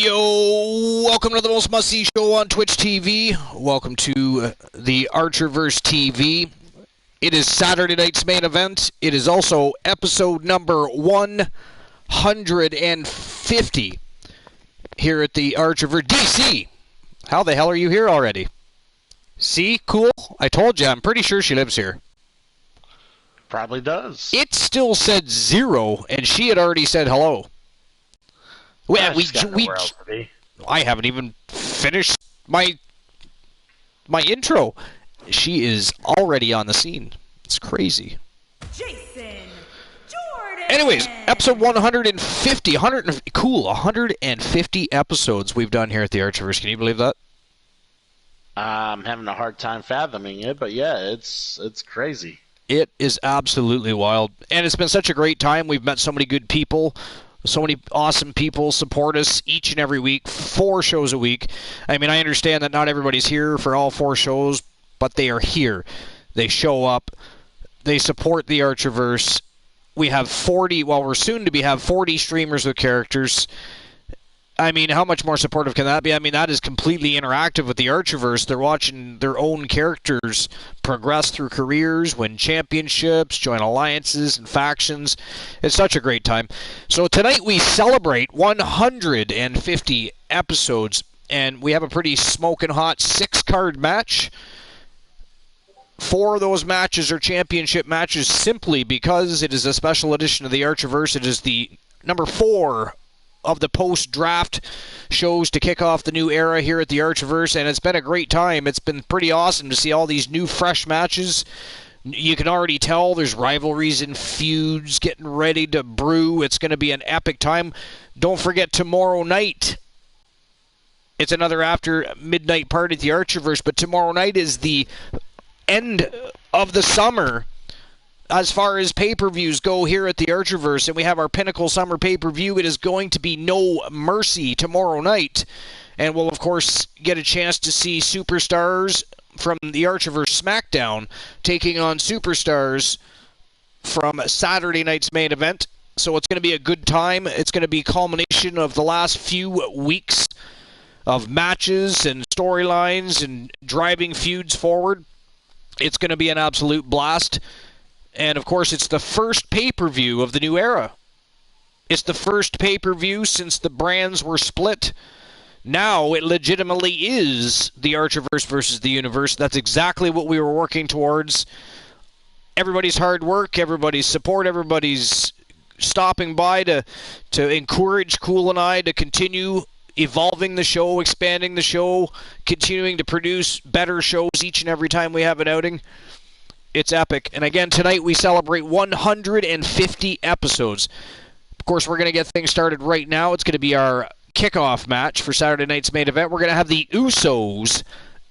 Yo, welcome to the most must-see show on Twitch TV. Welcome to the TheArcherVerse TV. It is Saturday night's main event. It is also episode number 150 here at the TheArcherVerse. DC, how the hell are you here already? See, cool. I told you, I'm pretty sure she lives here. Probably does. It still said 0, and she had already said hello. I haven't even finished my intro. She is already on the scene. It's crazy. Jason Jordan. Anyways, episode 150. 150 episodes we've done here at the TheArcherVerse. Can you believe that? I'm having a hard time fathoming it, but yeah, it's crazy. It is absolutely wild. And it's been such a great time. We've met so many good people. So many awesome people support us each and every week, 4 shows a week. I mean, I understand that not everybody's here for all 4 shows, but they are here. They show up. They support the TheArcherVerse. We have 40, well, we're soon to have 40 streamers with characters. I mean, how much more supportive can that be? I mean, that is completely interactive with the TheArcherVerse. They're watching their own characters progress through careers, win championships, join alliances and factions. It's such a great time. So tonight we celebrate 150 episodes, and we have a pretty smoking hot 6-card match. 4 of those matches are championship matches simply because it is a special edition of the TheArcherVerse. It is the number 4 of the post-draft shows to kick off the new era here at the TheArcherVerse, and it's been a great time. It's been pretty awesome to see all these new, fresh matches. You can already tell there's rivalries and feuds getting ready to brew. It's going to be an epic time. Don't forget tomorrow night. It's another after midnight party at the TheArcherVerse, but tomorrow night is the end of the summer as far as pay-per-views go here at the TheArcherVerse, and we have our Pinnacle Summer pay-per-view. It is going to be No Mercy tomorrow night, and we'll, of course, get a chance to see superstars from the TheArcherVerse SmackDown taking on superstars from Saturday night's main event. So it's going to be a good time. It's going to be a culmination of the last few weeks of matches and storylines and driving feuds forward. It's going to be an absolute blast. And, of course, it's the first pay-per-view of the new era. It's the first pay-per-view since the brands were split. Now it legitimately is the TheArcherVerse versus the Universe. That's exactly what we were working towards. Everybody's hard work, everybody's support, everybody's stopping by to encourage Cool and I to continue evolving the show, expanding the show, continuing to produce better shows each and every time we have an outing. It's epic. And again, tonight we celebrate 150 episodes. Of course, we're going to get things started right now. It's going to be our kickoff match for Saturday night's main event. We're going to have the Usos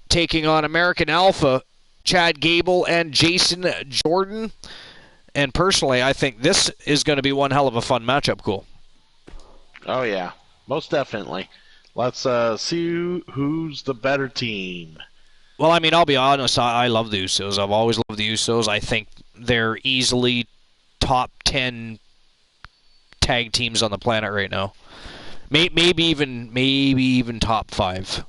taking on American Alpha, Chad Gable, and Jason Jordan. And personally, I think this is going to be one hell of a fun matchup, Cool. Oh, yeah. Most definitely. Let's see who's the better team. Well, I mean, I'll be honest, I love the Usos. I've always loved the Usos. I think they're easily top 10 tag teams on the planet right now. Maybe even top 5.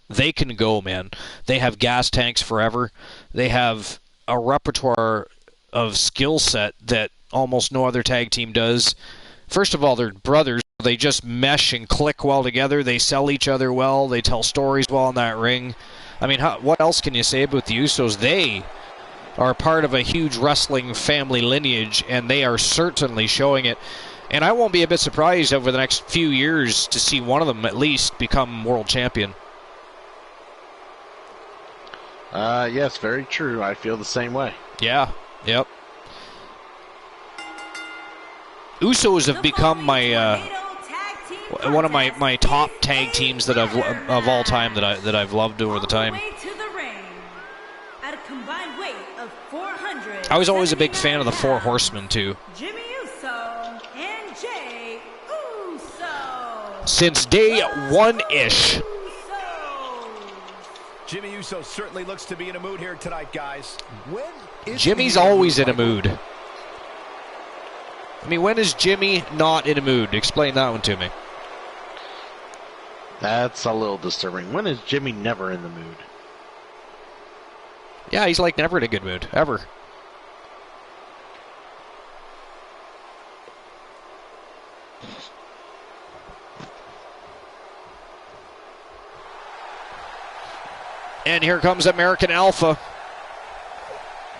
They can go, man. They have gas tanks forever. They have a repertoire of skill set that almost no other tag team does. First of all, they're brothers. They just mesh and click well together. They sell each other well. They tell stories well in that ring. I mean, what else can you say about the Usos? They are part of a huge wrestling family lineage, and they are certainly showing it. And I won't be a bit surprised over the next few years to see one of them at least become world champion. Yes, very true. I feel the same way. Yeah, yep. Usos have become my one of my top tag teams that of all time that I've loved over the time. I was always a big fan of the Four Horsemen too. Jimmy Uso and Jay Uso. Since day one-ish. Jimmy Uso certainly looks to be in a mood here tonight, guys. Jimmy's always in a mood. I mean, when is Jimmy not in a mood? Explain that one to me. That's a little disturbing. When is Jimmy never in the mood? Yeah, he's like never in a good mood, ever. And here comes American Alpha.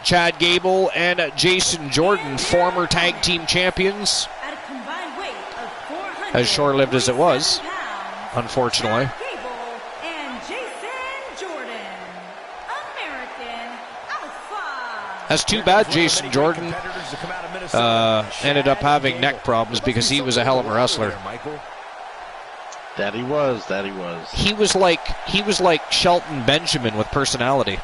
Chad Gable and Jason Jordan, former tag team champions. At a combined weight of 400 As short-lived as it was, pounds, unfortunately. Chad Gable and Jason Jordan, American Alpha. That's too bad Jason Jordan ended up having neck problems because he was a hell of a wrestler. That he was. He was like Shelton Benjamin with personality.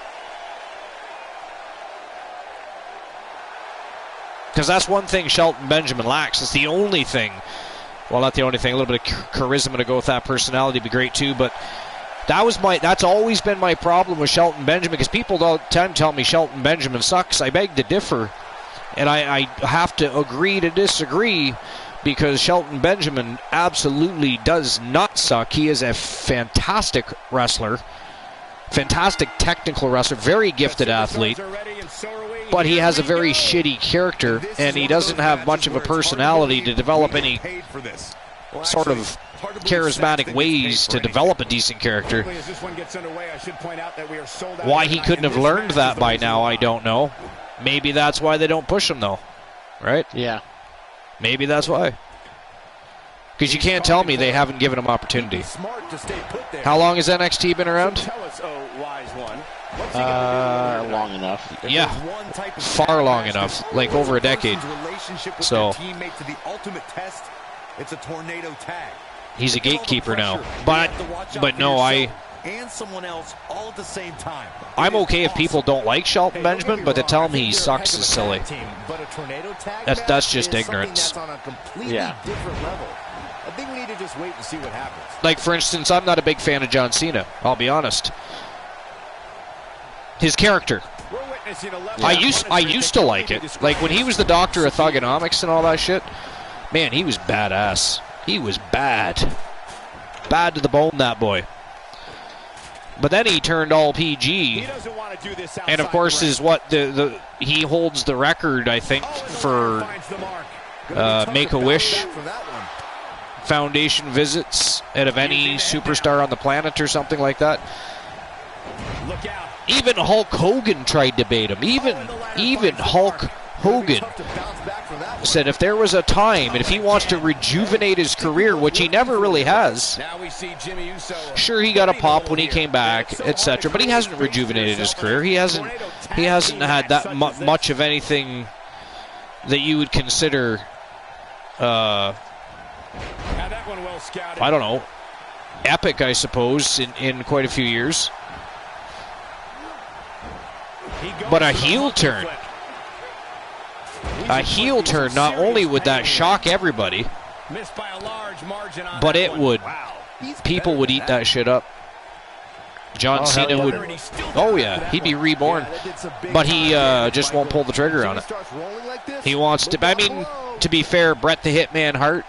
Because that's one thing Shelton Benjamin lacks. It's the only thing. Well, not the only thing. A little bit of charisma to go with that personality would be great too. But that's always been my problem with Shelton Benjamin, because people all the time tell me Shelton Benjamin sucks. I beg to differ, and I have to agree to disagree, because Shelton Benjamin absolutely does not suck. He is a fantastic wrestler, fantastic technical wrestler, very gifted athlete, but he has a very shitty character, and he doesn't have much of a personality to develop any sort of charismatic ways to develop a decent character. Why he couldn't have learned that by now, I don't know. Maybe that's why they don't push him, though, right? Yeah. Maybe that's why. Because you can't tell me they haven't given him opportunity. How long has NXT been around? Long enough. Yeah, far long enough, like over a decade. So he's a gatekeeper now. But no, and someone else all at the same time. I'm okay if people don't like Shelton Benjamin, but to tell him he sucks is silly. That's just ignorance. Yeah. I think we need to just wait and see what happens. Like, for instance, I'm not a big fan of John Cena, I'll be honest. His character. I used to like it. Like, when he was the Doctor of Thugonomics and all that shit, man, he was badass. He was bad. Bad to the bone, that boy. But then he turned all PG, and of course is what he holds the record, I think, for Make-A-Wish Foundation visits out of any superstar on the planet or something like that. Even Hulk Hogan tried to bait him. Even Hulk Hogan said if there was a time, and if he wants to rejuvenate his career, which he never really has, sure, he got a pop when he came back, etc., but he hasn't rejuvenated his career. He hasn't had that much of anything that you would consider I don't know, epic, I suppose, in quite a few years. But a heel turn. A heel turn, not only would that shock everybody, but it would, people would eat that shit up. John Cena would, oh yeah, he'd be reborn. But he just won't pull the trigger on it. He wants to, I mean, to be fair, Bret the Hitman Hart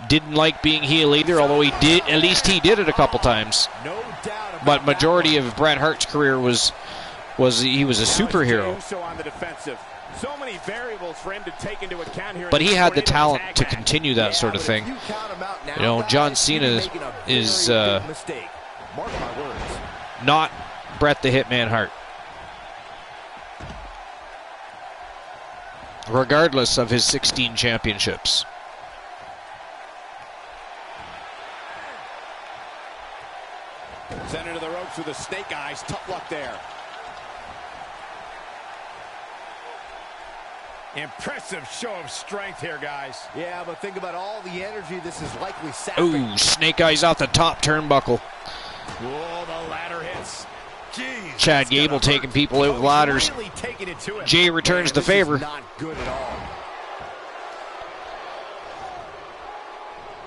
didn't like being heel either, although he did, at least he did it a couple times. But majority of Bret Hart's career he was a superhero. But he had the talent to continue that sort of thing. You know, John Cena is not Bret the Hitman Hart, regardless of his 16 championships. Sent into the ropes with the snake eyes. Tough luck there. Impressive show of strength here, guys. Yeah, but think about all the energy this is likely sapping. Ooh, snake eyes off the top turnbuckle. Whoa, the ladder hits. Jeez, Chad Gable taking people out with ladders. Really taking it to him. Jay returns the favor. Not good at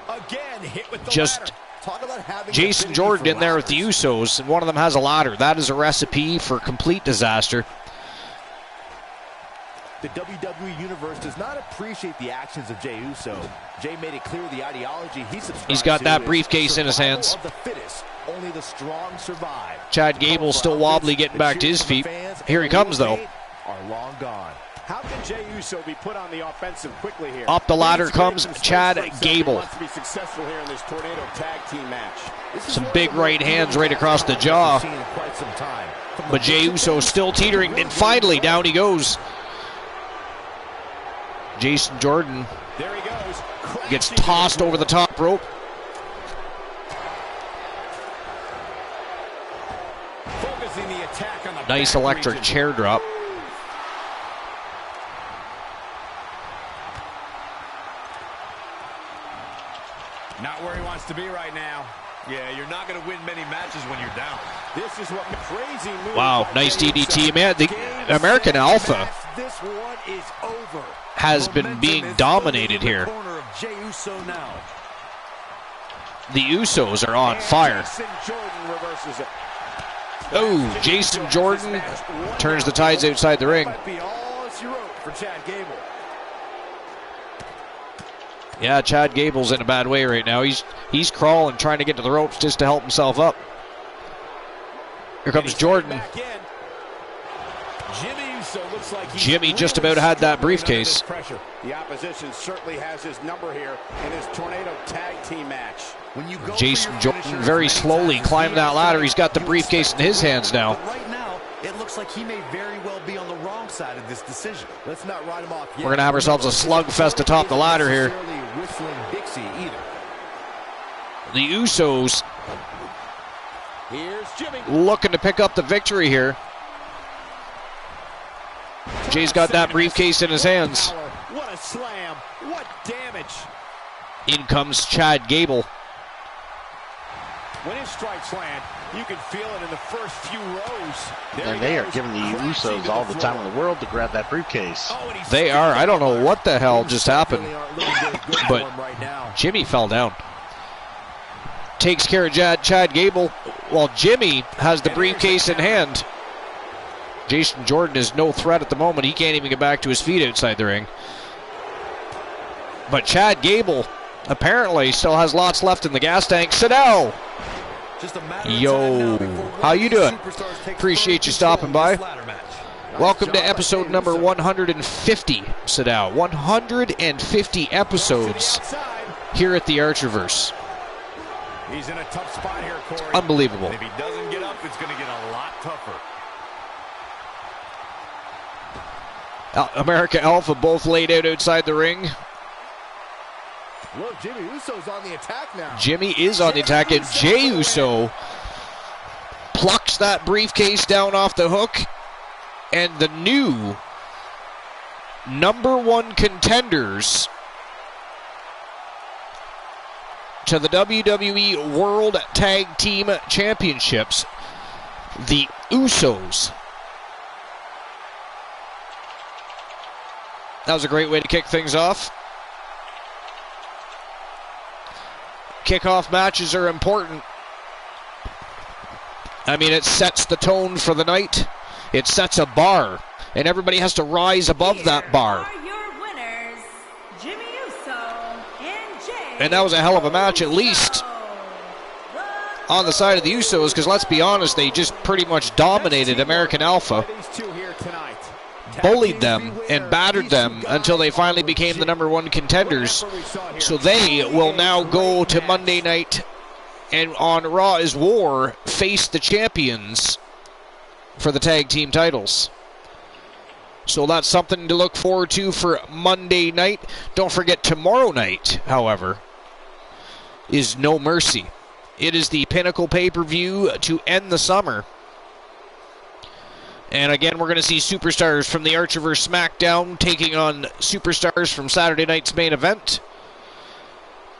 all. Again, hit with the Just ladder. Talk about having Jason Jordan in there with the Usos, and one of them has a ladder. That is a recipe for complete disaster. The WWE Universe does not appreciate the actions of Jey Uso. Jey made it clear the ideology he subscribes He's got to that is briefcase in his survival hands. of the fittest. Only the strong survive. Chad Gable still wobbly, getting back to his feet. Here he comes, though. Are long gone. How can Jey Uso be put on the offensive quickly here? Up the ladder comes Chad Gable. Wants to be successful here in this tornado tag team match. Some big right hands right across the jaw. But Jey Uso still teetering, and finally down he goes. Jason Jordan There he goes. gets tossed over the top rope. Focusing the attack on the Nice back electric region. chair drop. Not where he wants to be right now. Yeah, you're not going to win many matches when you're down. This is what crazy move. Wow, by nice Jey DDT. Uso. Man, the Game, American set, Alpha match. This one is over. has been Momentum being is dominated flipping in here. the corner of Jey Uso now. The Usos are on fire. Jason Jordan reverses it. Oh, Jason Jordan turns the tides outside the ring. Might be all she wrote for Chad Gable. Yeah, Chad Gable's in a bad way right now. He's crawling, trying to get to the ropes just to help himself up. Here comes Jordan. Back in. Jimmy Uso looks like he's Jimmy just really about had that struggling under briefcase. this pressure. The opposition certainly has his number here in this tornado tag team match. When you go Jason for your Jordan finishers very many slowly times, climbing that ladder. He's got the you briefcase in expect his to win. hands now. But right now, it looks like he may very well be on the wrong side of this decision. Let's not write him off yet. We're going to have ourselves a slugfest atop the ladder here. Necessarily whistling Dixie either. The Usos Here's Jimmy. looking to pick up the victory here. Jay's got that briefcase in his hands. What a slam. What damage. In comes Chad Gable. When his strikes land, you can feel it in the first few rows. There And he they are goes, giving the crashing Usos to all the time floor. in the world to grab that briefcase. Oh, and he's They are. I don't know what the hell just happened. Really aren't looking good for But him right now. Jimmy fell down. Takes care of Chad Gable while Jimmy has the briefcase in hand. Jason Jordan is no threat at the moment. He can't even get back to his feet outside the ring. But Chad Gable apparently still has lots left in the gas tank. Sidell! Just a matter of Yo, time now before one how of you these doing? superstars takes Appreciate you full stopping control by. of this ladder match. Welcome to episode number 150, Sidell. 150 episodes Outside. here at the Archerverse. He's in a tough spot here, Corey. Unbelievable. And if he doesn't get up, it's going to get a lot tougher. America Alpha both laid out outside the ring. Look, Jimmy Uso's on the attack now. Jimmy is on the attack, and Jey Uso plucks that briefcase down off the hook, and the new number one contenders to the WWE World Tag Team Championships, the Usos. That was a great way to kick things off. Kickoff matches are important. I mean, it sets the tone for the night. It sets a bar, and everybody has to rise above that bar. Are your winners, Jimmy Uso and Jey. And that was a hell of a match, at least on the side of the Usos, because let's be honest, they just pretty much dominated American Alpha, These two here tonight. bullied them, and battered them until they finally became the number one contenders. So they will now go to Monday night and on Raw is War face the champions for the tag team titles. So that's something to look forward to for Monday night. Don't forget tomorrow night, however, is No Mercy. It is the pinnacle pay-per-view to end the summer. And again, we're going to see superstars from the Archerverse SmackDown taking on superstars from Saturday night's main event.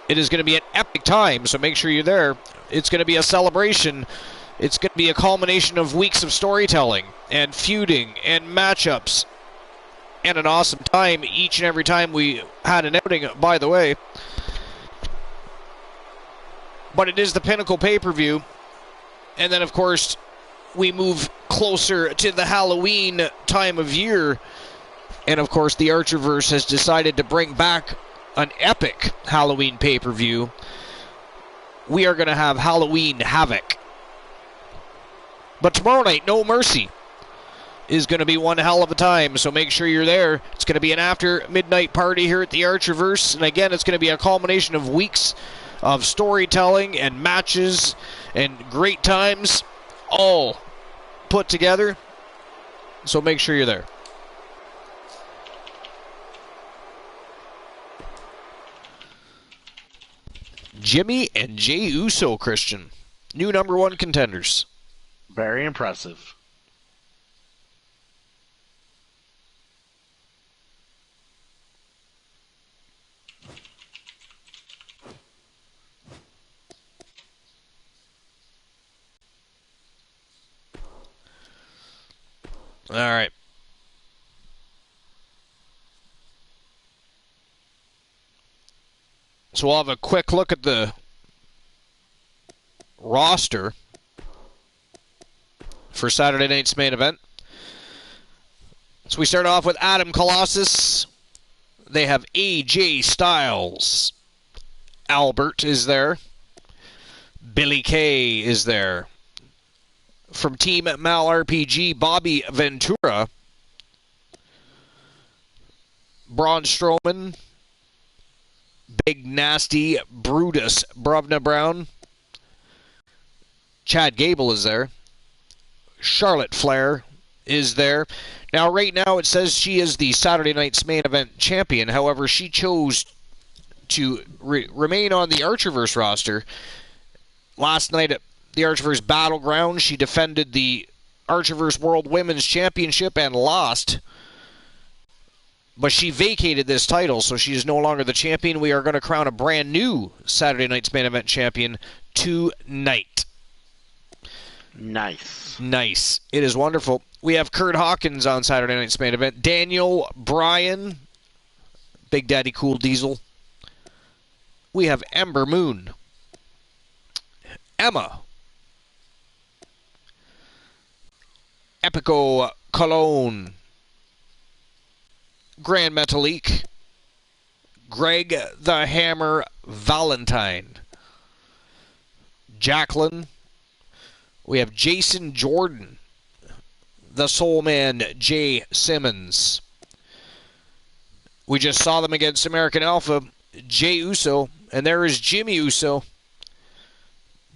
It is going to be an epic time, so make sure you're there. It's going to be a celebration. It's going to be a culmination of weeks of storytelling and feuding and matchups and an awesome time each and every time we had an outing, by the way. But it is the pinnacle pay-per-view. And then, of course, we move closer to the Halloween time of year, And of course, the Archerverse has decided to bring back an epic Halloween pay-per-view. We are going to have Halloween Havoc. But tomorrow night, No Mercy is going to be one hell of a time, so make sure you're there. It's going to be an after-midnight party here at the Archerverse, and again, it's going to be a culmination of weeks of storytelling and matches and great times all put together, so make sure you're there. Jimmy and Jey Uso, Christian. New number one contenders. Very impressive. All right. So we'll have a quick look at the roster for Saturday night's main event. So we start off with Adam Colossus. They have AJ Styles. Albert is there. Billy Kay is there. From Team Mal RPG, Bobby Ventura. Braun Strowman. Big Nasty Brutus Bruvna Brown. Chad Gable is there. Charlotte Flair is there. Now, right now, it says she is the Saturday night's main event champion. However, she chose to remain on the Archerverse roster. Last night at the Archerverse Battleground, she defended the Archerverse World Women's Championship and lost. But she vacated this title, so she is no longer the champion. We are going to crown a brand new Saturday night's main event champion tonight. Nice. It is wonderful. We have Kurt Hawkins on Saturday night's main event. Daniel Bryan, Big Daddy Cool Diesel. We have Ember Moon. Emma. Epico Cologne. Grand Metalik. Greg the Hammer Valentine. Jacqueline. We have Jason Jordan. The Soul Man Jay Simmons. We just saw them against American Alpha. Jey Uso. And there is Jimmy Uso.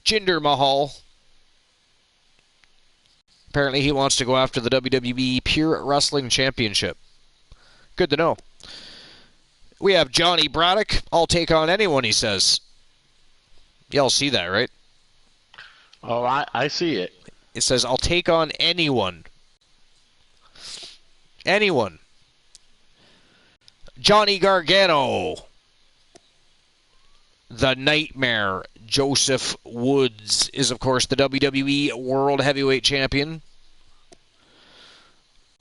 Jinder Mahal. Apparently he wants to go after the WWE Pure Wrestling Championship. Good to know. We have Johnny Braddock. I'll take on anyone, he says. Y'all see that, right? Oh, I see it. It says, I'll take on anyone. Anyone. Johnny Gargano. The Nightmare. Joseph Woods is, of course, the WWE World Heavyweight Champion.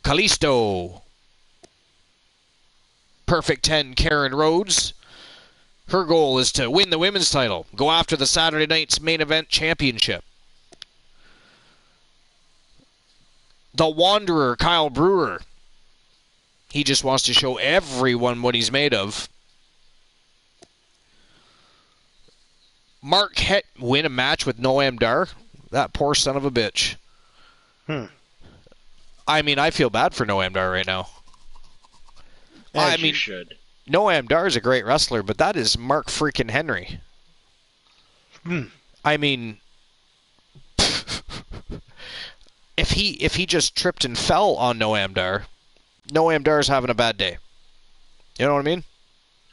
Kalisto. Perfect 10, Karen Rhodes. Her goal is to win the women's title. Go after the Saturday night's main event championship. The Wanderer, Kyle Brewer. He just wants to show everyone what he's made of. Mark Het win a match with Noam Dar? That poor son of a bitch. I mean, I feel bad for Noam Dar right now. As you should. Noam Dar is a great wrestler, but that is Mark freaking Henry. I mean, if he just tripped and fell on Noam Dar's having a bad day. You know what I mean?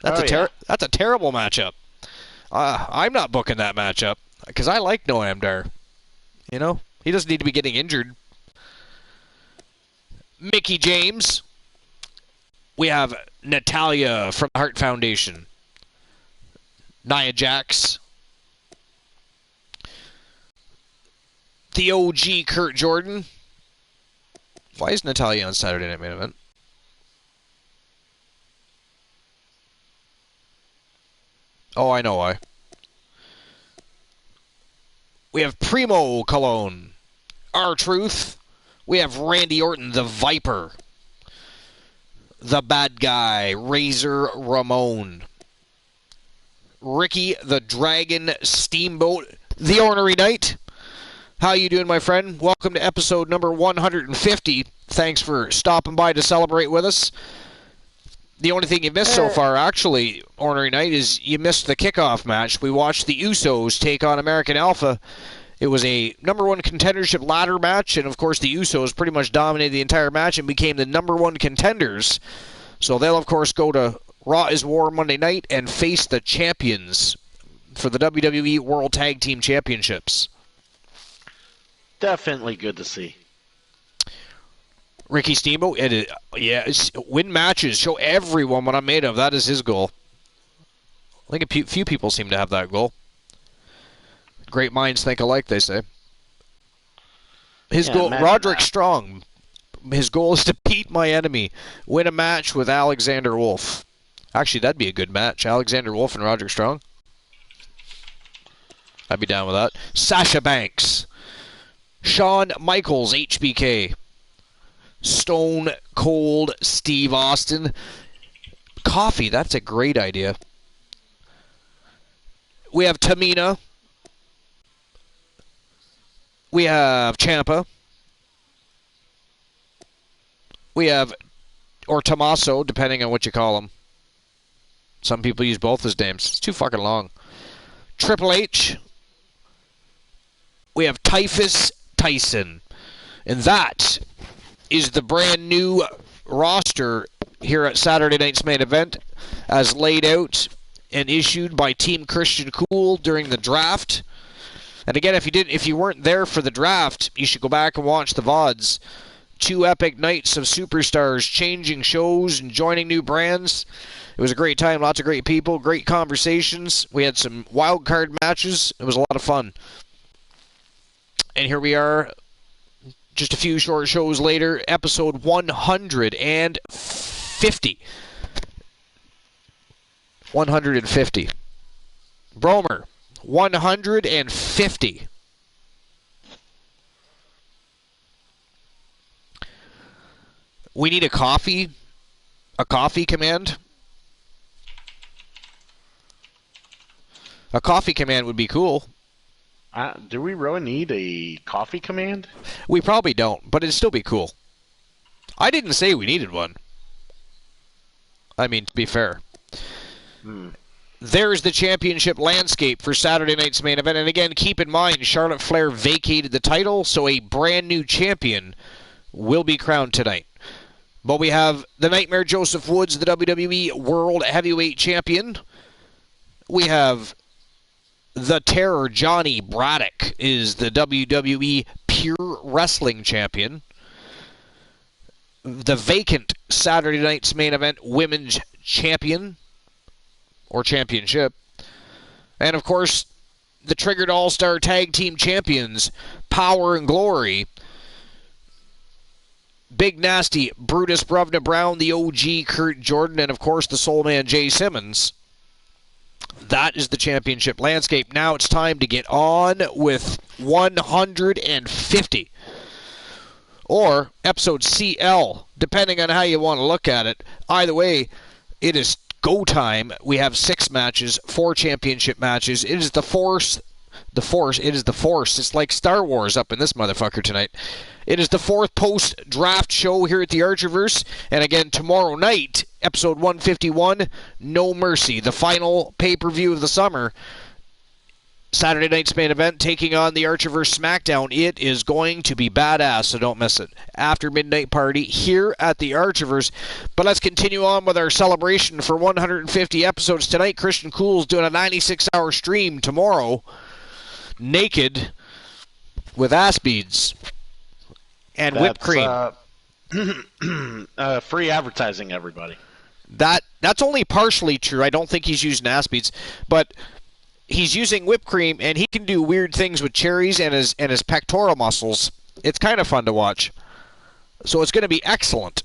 That's a terrible matchup. I'm not booking that matchup because I like Noam Dar. You know, he doesn't need to be getting injured. Mickey James. We have Natalia from the Hart Foundation. Nia Jax. The OG Kurt Jordan. Why is Natalia on Saturday Night Main Event? Oh, I know why. We have Primo Cologne. R-Truth. We have Randy Orton, the Viper. the Bad Guy, Razor Ramon. Ricky the Dragon Steamboat, the Ornery Knight. How you doing, my friend? Welcome to episode number 150. Thanks for stopping by to celebrate with us. The only thing you missed so far, actually, Ornery Knight, is you missed the kickoff match. We watched the Usos take on American Alpha. It was a number one contendership ladder match, and of course the Usos pretty much dominated the entire match and became the number one contenders. So they'll, of course, go to Raw is War Monday night and face the champions for the WWE World Tag Team Championships. Definitely good to see. Ricky Steamboat, win matches, show everyone what I'm made of. That is his goal. I think a few people seem to have that goal. Great minds think alike, they say. His goal, Roderick Strong, his goal is to beat my enemy, win a match with Alexander Wolf. Actually, that'd be a good match, Alexander Wolf and Roderick Strong. I'd be down with that. Sasha Banks. Shawn Michaels, HBK. Stone Cold Steve Austin. Coffee, that's a great idea. We have Tamina. We have Ciampa. We have, or Tommaso, depending on what you call him. Some people use both his names. It's too fucking long. Triple H. We have Typhus Tyson. And that is the brand new roster here at Saturday night's main event, as laid out and issued by Team Christian Cool during the draft. And again, if you weren't there for the draft, you should go back and watch the VODs. 2 epic nights of superstars changing shows and joining new brands. It was a great time, lots of great people, great conversations. We had some wild card matches. It was a lot of fun. And here we are, just a few short shows later, episode 150. 150. Bromer, 150. We need a coffee command. A coffee command would be cool. Do we really need a coffee command? We probably don't, but it'd still be cool. I didn't say we needed one. I mean, to be fair. There's the championship landscape for Saturday night's main event. And again, keep in mind, Charlotte Flair vacated the title, so a brand new champion will be crowned tonight. But we have the Nightmare Joseph Woods, the WWE World Heavyweight Champion. We have the Terror Johnny Braddock is the WWE Pure Wrestling Champion. The vacant Saturday night's main event Women's Champion, or Championship. And of course, the Triggered All-Star Tag Team Champions, Power and Glory. Big Nasty, Brutus Bruvna Brown, the OG Kurt Jordan, and of course the Soul Man Jay Simmons. That is the championship landscape. Now it's time to get on with 150. Or episode CL, depending on how you want to look at it. Either way, it is go time. We have 6 matches, 4 championship matches. It is the Force. It is the Force. It's like Star Wars up in this motherfucker tonight. It is the 4th post-draft show here at the Archerverse. And again, tomorrow night, episode 151, No Mercy, the final pay-per-view of the summer. Saturday night's main event, taking on the Archerverse SmackDown. It is going to be badass, so don't miss it. After midnight party here at the Archerverse. But let's continue on with our celebration for 150 episodes tonight. Christian Cool's doing a 96-hour stream tomorrow, naked, with ass beads and whipped cream. Free advertising, everybody. That's only partially true. I don't think he's using ass beads, but he's using whipped cream, and he can do weird things with cherries and his pectoral muscles. It's kind of fun to watch. So it's going to be excellent.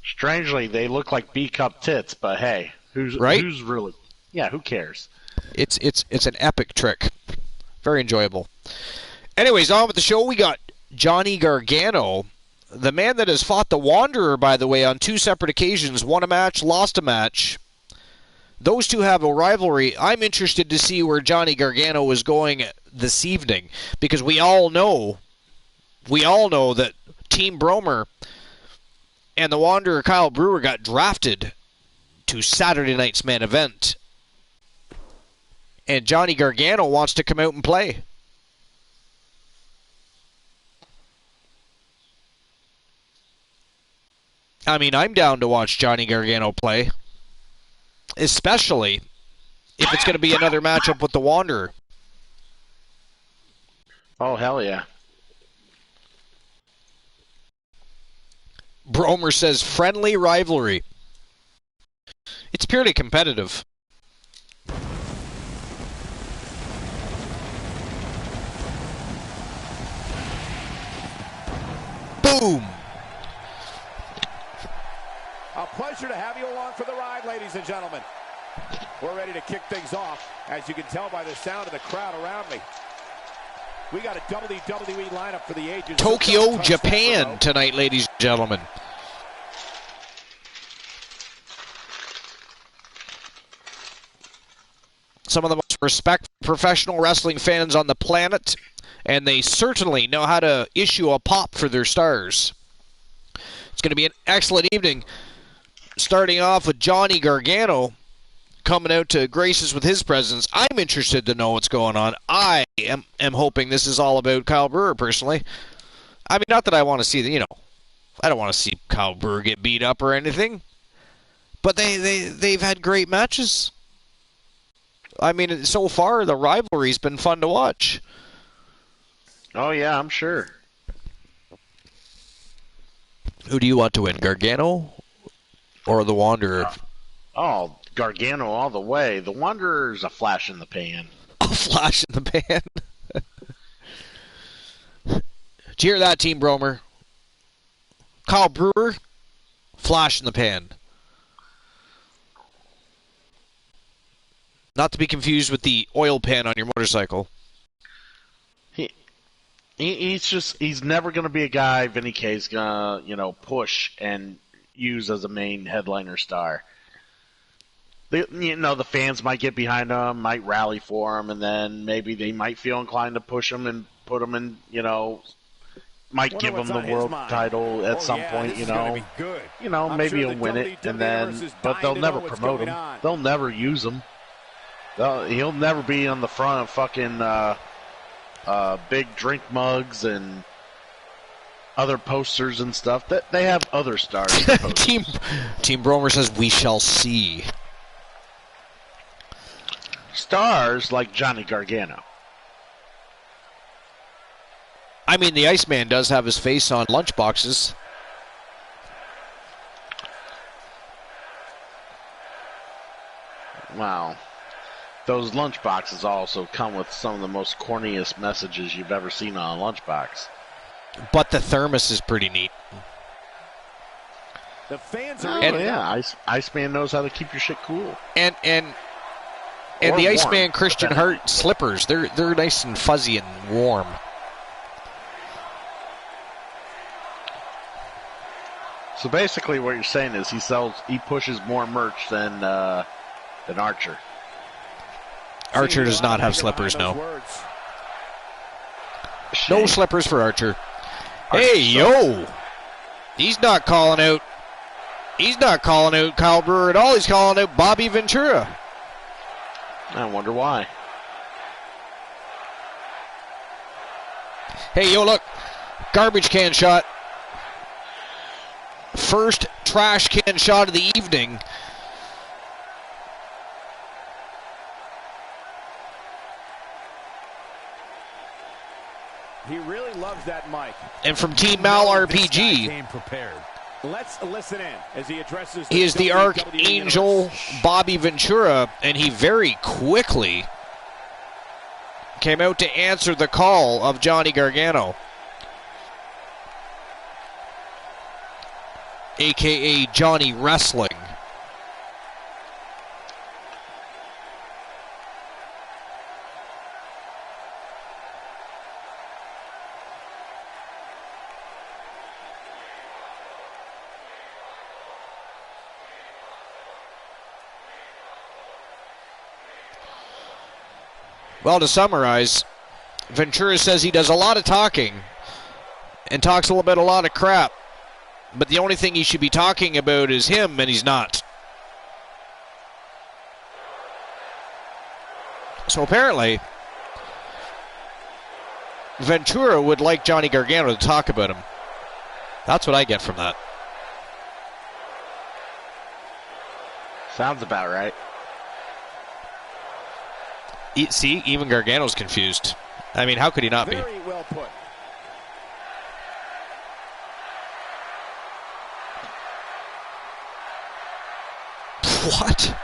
Strangely, they look like B-cup tits, but hey, who's really? Yeah, who cares? It's an epic trick. Very enjoyable. Anyways, on with the show. We got Johnny Gargano The man that has fought the Wanderer, by the way, on 2 separate occasions, won a match, lost a match. Those two have a rivalry. I'm interested to see where Johnny Gargano is going this evening, because we all know that Team Bromer and the Wanderer Kyle Brewer got drafted to Saturday night's main event. And Johnny Gargano wants to come out and play. I mean, I'm down to watch Johnny Gargano play, especially if it's going to be another matchup with the Wanderer. Oh, hell yeah. Bromer says friendly rivalry. It's purely competitive. Boom! A pleasure to have you along for the ride, ladies and gentlemen. We're ready to kick things off, as you can tell by the sound of the crowd around me. We got a WWE lineup for the ages. Tokyo, Japan tonight, ladies and gentlemen. Some of the most respected professional wrestling fans on the planet, and they certainly know how to issue a pop for their stars. It's going to be an excellent evening, starting off with Johnny Gargano coming out to grace us with his presence. I'm interested to know what's going on. I am hoping this is all about Kyle Brewer, personally. I mean, not that I want to see, I don't want to see Kyle Brewer get beat up or anything, but they've had great matches. I mean, so far, the rivalry's been fun to watch. Oh, yeah, I'm sure. Who do you want to win, Gargano or the Wanderer? Oh, Gargano all the way. The Wanderer's a flash in the pan. A flash in the pan. Did you hear that, Team Bromer? Kyle Brewer, flash in the pan. Not to be confused with the oil pan on your motorcycle. He's never going to be a guy Vinny K's going to, push and use as a main headliner star. The fans might get behind him, might rally for him, and then maybe they might feel inclined to push him and put him in, might give him the world title at some point, maybe he'll win it, and then, but they'll never promote him. They'll never use him. He'll never be on the front of fucking big drink mugs and other posters and stuff. That they have other stars. Team Bromer says we shall see. Stars like Johnny Gargano. I mean, the Iceman does have his face on lunchboxes. Wow. Those lunchboxes also come with some of the most corniest messages you've ever seen on a lunchbox. But the thermos is pretty neat. The fans are Iceman knows how to keep your shit cool. And the Iceman Christian Hart slippers, they're nice and fuzzy and warm. So basically what you're saying is he pushes more merch than Archer. Archer does not have slippers, no. No slippers for Archer. Hey, yo! He's not calling out Kyle Brewer at all. He's calling out Bobby Ventura. I wonder why. Hey, yo, look. Garbage can shot. First trash can shot of the evening. He really loves that mic. And from Team Mal RPG, let's listen in as he addresses. He is the Archangel Bobby Ventura, and he very quickly came out to answer the call of Johnny Gargano, a.k.a. Johnny Wrestling. Well, to summarize, Ventura says he does a lot of talking and talks a lot of crap, but the only thing he should be talking about is him, and he's not. So apparently, Ventura would like Johnny Gargano to talk about him. That's what I get from that. Sounds about right. See, even Gargano's confused. I mean, how could he not be? Very well put. What?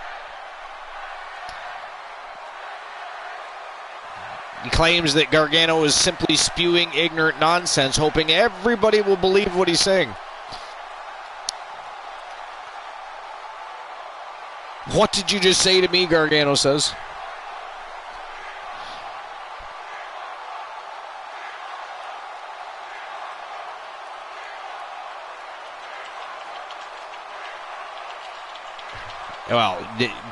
He claims that Gargano is simply spewing ignorant nonsense, hoping everybody will believe what he's saying. What did you just say to me, Gargano says? Well,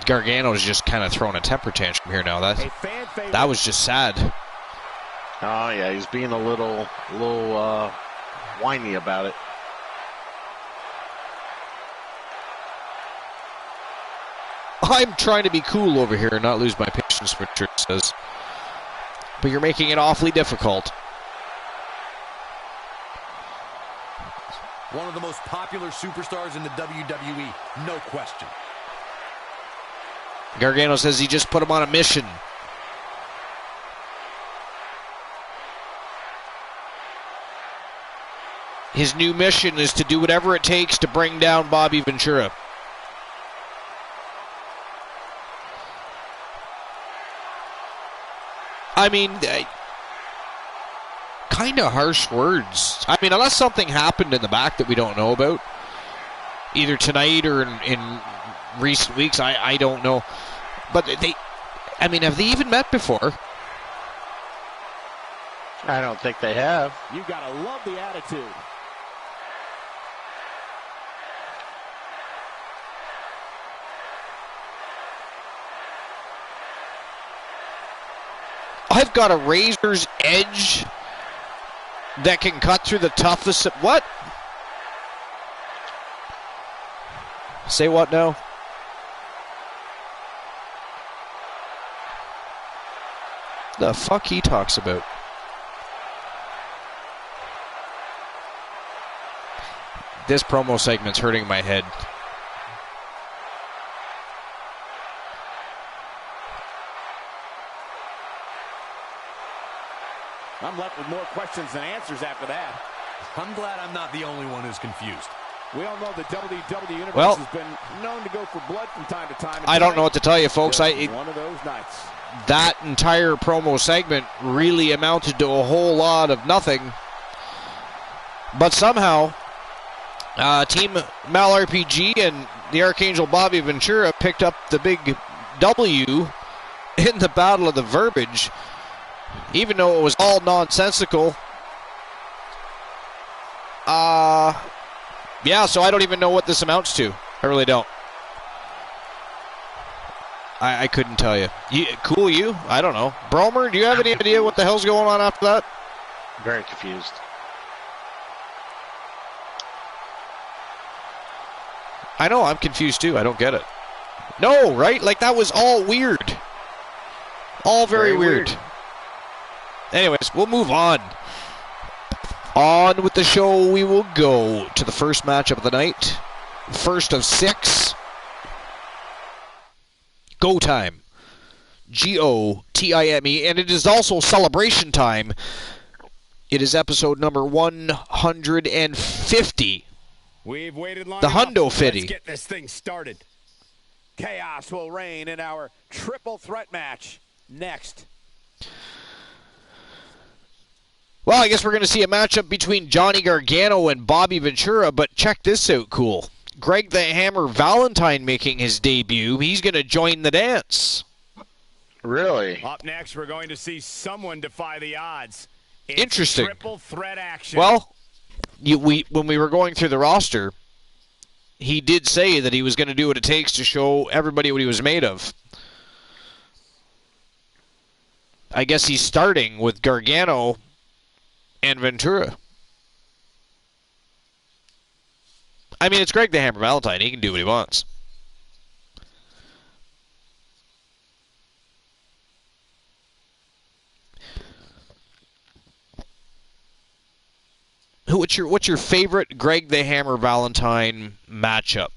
Gargano's just kind of throwing a temper tantrum here now. That was just sad. Oh yeah, he's being a little whiny about it. I'm trying to be cool over here and not lose my patience, Richard says. But you're making it awfully difficult. One of the most popular superstars in the WWE, no question. Gargano says he just put him on a mission. His new mission is to do whatever it takes to bring down Bobby Ventura. I mean, kind of harsh words. I mean, unless something happened in the back that we don't know about, either tonight or in recent weeks, I don't know. But have they even met before? I don't think they have. You gotta love the attitude. I've got a razor's edge that can cut through the toughest. What? Say what now? The fuck he talks about? This promo segment's hurting my head. I'm left with more questions than answers after that. I'm glad I'm not the only one who's confused. We all know the WWE Universe Well, has been known to go for blood from time to time. I don't know what to tell you, folks. One of those nights. That entire promo segment really amounted to a whole lot of nothing. But somehow, Team Mal RPG and the Archangel Bobby Ventura picked up the big W in the Battle of the Verbiage, even though it was all nonsensical. Yeah, so I don't even know what this amounts to. I really don't. I couldn't tell you. Cool, you? I don't know. Bromer, do you have any idea what the hell's going on after that? Very confused. I know, I'm confused too. I don't get it. No, right? Like, that was all weird. All very weird. Anyways, we'll move on. On with the show we will go to the first matchup of the night. First of 6. Go time. G-O-T-I-M-E. And it is also celebration time. It is episode number 150. We've waited long the enough. Hundo Fitty. Let's get this thing started. Chaos will reign in our triple threat match next. Well, I guess we're going to see a matchup between Johnny Gargano and Bobby Ventura, but check this out, cool. Greg the Hammer Valentine making his debut. He's going to join the dance. Really? Up next, we're going to see someone defy the odds. It's interesting. Triple threat action. Well, when we were going through the roster, he did say that he was going to do what it takes to show everybody what he was made of. I guess he's starting with Gargano and Ventura. I mean, it's Greg the Hammer Valentine. He can do what he wants. What's your favorite Greg the Hammer Valentine matchup?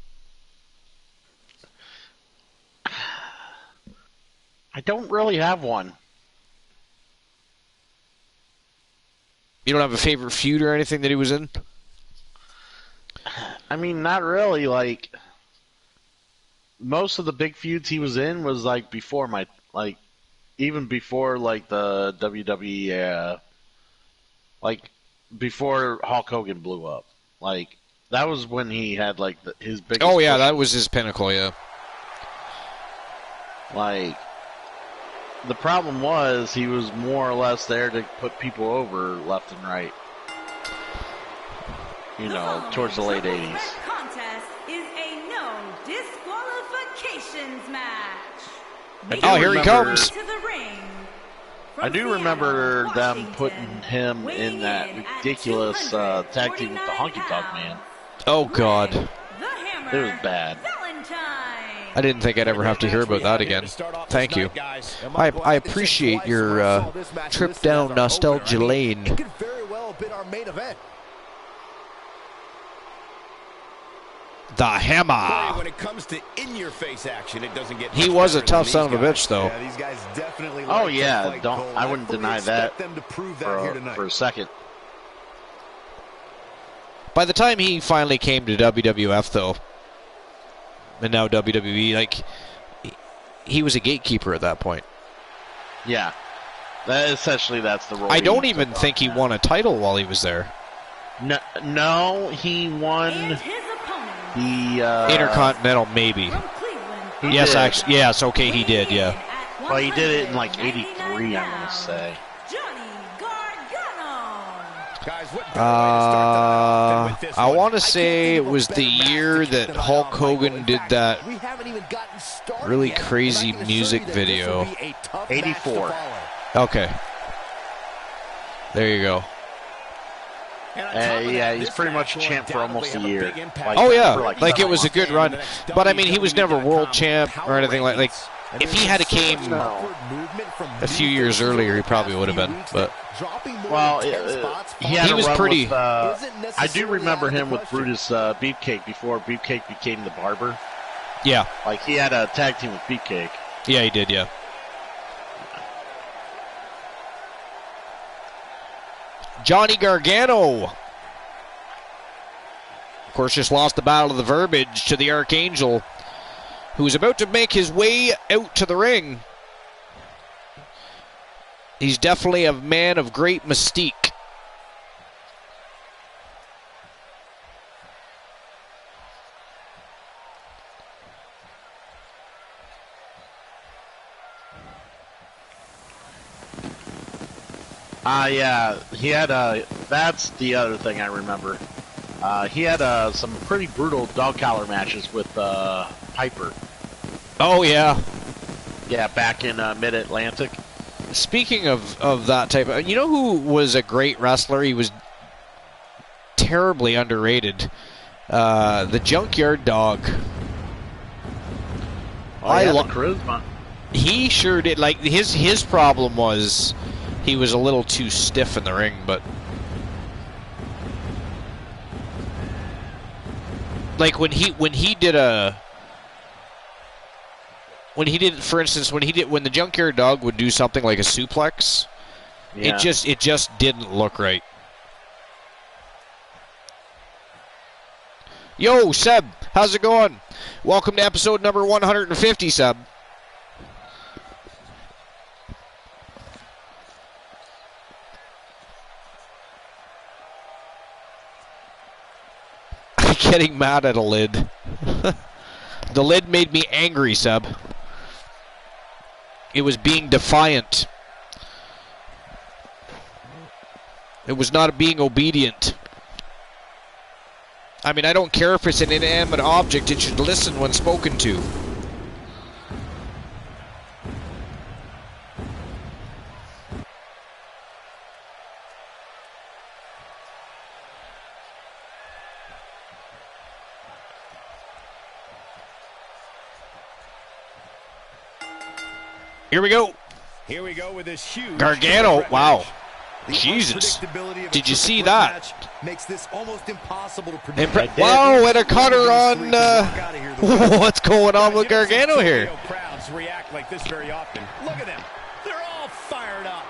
I don't really have one. You don't have a favorite feud or anything that he was in? I mean, not really. Like, most of the big feuds he was in was like before my, like, even before like the WWE, like before Hulk Hogan blew up. Like, that was when he had like his biggest. Oh yeah, that was his pinnacle. Yeah. Like, the problem was he was more or less there to put people over left and right. You know, towards the late 80s. Contest is a no disqualifications match. Oh, here he comes. To the ring. I do remember them putting him in that ridiculous tag team with the Honky Tonk Man. Oh God. It was bad. I didn't think I'd ever have to hear about that again. Thank you. I appreciate your trip down nostalgia lane. It could very well have been our main event. The Hammer. When it comes to in-your-face action, it doesn't get. He was a tough son of a bitch, though. Yeah, these guys definitely. Oh yeah, I wouldn't deny that for a second. By the time he finally came to WWF, though, and now WWE, like, he was a gatekeeper at that point. Yeah, essentially that's the role. I don't even think he won a title while he was there. No, he won the Intercontinental, maybe. Yes, actually, yes. Okay, he did. Yeah. Well, he did it in like '83, I want to say. I want to say it was the year that Hulk Hogan did that really crazy music video. '84. Okay. There you go. Yeah, he's pretty much a champ for almost a year. Like, oh yeah, like it was a good run. But I mean, he was never world champ or anything like. If he had came a few years earlier, he probably would have been. But well, he was pretty. I do remember him with Brutus Beefcake before Beefcake became the Barber. Yeah, like he had a tag team with Beefcake. Yeah, he did. Yeah. Johnny Gargano, of course, just lost the Battle of the Verbiage to the Archangel, who's about to make his way out to the ring. He's definitely a man of great mystique. Yeah, he had that's the other thing I remember. He had some pretty brutal dog collar matches with Piper. Oh, yeah. Yeah, back in Mid-Atlantic. Speaking of that type of... You know who was a great wrestler? He was terribly underrated. The Junkyard Dog. Oh, yeah, the charisma. He sure did. Like, his problem was he was a little too stiff in the ring, but... Like, when he did, for instance, when the Junkyard Dog would do something like a suplex, yeah, it just didn't look right. Yo, Seb, how's it going? Welcome to episode number 150, Seb. Getting mad at a lid. The lid made me angry, Seb. It was being defiant. It was not being obedient. I mean, I don't care if it's an inanimate object, it should listen when spoken to. Here we go. Here we go with this huge Gargano. Wow. The Jesus. unpredictability of Did a you see triple threat that? match makes this almost impossible to predict. Wow, and a cutter on. What's going on with Gargano here? Crowds react like this very often. Look at them. They're all fired up.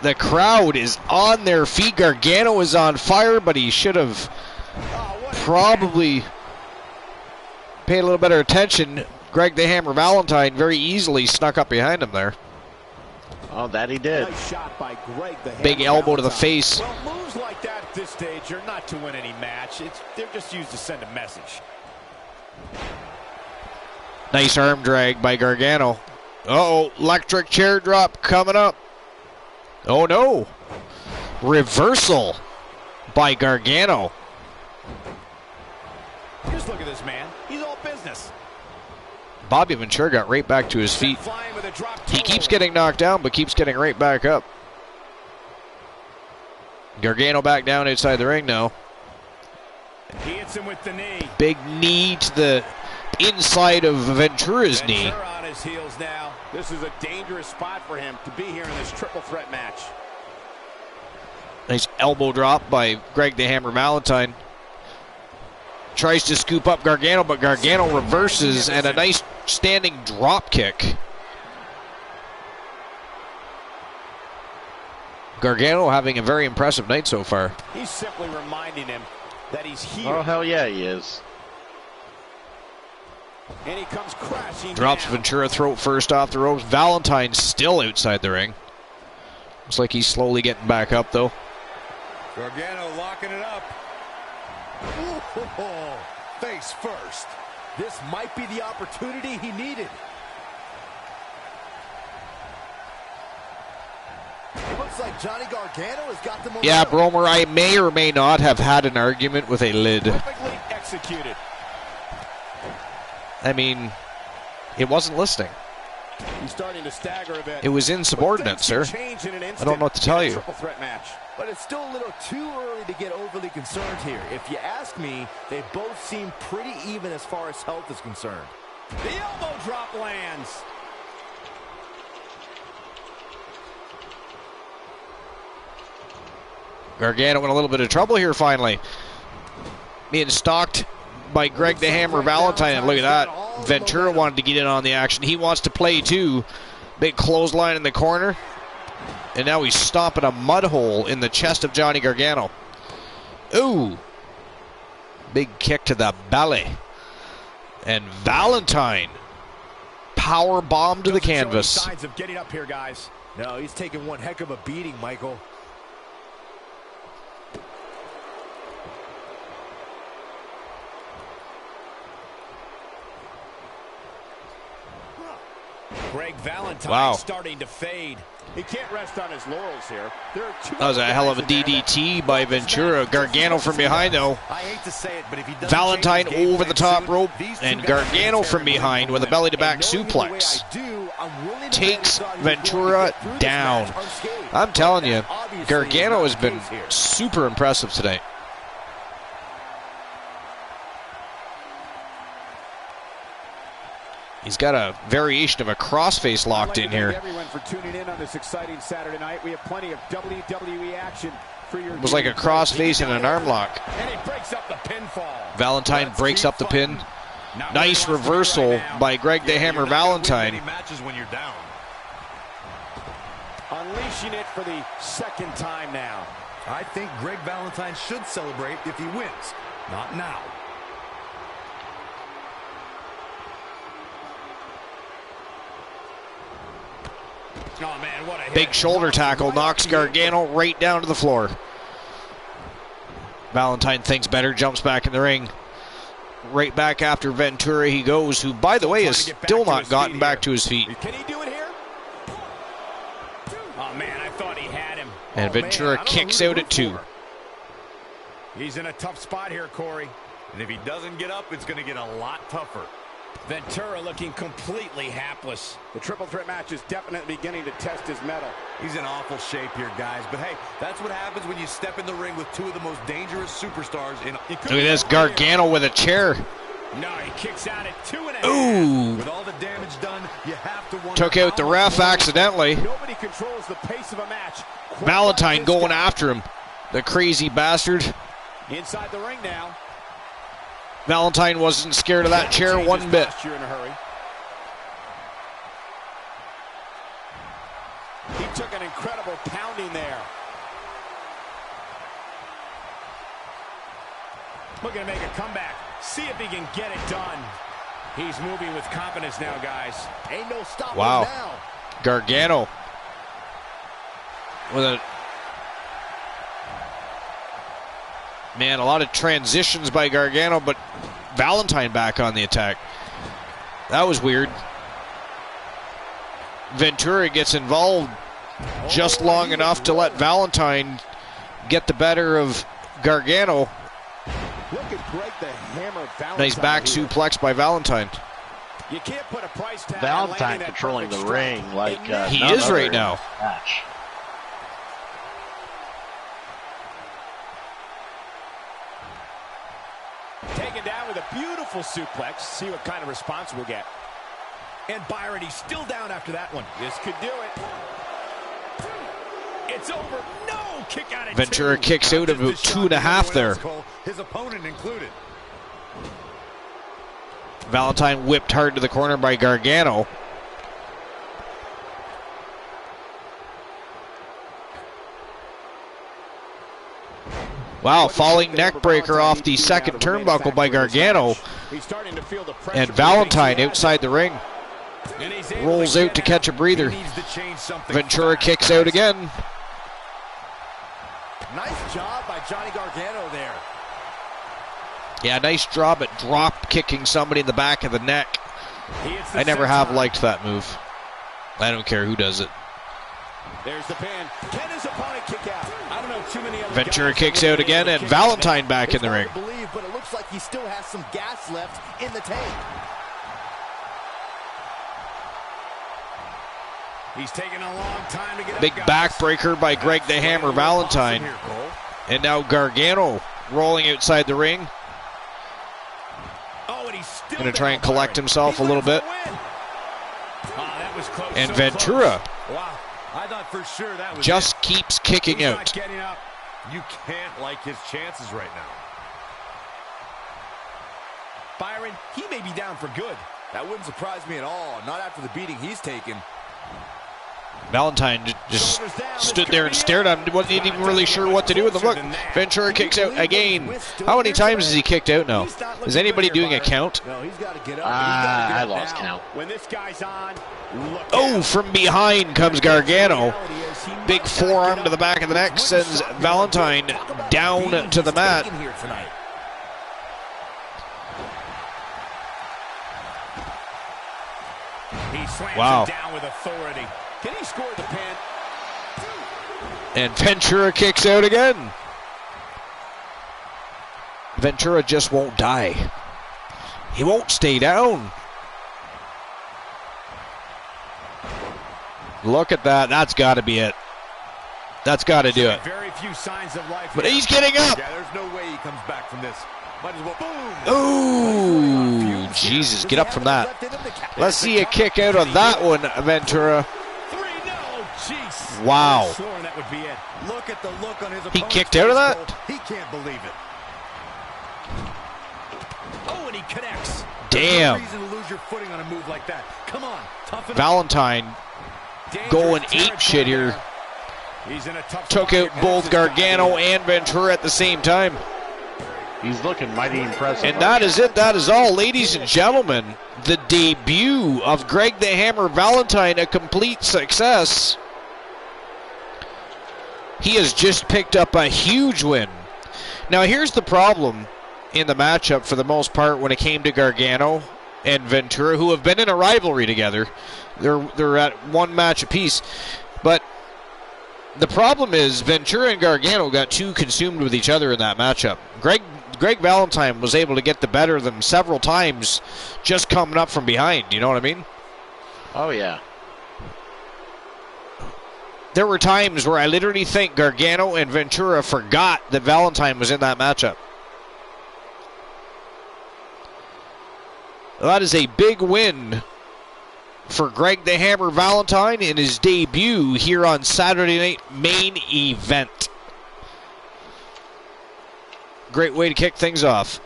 The crowd is on their feet. Gargano is on fire, but he should have probably paid a little better attention. Greg the Hammer Valentine very easily snuck up behind him there. Oh, that he did. Nice shot by Greg the Big Hammer elbow to the Valentine. face. Well, moves like that at this stage are not to win any match. They're just used to send a message. Nice arm drag by Gargano. Uh-oh, electric chair drop coming up. Oh, no. Reversal by Gargano. Just look at this man. He's all business. Bobby Ventura got right back to his feet. Flying with a drop He toe. keeps getting knocked down, but keeps getting right back up. Gargano back down outside the ring now. He hits him with the knee. Big knee to the inside of Ventura's knee. Ventura on his heels now. This is a dangerous spot for him to be here in this triple threat match. Nice elbow drop by Greg the Hammer Valentine. Tries to scoop up Gargano, but Gargano reverses, and a nice standing drop kick. Gargano having a very impressive night so far. He's simply reminding him that he's here. Oh, hell yeah, he is. And he comes crashing Drops down. Ventura throat first off the ropes. Valentine still outside the ring. Looks like he's slowly getting back up, though. Gargano locking it up. Ooh, face first. This might be the opportunity he needed. It looks like Johnny Gargano has got the momentum. Yeah, Bromer, I may or may not have had an argument with a lid. Perfectly executed. I mean, it wasn't listening. He's starting to stagger a bit. It was insubordinate, sir. I don't know what to tell you. Triple threat match. But it's still a little too early to get overly concerned here. If you ask me, they both seem pretty even as far as health is concerned. The elbow drop lands. Gargano in a little bit of trouble here finally. Being stalked by Greg the Hammer Valentine. And look at that. Ventura wanted to get in on the action. He wants to play too. Big clothesline in the corner. And now he's stomping a mud hole in the chest of Johnny Gargano. Ooh. Big kick to the belly. And Valentine. Power bomb to the canvas. Signs of getting up here, guys. No, he's taking one heck of a beating, Michael. Greg Valentine Wow. starting to fade. He can't rest on his laurels here. There are two That was a hell of a DDT by Ventura. Gargano from behind, though. I hate to say it, but if he doesn't Valentine change his game over the plan top soon, rope, these two and guys are Gargano gonna from tear him behind with a apart. belly-to-back And knowing him the way suplex. I do, I'm willing to Takes bet he's going Ventura to get through this down. match unscathed. I'm telling you, That obviously Gargano is has not the been case here. super impressive tonight. He's got a variation of a crossface locked in here. Everyone for tuning in on this exciting Saturday night. We have plenty of WWE action for your. It was like a crossface and an arm lock. And he breaks up the pinfall. Valentine breaks up the pin. Nice reversal by Greg the Hammer Valentine. Matches when you're down. Unleashing it for the second time now. I think Greg Valentine should celebrate if he wins. Not now. Oh man, what a hit. Big shoulder tackle knocks Gargano right down to the floor. Valentine thinks better, jumps back in the ring. Right back after Ventura he goes, who, by the way, has still not gotten back to his feet. Can he do it here? Oh man, I thought he had him. And Ventura kicks out at 2. He's in a tough spot here, Corey. And if he doesn't get up, it's going to get a lot tougher. Ventura looking completely hapless. The triple threat match is definitely beginning to test his mettle. He's in awful shape here, guys. But hey, that's what happens when you step in the ring with two of the most dangerous superstars in. Look at this, Gargano with a chair. No, he kicks out at 2.5. Ooh. With all the damage done, you have to wonder. Took out the ref accidentally. Nobody controls the pace of a match. Valentine going after him. The crazy bastard. Inside the ring now. Valentine wasn't scared of that chair one bit. In a hurry. He took an incredible pounding there. Looking to make a comeback. See if he can get it done. He's moving with confidence now, guys. Ain't no stopping Wow. now. Gargano with a a lot of transitions by Gargano, but Valentine back on the attack. That was weird. Ventura gets involved just long enough to let Valentine get the better of Gargano. Look at Greg the Hammer Valentine. Nice back suplex by Valentine. You can't put a price tag on Valentine landing that controlling the perfect ring strike. like He none is other right in now. this match. Taken down with a beautiful suplex. See what kind of response we'll get. And Byron, he's still down after that one. This could do it. It's over. No, kick out at Ventura 2. kicks out of about 2.5 there. His opponent included. Valentine whipped hard to the corner by Gargano. Wow, falling neck breaker off the second turnbuckle by Gargano. And Valentine outside the ring. Rolls out to catch a breather. Ventura kicks out again. Nice job by Johnny Gargano there. Yeah, nice job at drop kicking somebody in the back of the neck. I never have liked that move. I don't care who does it. There's the pin. Can his opponent kick out? I don't know too many other Ventura guys kicks that out would be again, able and to kick Valentine back in the ring. It's hard to believe, but it looks like he still has some gas left in the tank. He's taking a long time to get Big up, guys. backbreaker by Greg the Hammer Valentine. Here, Cole. And now Gargano rolling outside the ring. Oh, and he's still Going to try and down, collect Byron. himself a He's little looking bit. for the win. Oh, that was close. And So Ventura close. Wow, I thought for sure that was just keeps kicking He's not out. getting up. it. You can't like his chances right now. Byron, he may be down for good. That wouldn't surprise me at all. Not after the beating he's taken. Valentine just stood there and stared at him. Wasn't even really sure what to do with him. Look, Ventura kicks out again. How many times has he kicked out now? Is anybody doing a count? No, he's got to get up. I lost count. When this guy's on, look Oh, out. from behind comes Gargano. Big forearm to the back of the neck sends Valentine down to the mat. Here tonight. He slams Wow. him down with authority. Can he score the pin? And Ventura kicks out again. Ventura just won't die. He won't stay down. Look at that. That's got to be it. That's got to do it. Very few signs of life. But here. he's getting up. Yeah, there's no way he comes back from this. Might as well, boom. Ooh, Jesus, get up from that. Let's see a kick out of that one, Ventura. 3, no, jeez. Wow. Sworn that would be it. Look at the look on his He opponent's kicked out of face, that? Cole. He can't believe it. Oh, and he connects. Damn. There's no reason to lose your footing on a move like that. Come on, toughen up. Valentine Dangerous going territory ape shit here. there. He's in a tough Took spot. out both Gargano and Ventura at the same time. He's looking mighty impressive. And that is it. That is all, ladies and gentlemen. The debut of Greg the Hammer Valentine, a complete success. He has just picked up a huge win. Now, here's the problem in the matchup for the most part when it came to Gargano and Ventura, who have been in a rivalry together. They're at one match apiece. But the problem is Ventura and Gargano got too consumed with each other in that matchup. Greg Valentine was able to get the better of them several times just coming up from behind. You know what I mean? Oh, yeah. There were times where I literally think Gargano and Ventura forgot that Valentine was in that matchup. That is a big win for Greg the Hammer Valentine in his debut here on Saturday Night Main Event. Great way to kick things off.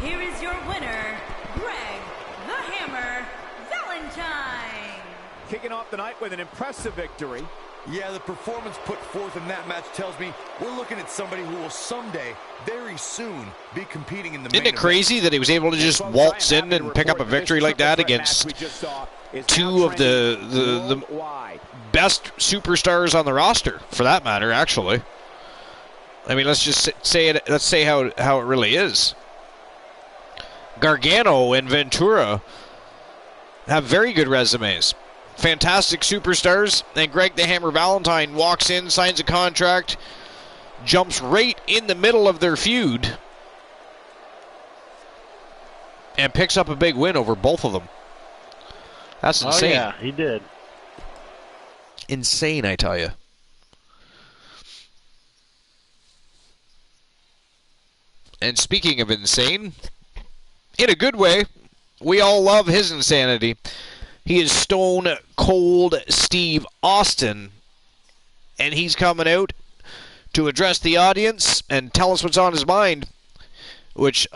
Here is your winner, Greg the Hammer Valentine. Kicking off the night with an impressive victory. Yeah, the performance put forth in that match tells me we're looking at somebody who will someday, very soon, be competing in the main Isn't it crazy that he was able to just waltz in and pick up a victory like that against two of the best superstars on the roster, for that matter, actually? I mean, let's just say it. Let's say how it really is. Gargano and Ventura have very good resumes. Fantastic superstars. And Greg the Hammer Valentine walks in, signs a contract, jumps right in the middle of their feud, and picks up a big win over both of them. That's insane. Oh, yeah, he did. Insane, I tell you. And speaking of insane, in a good way, we all love his insanity. He is Stone Cold Steve Austin, and he's coming out to address the audience and tell us what's on his mind, which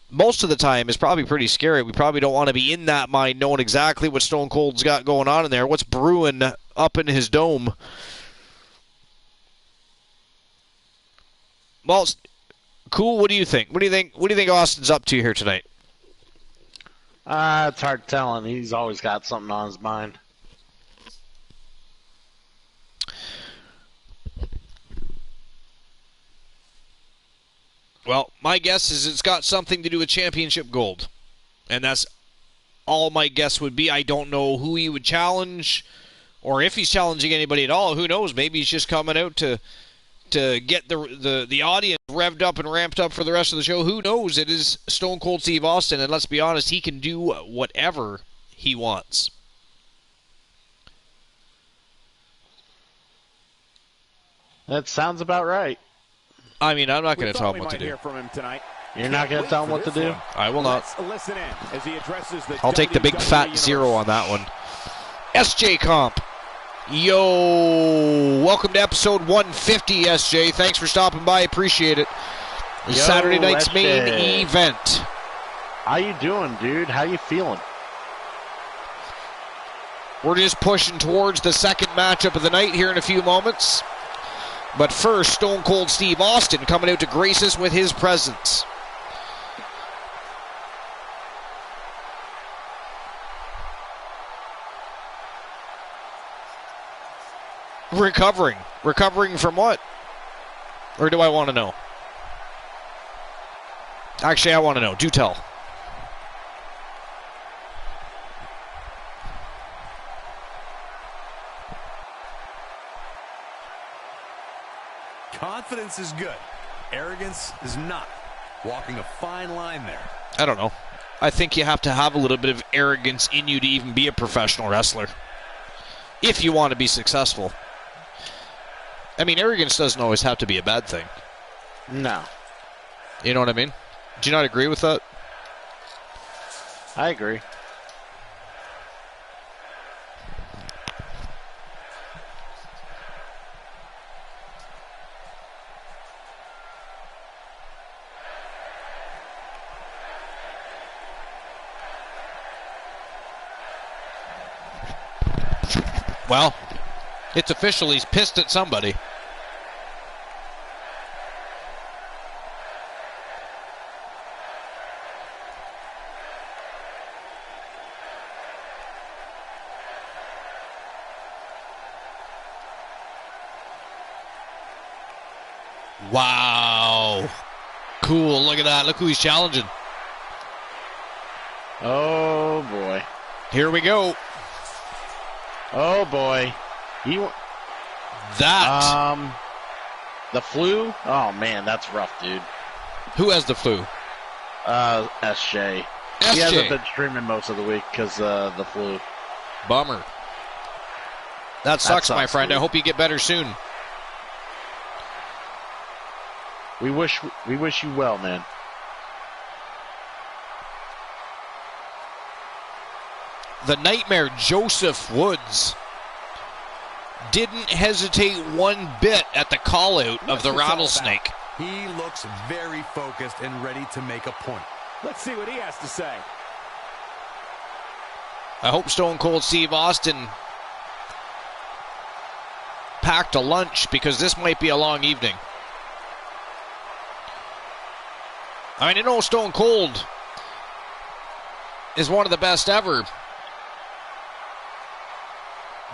most of the time is probably pretty scary. We probably don't want to be in that mind knowing exactly what Stone Cold's got going on in there, what's brewing up in his dome. Well, cool, what do you think? What do you think Austin's up to here tonight? It's hard telling. He's always got something on his mind. Well, my guess is it's got something to do with championship gold. And that's all my guess would be. I don't know who he would challenge or if he's challenging anybody at all. Who knows? Maybe he's just coming out to get the audience revved up and ramped up for the rest of the show. Who knows? It is Stone Cold Steve Austin, and let's be honest, he can do whatever he wants. That sounds about right. I mean, I'm not going to tell him what to do. You're not going to tell him what to do? I will not. Listen in as he addresses the I'll take the big fat zero on that one. SJ Comp. Yo, welcome to episode 150, SJ. Thanks for stopping by. Appreciate it. Saturday night's main event. How you doing, dude? How you feeling? We're just pushing towards the second matchup of the night here in a few moments. But first, Stone Cold Steve Austin coming out to grace us with his presence. Recovering from what? Or do I want to know? Actually, I want to know. Do tell. Confidence is good. Arrogance is not. Walking a fine line there. I don't know. I think you have to have a little bit of arrogance in you to even be a professional wrestler. If you want to be successful. I mean, arrogance doesn't always have to be a bad thing. No. You know what I mean? Do you not agree with that? I agree. Well, it's official. He's pissed at somebody. Wow. Cool. Look at that. Look who he's challenging. Oh, boy. Here we go. Oh, boy. The flu? Oh, man, that's rough, dude. Who has the flu? SJ. He hasn't been streaming most of the week because the flu. Bummer. That sucks, my friend. I hope you get better soon. We wish you well, man. The Nightmare, Joseph Woods, didn't hesitate one bit at the call-out of the Rattlesnake. He looks very focused and ready to make a point. Let's see what he has to say. I hope Stone Cold Steve Austin packed a lunch, because this might be a long evening. I mean, I know Stone Cold is one of the best ever,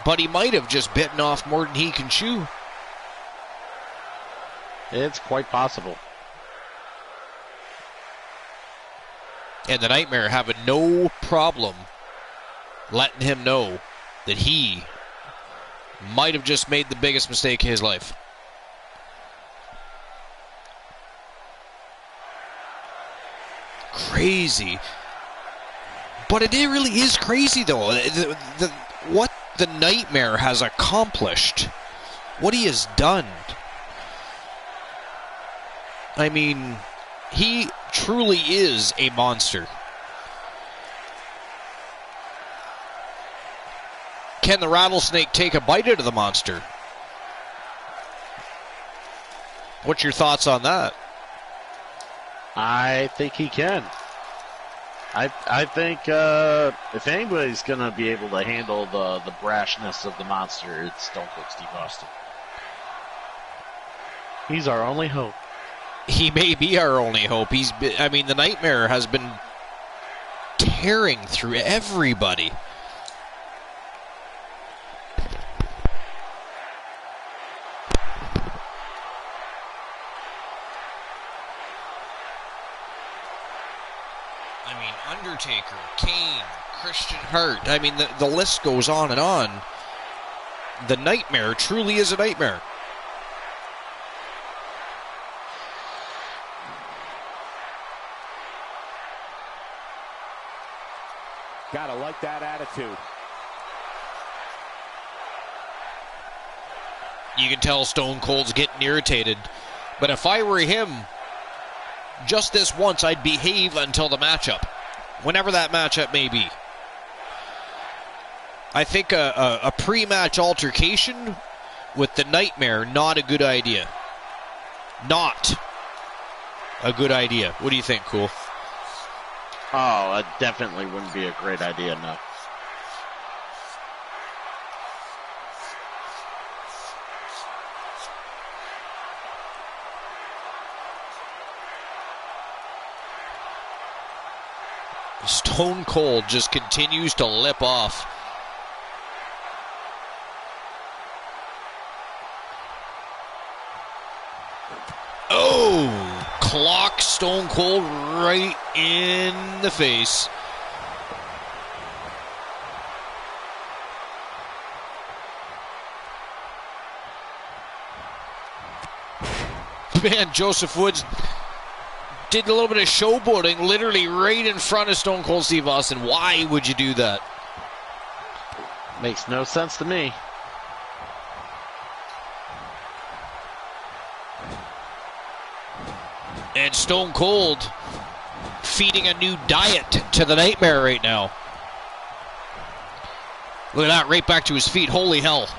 but he might have just bitten off more than he can chew. It's quite possible. And the Nightmare having no problem letting him know that he might have just made the biggest mistake of his life. Crazy. But it really is crazy, though. What the Nightmare has accomplished, what he has done. I mean, he truly is a monster. Can the Rattlesnake take a bite out of the monster? What's your thoughts on that? I think he can. I think if anybody's going to be able to handle the brashness of the monster, it's Stone Cold Steve Austin. He's our only hope. He may be our only hope. I mean, the Nightmare has been tearing through everybody. I mean, Undertaker, Kane, Christian Hart. I mean, the list goes on and on. The Nightmare truly is a nightmare. Gotta like that attitude. You can tell Stone Cold's getting irritated. But if I were him, just this once, I'd behave until the matchup. Whenever that matchup may be. I think a pre-match altercation with the Nightmare, not a good idea. Not a good idea. What do you think, Cool? Oh, it definitely wouldn't be a great idea, no. Stone Cold just continues to lip off. Oh! Clock Stone Cold right in the face. Man, Joseph Woods did a little bit of showboating literally right in front of Stone Cold Steve Austin. Why would you do that? Makes no sense to me. And Stone Cold feeding a new diet to the Nightmare right now. Look at that, right back to his feet. Holy hell.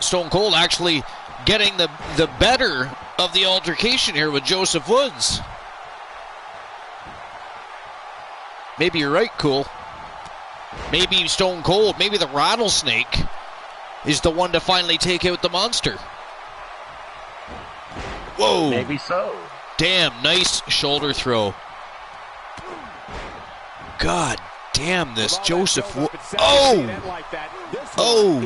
Stone Cold actually getting the better of the altercation here with Joseph Woods. Maybe you're right, Cool. Maybe Stone Cold, maybe the Rattlesnake is the one to finally take out the monster. Whoa. Maybe so. Damn, nice shoulder throw. God damn this, Joseph Woods. Oh! Oh!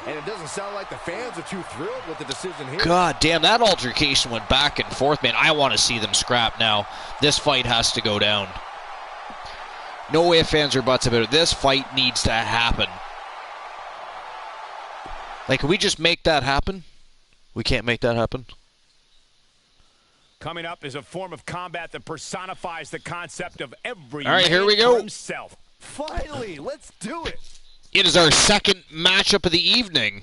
And it doesn't sound like the fans are too thrilled with the decision here. God damn, that altercation went back and forth, man. I want to see them scrap now. This fight has to go down. No ifs, ands, or buts about it. This fight needs to happen. Like, can we just make that happen? We can't make that happen. Coming up is a form of combat that personifies the concept of every All right, here we man go. for himself. Finally, let's do it. It is our second matchup of the evening.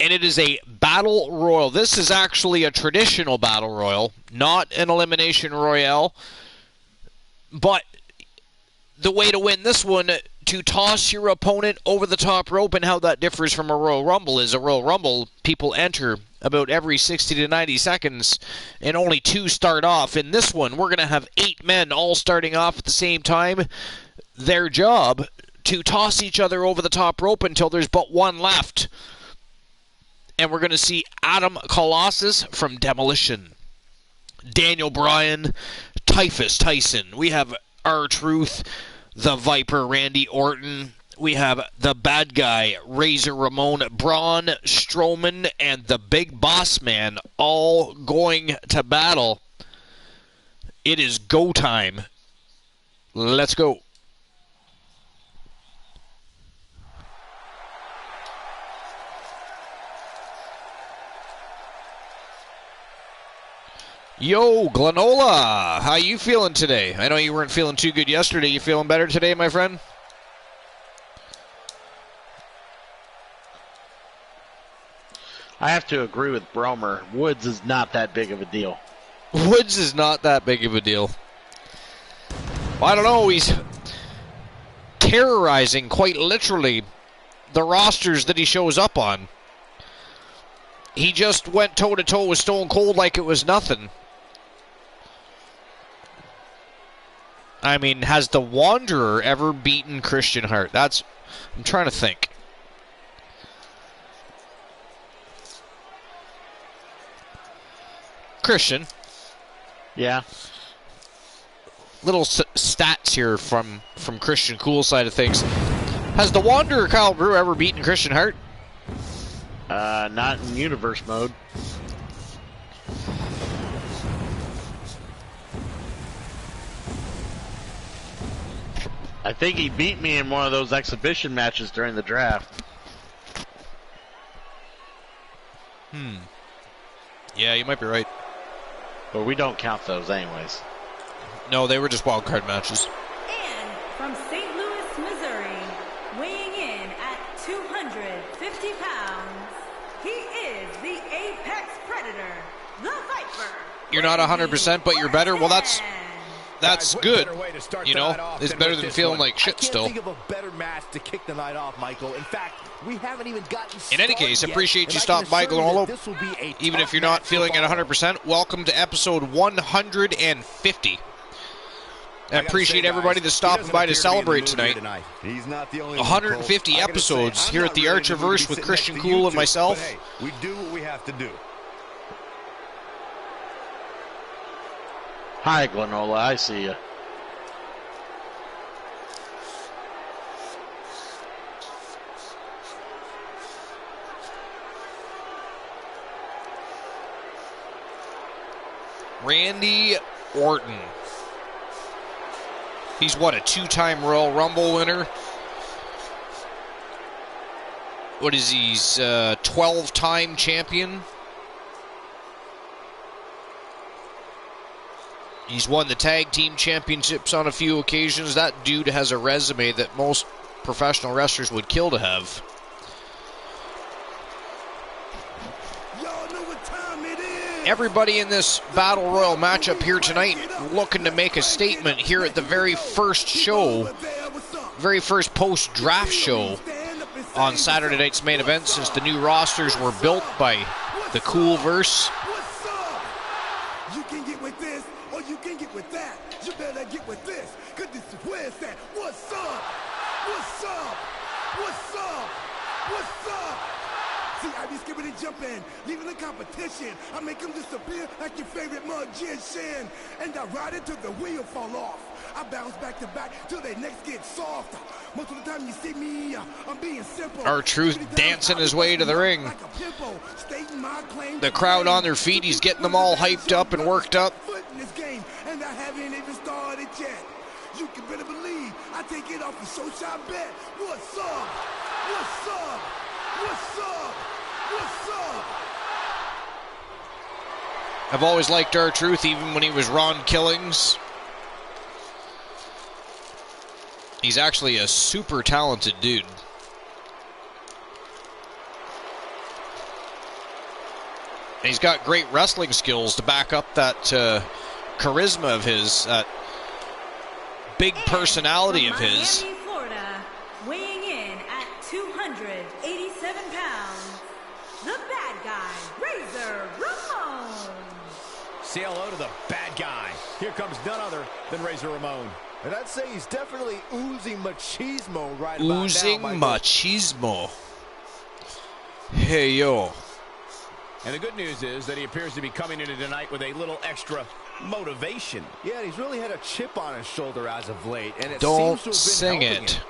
And it is a battle royal. This is actually a traditional battle royal, not an elimination royale. But the way to win this one, to toss your opponent over the top rope, and how that differs from a Royal Rumble is a Royal Rumble, people enter about every 60 to 90 seconds, and only 2 start off. In this one, we're going to have 8 men all starting off at the same time. Their job, to toss each other over the top rope until there's but 1 left. And we're going to see Adam Colossus from Demolition, Daniel Bryan, Typhus Tyson. We have R-Truth, the Viper, Randy Orton. We have the bad guy, Razor Ramon, Braun Strowman, and the Big Boss Man all going to battle. It is go time. Let's go. Yo, Glenola, how you feeling today? I know you weren't feeling too good yesterday. You feeling better today, my friend? I have to agree with Bromer. Woods is not that big of a deal. Woods is not that big of a deal. Well, I don't know. He's terrorizing, quite literally, the rosters that he shows up on. He just went toe-to-toe with Stone Cold like it was nothing. I mean, has the Wanderer ever beaten Christian Hart? I'm trying to think. Christian. Yeah. Little stats here from Christian Cool's side of things. Has the Wanderer Kyle Brew ever beaten Christian Hart? Not in universe mode. I think he beat me in one of those exhibition matches during the draft. Yeah, you might be right. But we don't count those anyways. No, they were just wild card matches. And from St. Louis, Missouri, weighing in at 250 pounds, he is the Apex Predator, the Viper. You're not 100%, but you're better. Well, that's good. You know, it's better than feeling like shit still. I can't think of a better match to kick the night off, Michael. In fact, we haven't even gotten started. In any case, appreciate you stopping by, Glolo. Even if you're not feeling at 100%, welcome to episode 150. I appreciate everybody that's stopping by to celebrate tonight. He's not the only 150 episodes here at the Archerverse with Christian Cool and myself. Hey, we do what we have to do. Hi, Glenola. I see you. Randy Orton. He's what, a 2-time Royal Rumble winner? What is he? He's 12-time champion. He's won the tag team championships on a few occasions. That dude has a resume that most professional wrestlers would kill to have. Everybody in this Battle Royal matchup here tonight looking to make a statement here at the very first show, very first post-draft show on Saturday night's main event since the new rosters were built by the Coolverse. You can get with this or you can get with that. You better get with this, because this is where it's at. What's up? What's up? What's up? What's up? See, I be skipping and jumping, leaving the competition. I make them disappear like your favorite magician. And I ride it till the wheel fall off. I bounce back to back till their necks get soft. Most of the time you see me, I'm being simple. R-Truth dancing his way to the ring. The crowd on their feet, he's getting them all hyped up and worked up. And I haven't even started yet. You can better believe I take it off the show shot bet. What's up? What's up? What's up? What's up? I've always liked R-Truth, even when he was Ron Killings. He's actually a super talented dude. And he's got great wrestling skills to back up that charisma of his, that big personality of his. Miami, Florida, weighing in at 287 pounds, the bad guy, Razor Ramon. Say hello to the bad guy. Here comes none other than Razor Ramon. And I'd say he's definitely oozing machismo right about now. Oozing machismo. Hey, yo. And the good news is that he appears to be coming into tonight with a little extra motivation. Yeah, he's really had a chip on his shoulder as of late. And it Don't seems to have been sing helping it. him.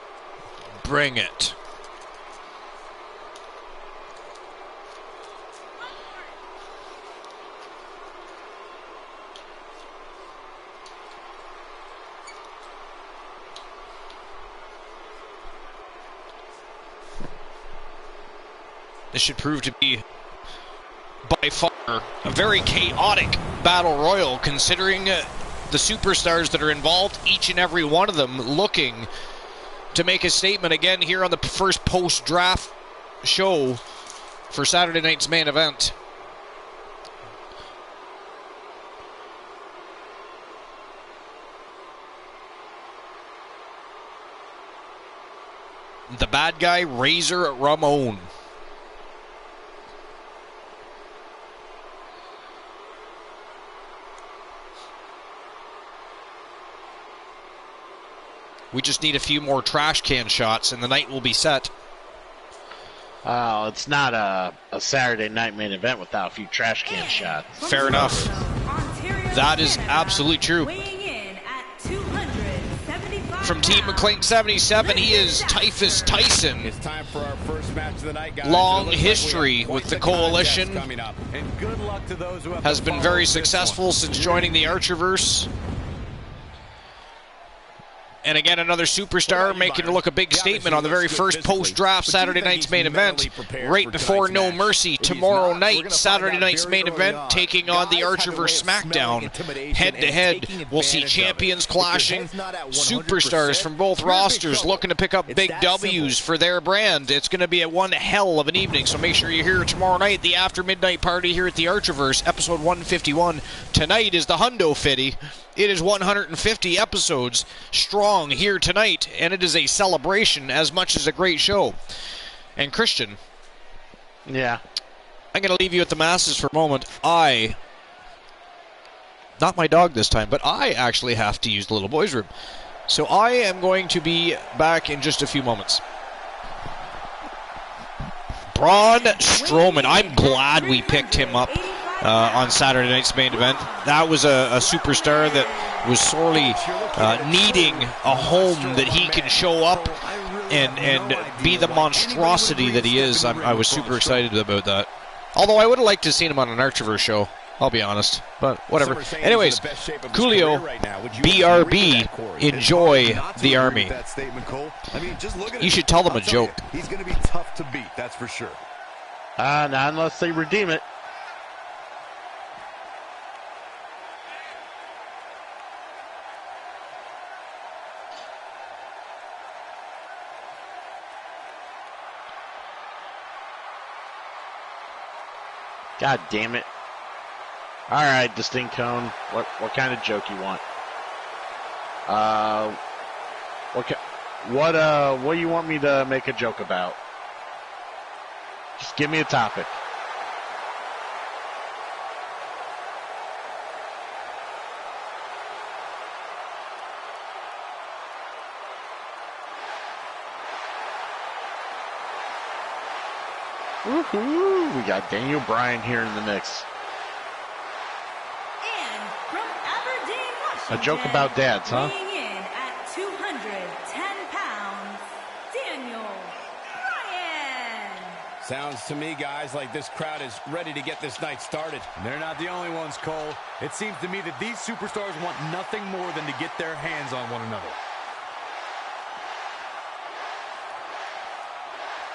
Bring it. This should prove to be, by far, a very chaotic battle royal, considering the superstars that are involved, each and every one of them looking to make a statement again here on the first post-draft show for Saturday night's main event. The bad guy, Razor Ramon. We just need a few more trash can shots, and the night will be set. It's not a Saturday night main event without a few trash can shots. Fair enough. That is absolutely true. Weighing in at 275 From Team McLean 77, he is Typhus Tyson. It's time for our first match of the night, guys. Long It looks like we history have with quite the contest Coalition. coming up. And good luck to those who have Has to been follow very this successful one. since joining the Archerverse. And again, another superstar making to look a big statement on the very first post-draft Saturday night's main event. Right before No Mercy, tomorrow night, Saturday night's main event, taking on the Archerverse SmackDown. Head-to-head, we'll see champions clashing, superstars from both rosters looking to pick up big W's for their brand. It's going to be a one hell of an evening, so make sure you're here tomorrow night, the After Midnight Party here at the Archerverse, episode 151. Tonight is the Hundo Fitty. It is 150 episodes strong here tonight, and it is a celebration as much as a great show. And Christian, Yeah. I'm going to leave you at the masses for a moment. Not my dog this time, but I actually have to use the little boys' room. So I am going to be back in just a few moments. Braun Strowman, I'm glad we picked him up on Saturday night's main event. That was a superstar that was sorely needing a home that he can show up and be the monstrosity that he is. I was super excited about that. Although I would have liked to have seen him on an Archerverse show, I'll be honest. But whatever. Anyways, Coolio, BRB, enjoy the Army. You should tell them a joke. He's going to be tough to beat, that's for sure. Not unless they redeem it. God damn it. All right, Distinct Cone. What kind of joke you want? What do you want me to make a joke about? Just give me a topic. Woohoo! We got Daniel Bryan here in the mix. And from Aberdeen, Washington, A joke about dads, huh? weighing in at 210 pounds, Daniel Bryan. Sounds to me, guys, like this crowd is ready to get this night started. They're not the only ones, Cole. It seems to me that these superstars want nothing more than to get their hands on one another.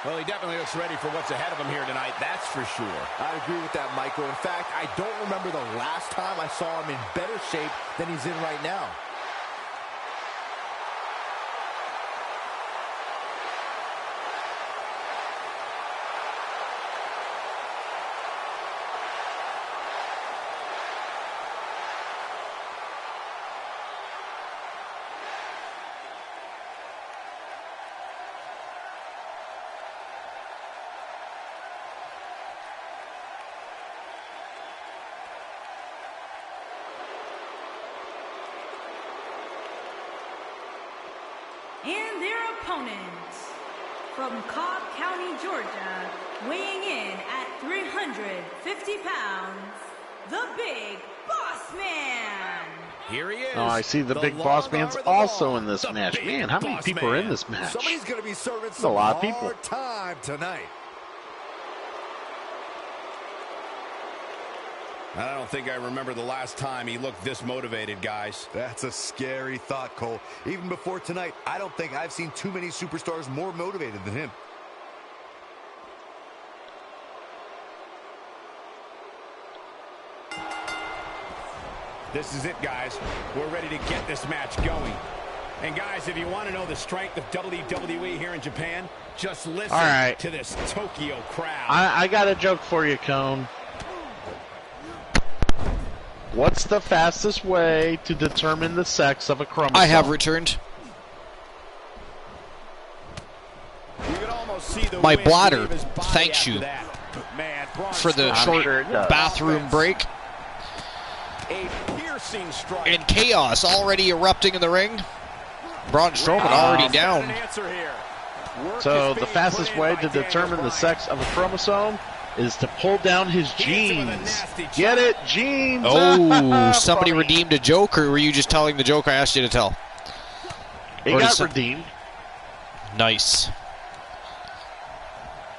Well, he definitely looks ready for what's ahead of him here tonight, that's for sure. I agree with that, Michael. In fact, I don't remember the last time I saw him in better shape than he's in right now. And their opponent, from Cobb County, Georgia, weighing in at 350 pounds, the Big Boss Man. Here he is. Oh, I see the Big Boss Man's also in this match. Man, how many people are in this match? Somebody's going to be serving a lot of people. hard time tonight. I don't think I remember the last time he looked this motivated, guys. That's a scary thought, Cole. Even before tonight, I don't think I've seen too many superstars more motivated than him. This is it, guys. We're ready to get this match going. And guys, if you want to know the strength of WWE here in Japan, just listen to this Tokyo crowd. I got a joke for you, Cone. What's the fastest way to determine the sex of a chromosome? I have returned. My bladder thanks you for the short bathroom break. And chaos already erupting in the ring. Braun Strowman already down. So the fastest way to determine the sex of a chromosome is to pull down his genes. Get it? Genes! Oh, somebody redeemed a joke, or were you just telling the joke I asked you to tell? It got redeemed. Nice.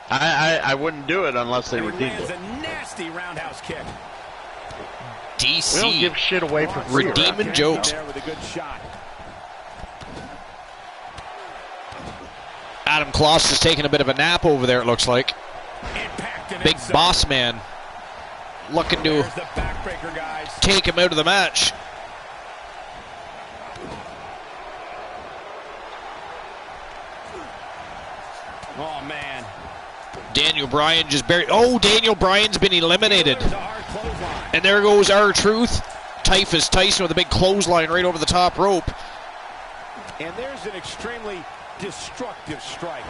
I wouldn't do it unless they redeemed it. A nasty roundhouse kick. DC. We don't give shit away for free. Redeeming jokes. There with a good shot. Adam Kloss is taking a bit of a nap over there, it looks like. Big Boss Man looking to take him out of the match. Oh, man. Daniel Bryan just buried. Oh, Daniel Bryan's been eliminated. And there goes R-Truth. Typhus Tyson with a big clothesline right over the top rope. And there's an extremely destructive strike.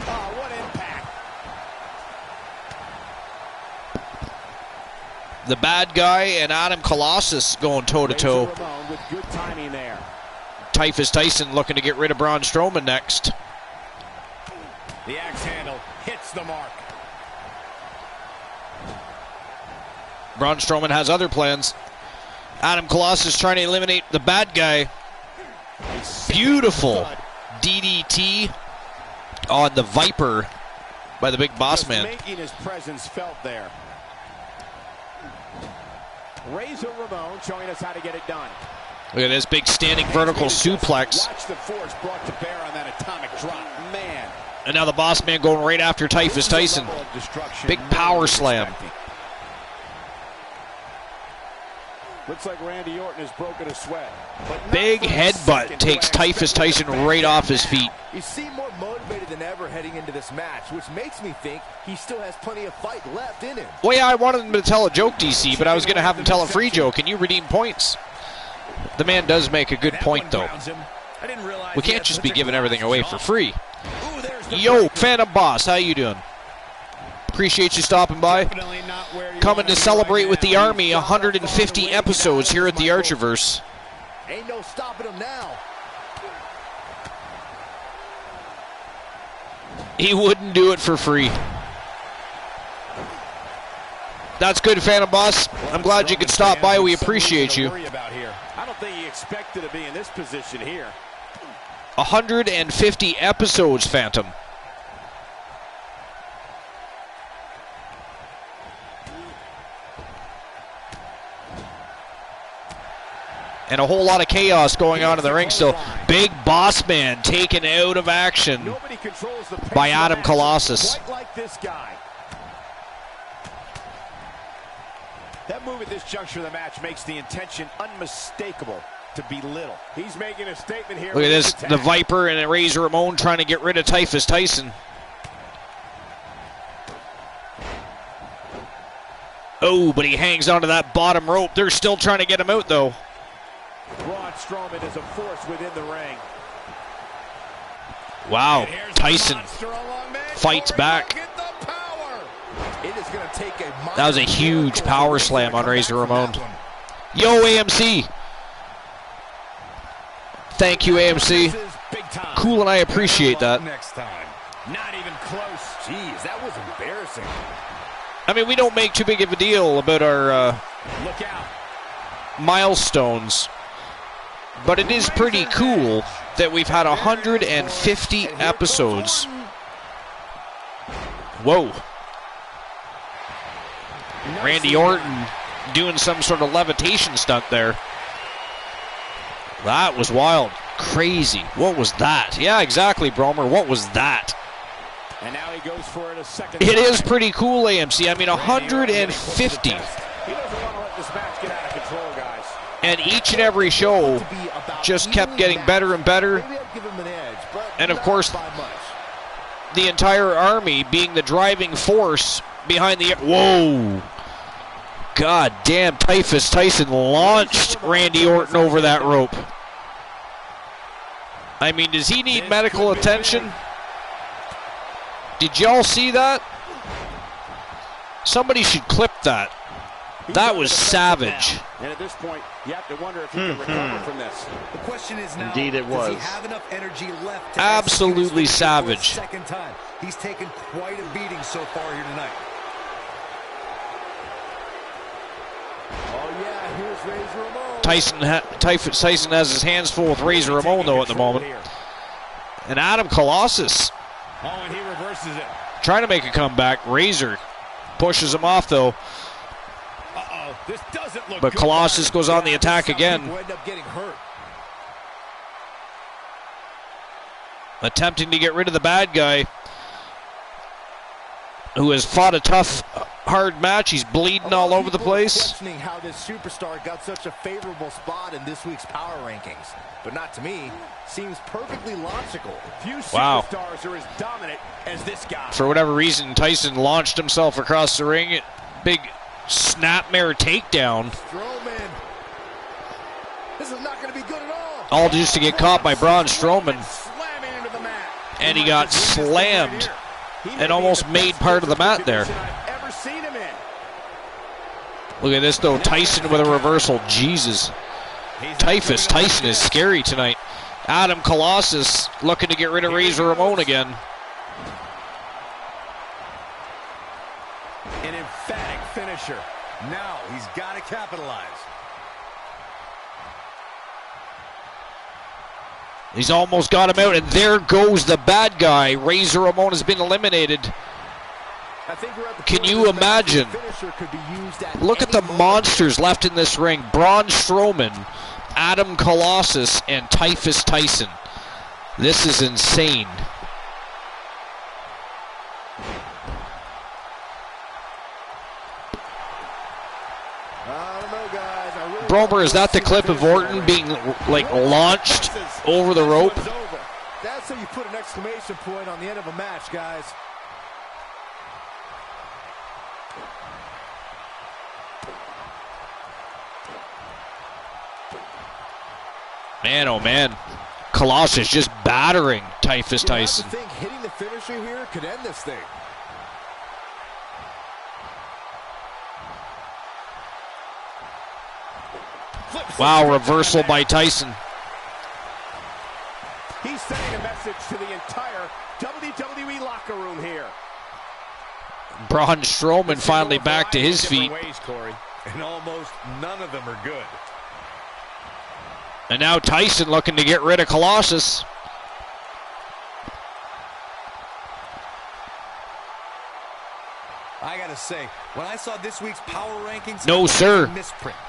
Oh, what impact. The bad guy and Adam Colossus going toe-to-toe. With good timing there. Typhus Tyson looking to get rid of Braun Strowman next. The axe handle hits the mark. Braun Strowman has other plans. Adam Colossus trying to eliminate the bad guy. Beautiful DDT on the Viper by the Big Boss Man. Making his presence felt there. Razor Ramon showing us how to get it done. Look at this big standing vertical suplex. Watch the force brought to bear on that atomic drop. Man. And now the Boss Man going right after Typhus Tyson. Big power slam. Looks like Randy Orton has broken a sweat. Big headbutt takes Typhus Tyson right off his feet. He seemed more motivated than ever heading into this match, which makes me think he still has plenty of fight left in him. Well, yeah, I wanted him to tell a joke, DC, but I was going to have him tell a free joke, and you redeem points. The man does make a good point, though. We can't just be giving everything away for free. Yo, Phantom Boss, how you doing? Appreciate you stopping by. Coming to celebrate with the Army 150 episodes here at the Archerverse. Ain't no stopping him now. He wouldn't do it for free. That's good, Phantom Boss. I'm glad you could stop by. We appreciate you. I don't think he expected to be in this position here. 150 episodes, Phantom. And a whole lot of chaos going on in the ring still. Big Boss Man taken out of action by Adam Colossus. Quite like this guy. That move at this juncture of the match makes the intention unmistakable to belittle. He's making a statement here. Look at this, the Viper and Razor Ramon trying to get rid of Typhus Tyson. Oh, but he hangs onto that bottom rope. They're still trying to get him out, though. Braun Strowman is a force within the ring. Wow, Tyson fights back. That was a huge power slam on Razor Ramon. Yo, AMC. Thank you, AMC. Cool, and I appreciate that. Next time. Not even close. Jeez, that was embarrassing. I mean, we don't make too big of a deal about our Look out. milestones, but it is pretty cool that we've had 150 episodes. Whoa. Randy Orton doing some sort of levitation stunt there. That was wild. Crazy. What was that? Yeah, exactly, Bromer. What was that? And now he goes for it a second It time. is pretty cool, AMC. I mean, 150. He doesn't want to let this match get out of control, guys. And each and every show just kept getting better and better. And of course, the entire army being the driving force behind the... Whoa! God damn, Typhus Tyson launched Randy Orton over that rope. I mean, does he need medical attention? Did y'all see that? Somebody should clip that. That was savage. And at this point, you have to wonder if he can recover from this. The question is now, Indeed it does he was. have enough energy left to Absolutely execute his victory for a savage. second time? He's taken quite a beating so far here tonight. Oh, yeah, here's Razor Ramon. Typhus Tyson has his hands full with Razor Ramon, though, at the moment. And Adam Colossus Oh, and he reverses it. trying to make a comeback. Razor pushes him off, though. Uh-oh, this doesn't look But good. Colossus goes on the attack again, People end up getting hurt. attempting to get rid of the bad guy who has fought a tough, hard match. He's bleeding all over the place. Questioning how this superstar got such a favorable spot in this week's power rankings, but not to me. Seems perfectly logical. Few Wow. superstars are as dominant as this guy. For whatever reason, Tyson launched himself across the ring. Big snapmare takedown. Strowman. This is not going to be good at all. All just to get caught by Braun Strowman. Slamming into the mat. And he got slammed and almost made part of the mat there. I've ever seen him in. Look at this, though. Tyson with a reversal. Jesus. Typhus Tyson is scary tonight. Adam Colossus looking to get rid of Razor Ramon again. An emphatic finisher. Now he's got to capitalize. He's almost got him out, and there goes the bad guy. Razor Ramon has been eliminated. I think we're at the Can point you where the imagine? finisher could be used at Look at any the moment. monsters left in this ring. Braun Strowman, Adam Colossus, and Typhus Tyson. This is insane. I don't know, guys. I really Bromer, is that the clip of Orton being like launched over the rope? This one's over. That's how you put an exclamation point on the end of a match, guys. Man, oh man. Colossus just battering Typhus Tyson. I think hitting the finisher here could end this thing. Wow, reversal by Tyson. He's sending a message to the entire WWE locker room here. Braun Strowman finally back to his feet. Ways, Corey, and almost none of them are good. And now Tyson looking to get rid of Colossus. I gotta must say, when I saw this week's power rankings, no, sir.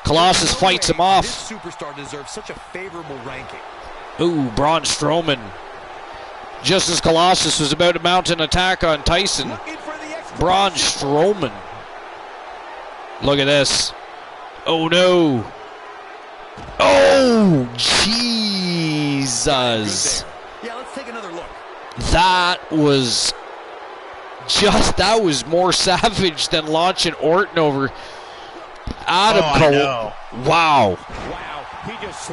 Colossus fights him off. This superstar deserves such a favorable ranking. Ooh, Braun Strowman. Just as Colossus was about to mount an attack on Tyson, Braun Strowman. Look at this. Oh, no. Oh, Jesus. Yeah, let's take another look. That was more savage than launching Orton over Adam Cole. Wow.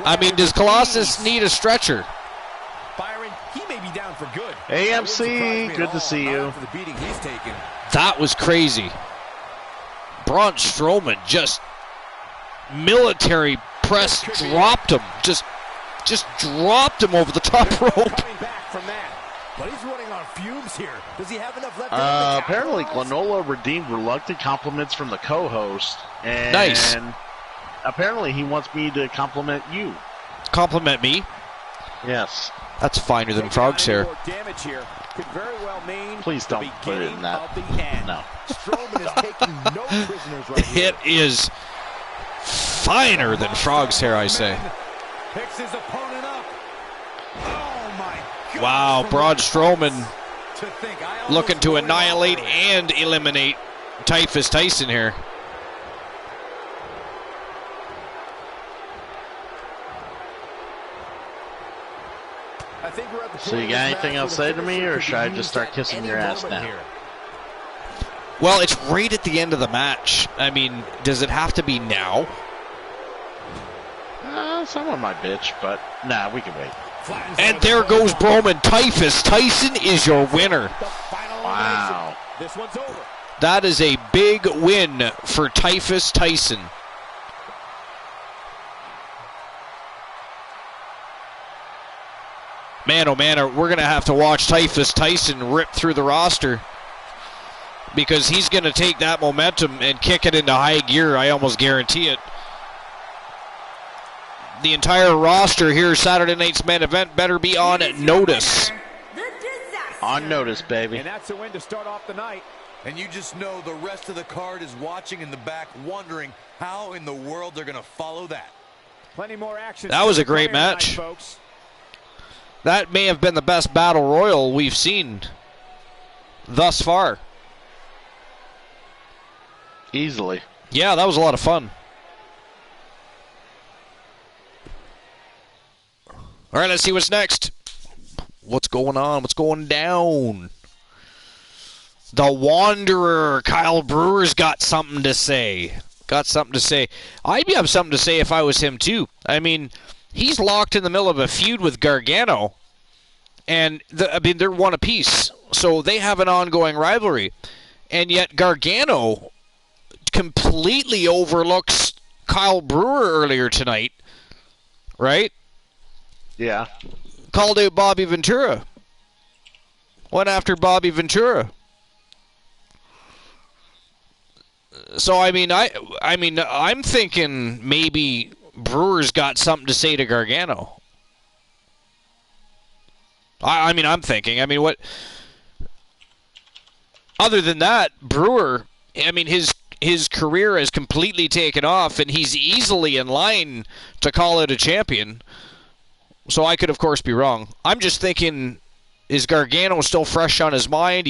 I mean, does Colossus need a stretcher? Byron, he may be down for good. AMC, good to see you. For the beating he's taken. That was crazy. Braun Strowman just military press dropped him. Just dropped him over the top rope. Coming back from that. But he's running on fumes here. Does he have enough left? Apparently, Glenola redeemed reluctant compliments from the co-host. And nice. Apparently, he wants me to compliment you. Compliment me? Yes. That's finer than Frog's hair. Damage here could very well mean please don't put it in that. No. Strowman is taking no prisoners right here. It is finer than Frog's hair, I say. Picks his opponent up. Oh my God. Wow, Braun Strowman looking to annihilate and eliminate Typhus Tyson here. I think we're at the so you got anything else to say to me, or should I just start kissing your ass now? Well, it's right at the end of the match. I mean, does it have to be now? Someone might bitch, but nah, we can wait. And there goes Broman. Typhus Tyson is your winner. Wow. This one's over. That is a big win for Typhus Tyson. Man, oh man, we're going to have to watch Typhus Tyson rip through the roster, because he's going to take that momentum and kick it into high gear. I almost guarantee it. The entire roster here, Saturday night's main event, better be on notice. On notice, baby. And that's a win to start off the night. And you just know the rest of the card is watching in the back, wondering how in the world they're going to follow that. Plenty more action. That was a great match. Folks. That may have been the best battle royal we've seen thus far. Easily. Yeah, that was a lot of fun. All right, let's see what's next. What's going on? What's going down? The Wanderer, Kyle Brewer's got something to say. Got something to say. I'd have something to say if I was him, too. I mean, he's locked in the middle of a feud with Gargano. And, they're one apiece. So they have an ongoing rivalry. And yet Gargano completely overlooks Kyle Brewer earlier tonight. Right? Yeah. Called out Bobby Ventura. Went after Bobby Ventura. So I'm thinking maybe Brewer's got something to say to Gargano. I'm thinking. I mean, what? Other than that, Brewer. I mean, his career has completely taken off, and he's easily in line to call it a champion. So I could, of course, be wrong. I'm just thinking, is Gargano still fresh on his mind?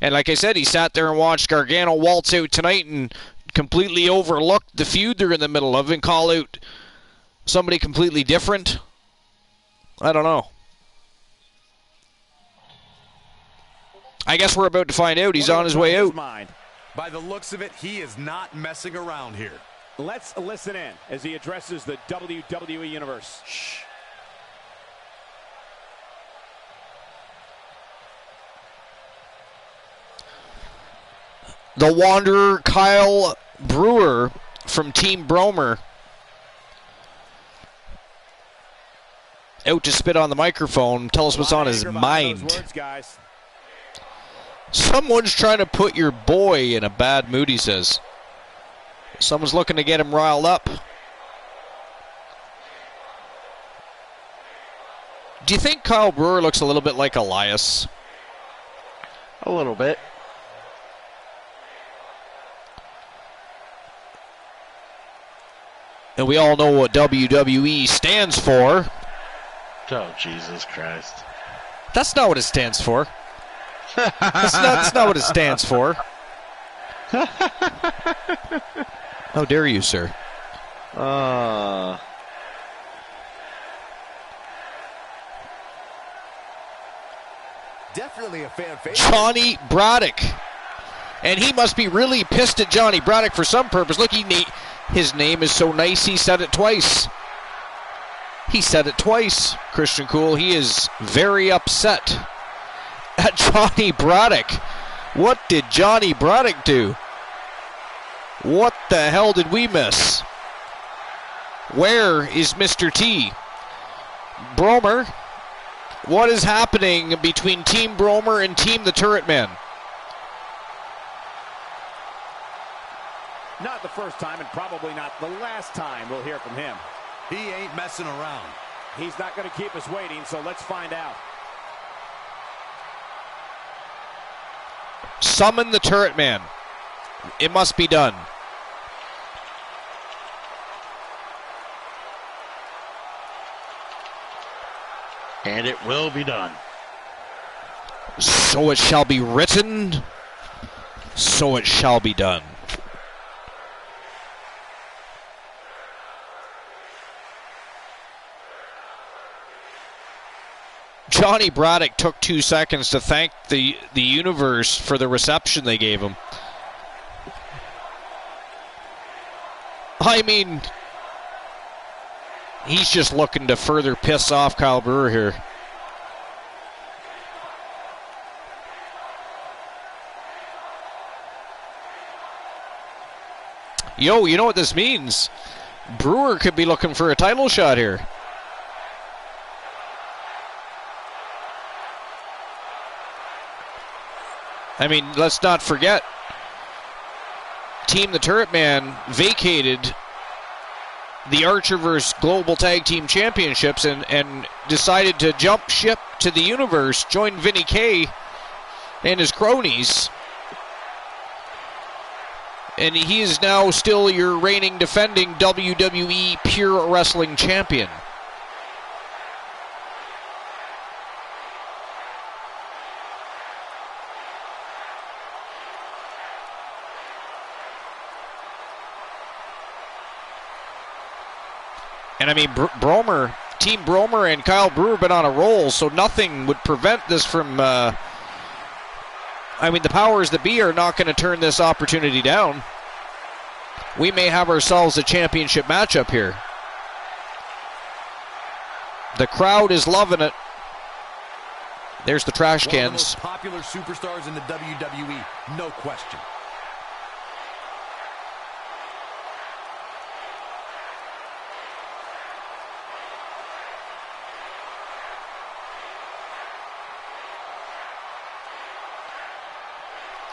And like I said, he sat there and watched Gargano waltz out tonight and completely overlooked the feud they're in the middle of and call out somebody completely different. I don't know. I guess we're about to find out. He's on his way out. By the looks of it, he is not messing around here. Let's listen in as he addresses the WWE Universe. Shh. The Wanderer, Kyle Brewer from Team Bromer, out to spit on the microphone. Tell us what's on his mind. Words, guys. Someone's trying to put your boy in a bad mood, he says. Someone's looking to get him riled up. Do you think Kyle Brewer looks a little bit like Elias? A little bit. And we all know what WWE stands for. Oh, Jesus Christ. That's not what it stands for. That's not what it stands for. How dare you, sir? Definitely a fan favorite. Johnny Broddick. And he must be really pissed at Johnny Broddick for some purpose. Look, his name is so nice, he said it twice. He said it twice, Christian Cool. He is very upset at Johnny Broddick. What did Johnny Broddick do? What the hell did we miss? Where is Mr. T? Bromer, what is happening between Team Bromer and Team the Turret Man? Not the first time and probably not the last time we'll hear from him. He ain't messing around. He's not going to keep us waiting, so let's find out. Summon the Turret Man. It must be done. And it will be done. So it shall be written. So it shall be done. Johnny Broddick took 2 seconds to thank the universe for the reception they gave him. I mean, he's just looking to further piss off Kyle Brewer here. Yo, you know what this means? Brewer could be looking for a title shot here. I mean, let's not forget, Team the Turret Man vacated the ArcherVerse Global Tag Team Championships and decided to jump ship to the universe, join Vinny K and his cronies. And he is now still your reigning, defending WWE Pure Wrestling Champion. And I mean, Team Bromer and Kyle Brewer have been on a roll, so nothing would prevent this from... I mean, the powers that be are not going to turn this opportunity down. We may have ourselves a championship matchup here. The crowd is loving it. There's the trash cans. One of the most popular superstars in the WWE, no question.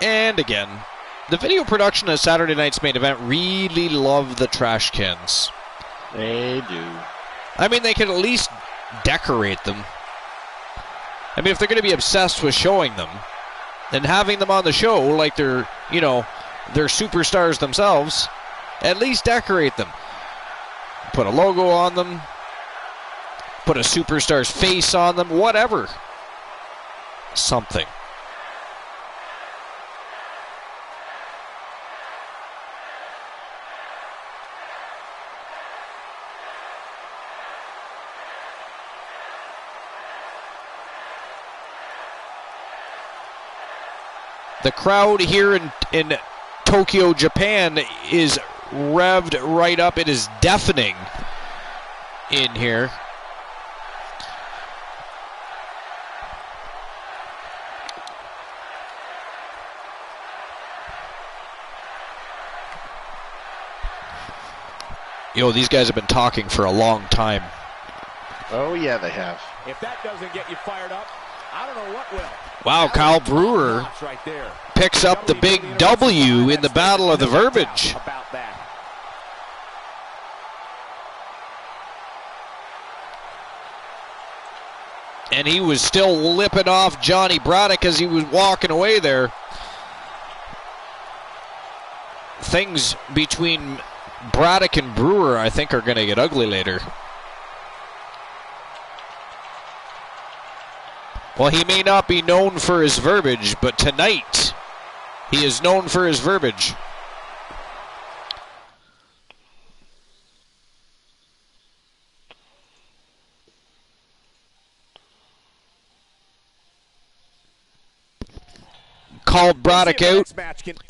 And again, the video production of Saturday night's main event really love the trash cans. They do. I mean, they could at least decorate them. I mean, if they're going to be obsessed with showing them, then having them on the show like they're, you know, they're superstars themselves, at least decorate them. Put a logo on them, put a superstar's face on them, whatever. Something. The crowd here in Tokyo, Japan is revved right up. It is deafening in here. You know, these guys have been talking for a long time. Oh, yeah, they have. If that doesn't get you fired up, I don't know what will. Wow, Kyle Brewer picks up the big W in the Battle of the Verbiage. And he was still lipping off Johnny Broddick as he was walking away there. Things between Braddock and Brewer, I think, are going to get ugly later. Well, he may not be known for his verbiage, but tonight he is known for his verbiage. Called Braddock out,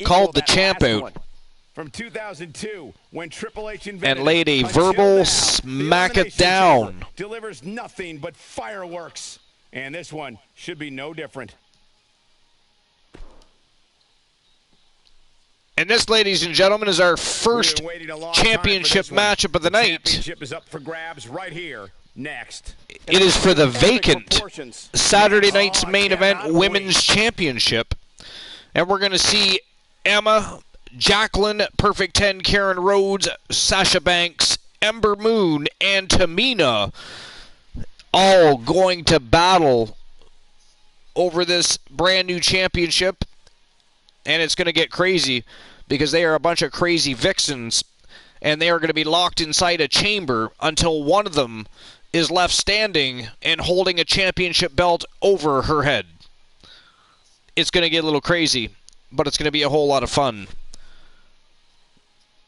called the champ out. From 2002, when Triple H and laid a verbal smack it down. Delivers nothing but fireworks. And this one should be no different. And this, ladies and gentlemen, is our first championship matchup of the night. Championship is up for grabs right here. Next. It is for the vacant Saturday night's main event women's championship. And we're going to see Emma, Jacqueline, Perfect 10, Karen Rhodes, Sasha Banks, Ember Moon, and Tamina all going to battle over this brand new championship. And it's going to get crazy because they are a bunch of crazy vixens, and they are going to be locked inside a chamber until one of them is left standing and holding a championship belt over her head. It's going to get a little crazy, but it's going to be a whole lot of fun.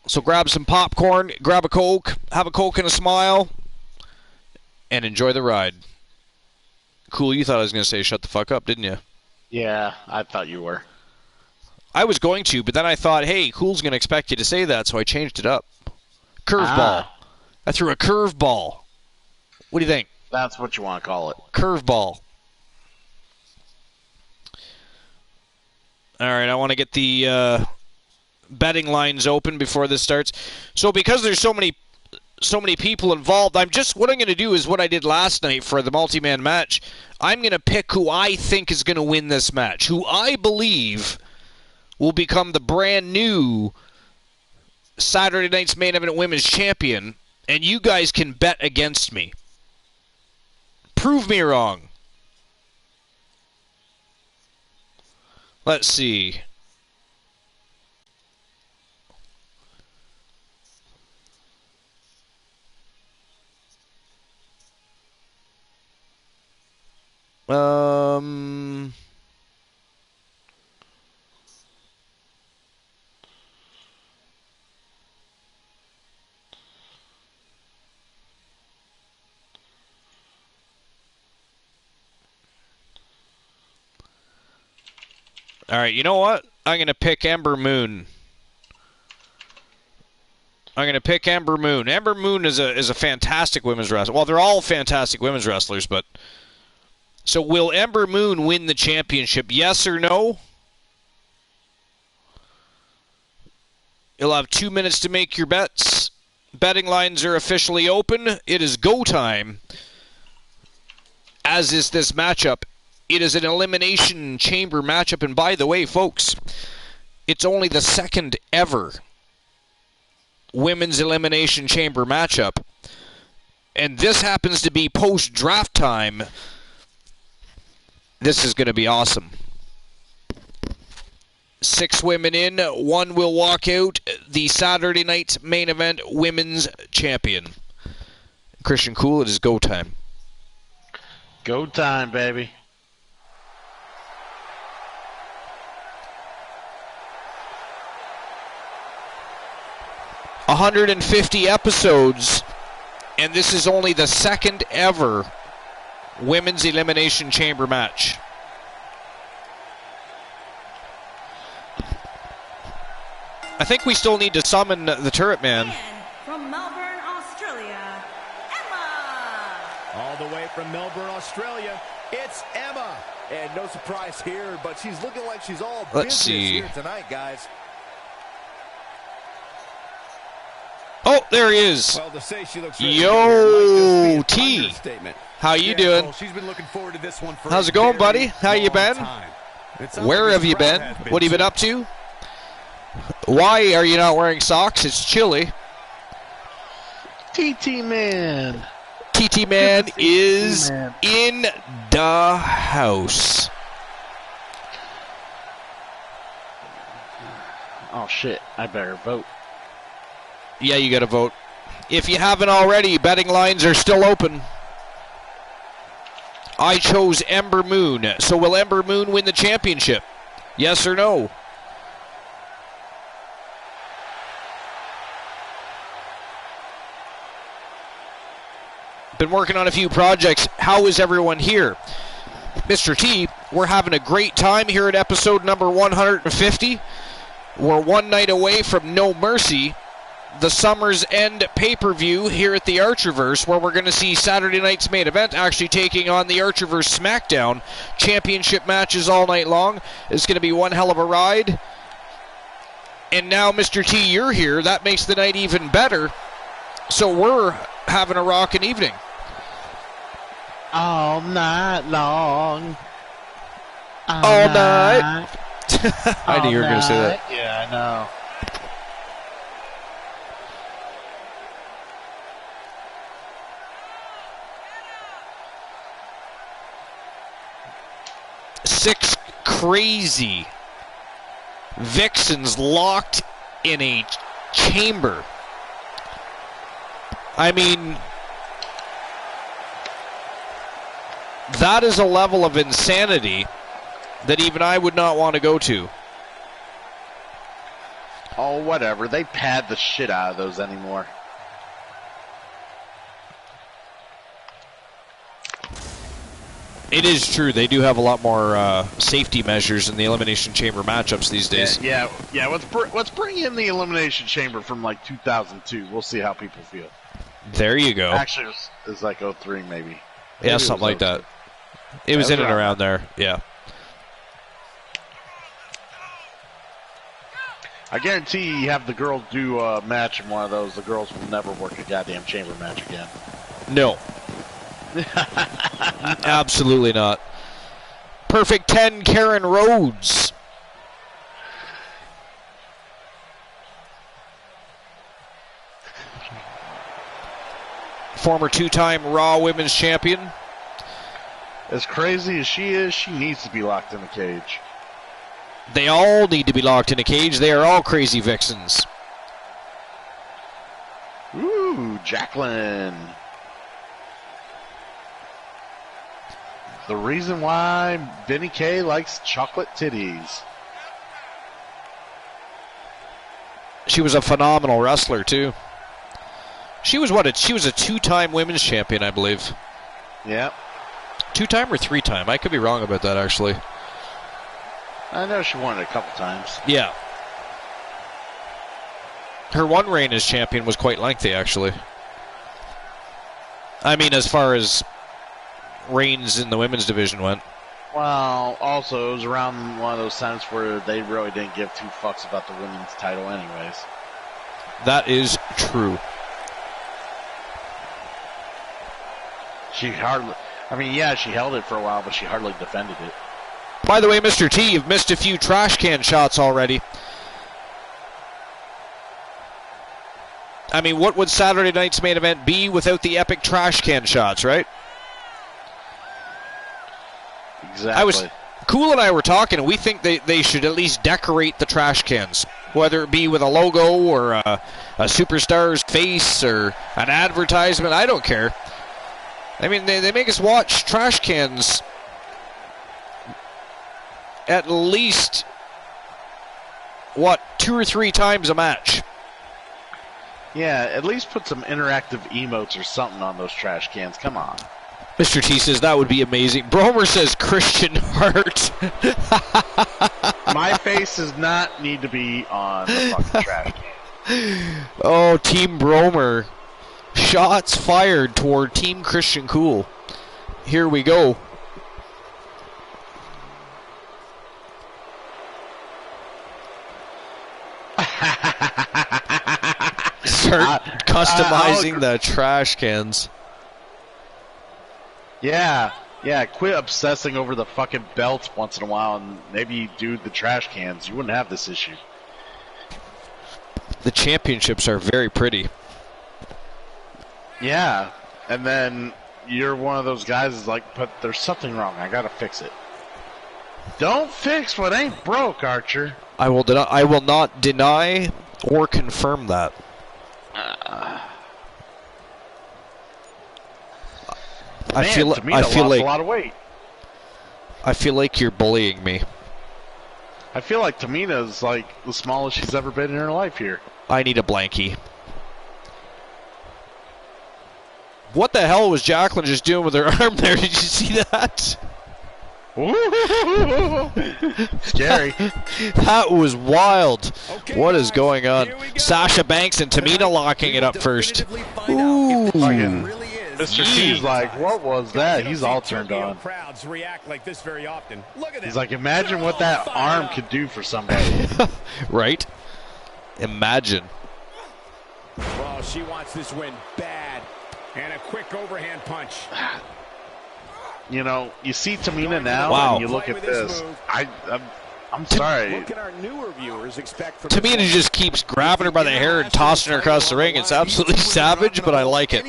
So grab some popcorn, grab a Coke, have a Coke and a smile, and enjoy the ride. Cool, you thought I was going to say shut the fuck up, didn't you? Yeah, I thought you were. I was going to, but then I thought, hey, Cool's going to expect you to say that, so I changed it up. Curveball. I threw a curveball. What do you think? That's what you want to call it. Curveball. All right, I want to get the betting lines open before this starts. So because there's so many people involved, what I'm going to do is what I did last night for the multi-man match. I'm going to pick who I think is going to win this match, who I believe will become the brand new Saturday night's main event women's champion, and you guys can bet against me. Prove me wrong. Let's see. All right, you know what? I'm going to pick Ember Moon. Ember Moon is a fantastic women's wrestler. Well, they're all fantastic women's wrestlers, but so will Ember Moon win the championship? Yes or no? You'll have 2 minutes to make your bets. Betting lines are officially open. It is go time, as is this matchup. It is an elimination chamber matchup, and by the way, folks, it's only the second ever women's elimination chamber matchup, and this happens to be post-draft time. This is going to be awesome. 6 women in, 1 will walk out, the Saturday night's main event women's champion. Christian Cool, it is go time. Go time, baby. $150 episodes, and this is only the second ever women's elimination chamber match. I think we still need to summon the Turret Man. From Melbourne, Australia, Emma. All the way from Melbourne, Australia, it's Emma. And no surprise here, but she's looking like she's all business here tonight, guys. Oh, there he is. Well, to say she looks really Yo, T. How you doing? Well, she's been looking forward to this one for How's it going, buddy? How you been? Where have you been? What have you been up to? Why are you not wearing socks? It's chilly. TT Man. TT Man is in the house. Oh, shit. I better vote. Yeah, you got to vote. If you haven't already, betting lines are still open. I chose Ember Moon. So will Ember Moon win the championship? Yes or no? Been working on a few projects. How is everyone here? Mr. T, we're having a great time here at episode number 150. We're one night away from No Mercy, the Summer's End pay-per-view here at the Archerverse, where we're going to see Saturday night's main event actually taking on the Archerverse SmackDown. Championship matches all night long. It's going to be one hell of a ride. And now, Mr. T, you're here. That makes the night even better. So we're having a rockin' evening. All night long. All night. I knew you were going to say that. Yeah, I know. Six crazy Vixens locked in a chamber. I mean, that is a level of insanity that even I would not want to go to. Oh, whatever. They pad the shit out of those anymore. It is true. They do have a lot more safety measures in the Elimination Chamber matchups these days. Yeah. Let's bring in the Elimination Chamber from like 2002. We'll see how people feel. There you go. Actually, it was like 03 maybe. Yeah, something like that. It was in and around there. Yeah. I guarantee you have the girls do a match in one of those. The girls will never work a goddamn chamber match again. No. Absolutely not. Perfect 10, Karen Rhodes. Former two-time Raw Women's Champion. As crazy as she is, she needs to be locked in a cage. They all need to be locked in a cage. They are all crazy vixens. Ooh, Jacqueline. The reason why Vinny K likes chocolate titties. She was a phenomenal wrestler, too. She was She was a two-time women's champion, I believe. Yep. Two-time or three-time? I could be wrong about that, actually. I know she won it a couple times. Yeah. Her one reign as champion was quite lengthy, actually. I mean, as far as reigns in the women's division went. Well, also, it was around one of those times where they really didn't give two fucks about the women's title anyways. That is true. She hardly... I mean, yeah, she held it for a while, but she hardly defended it. By the way, Mr. T, you've missed a few trash can shots already. I mean, what would Saturday night's main event be without the epic trash can shots, right? Exactly. Cool and I were talking, and we think they should at least decorate the trash cans, whether it be with a logo or a superstar's face or an advertisement. I don't care. I mean, they make us watch trash cans at least, 2 or 3 times a match. Yeah, at least put some interactive emotes or something on those trash cans. Come on. Mr. T says that would be amazing. Bromer says Christian Hart. My face does not need to be on the fucking trash can. Oh, Team Bromer. Shots fired toward Team Christian Cool. Here we go. Start customizing the trash cans. Yeah, quit obsessing over the fucking belts once in a while and maybe do the trash cans. You wouldn't have this issue. The championships are very pretty. Yeah, and then you're one of those guys who's like, but there's something wrong. I gotta fix it. Don't fix what ain't broke, Archer. I will not deny or confirm that. Tamina lost a lot of weight. I feel like you're bullying me. I feel like Tamina's like the smallest she's ever been in her life here. I need a blankie. What the hell was Jacqueline just doing with her arm there? Did you see that? Scary. That was wild. Okay, what is going on? Sasha Banks and Tamina locking it up first. Ooh. Mr. C's like, what was that? He's all turned on. He's like, imagine what that arm could do for somebody. Right? Imagine. Well, she wants this win bad. And a quick overhand punch. You know, you see Tamina now, and you look at this. I'm sorry. What can our newer viewers expect from Tamina just keeps grabbing her by the hair and tossing her across the ring. It's absolutely savage, but I like it.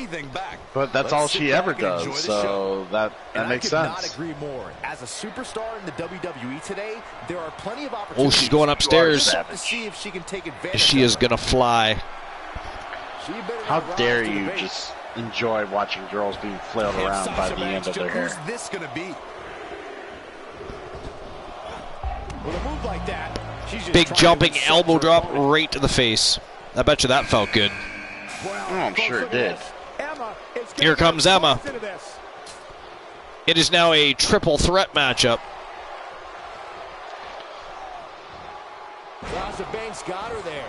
But that's all she ever does, so that makes sense. I could not agree more. As a superstar in the WWE today, there are plenty of opportunities. Oh, she's going upstairs. To see if she can take advantage. She is going to fly. How dare you just enjoy watching girls being flailed around by the end of their hair. Who's this going to be? With a move like that, she's just big jumping elbow drop right to the face. I bet you that felt good. I'm sure it did. Here comes Emma. It is now a triple threat matchup. Sasha Banks got her there.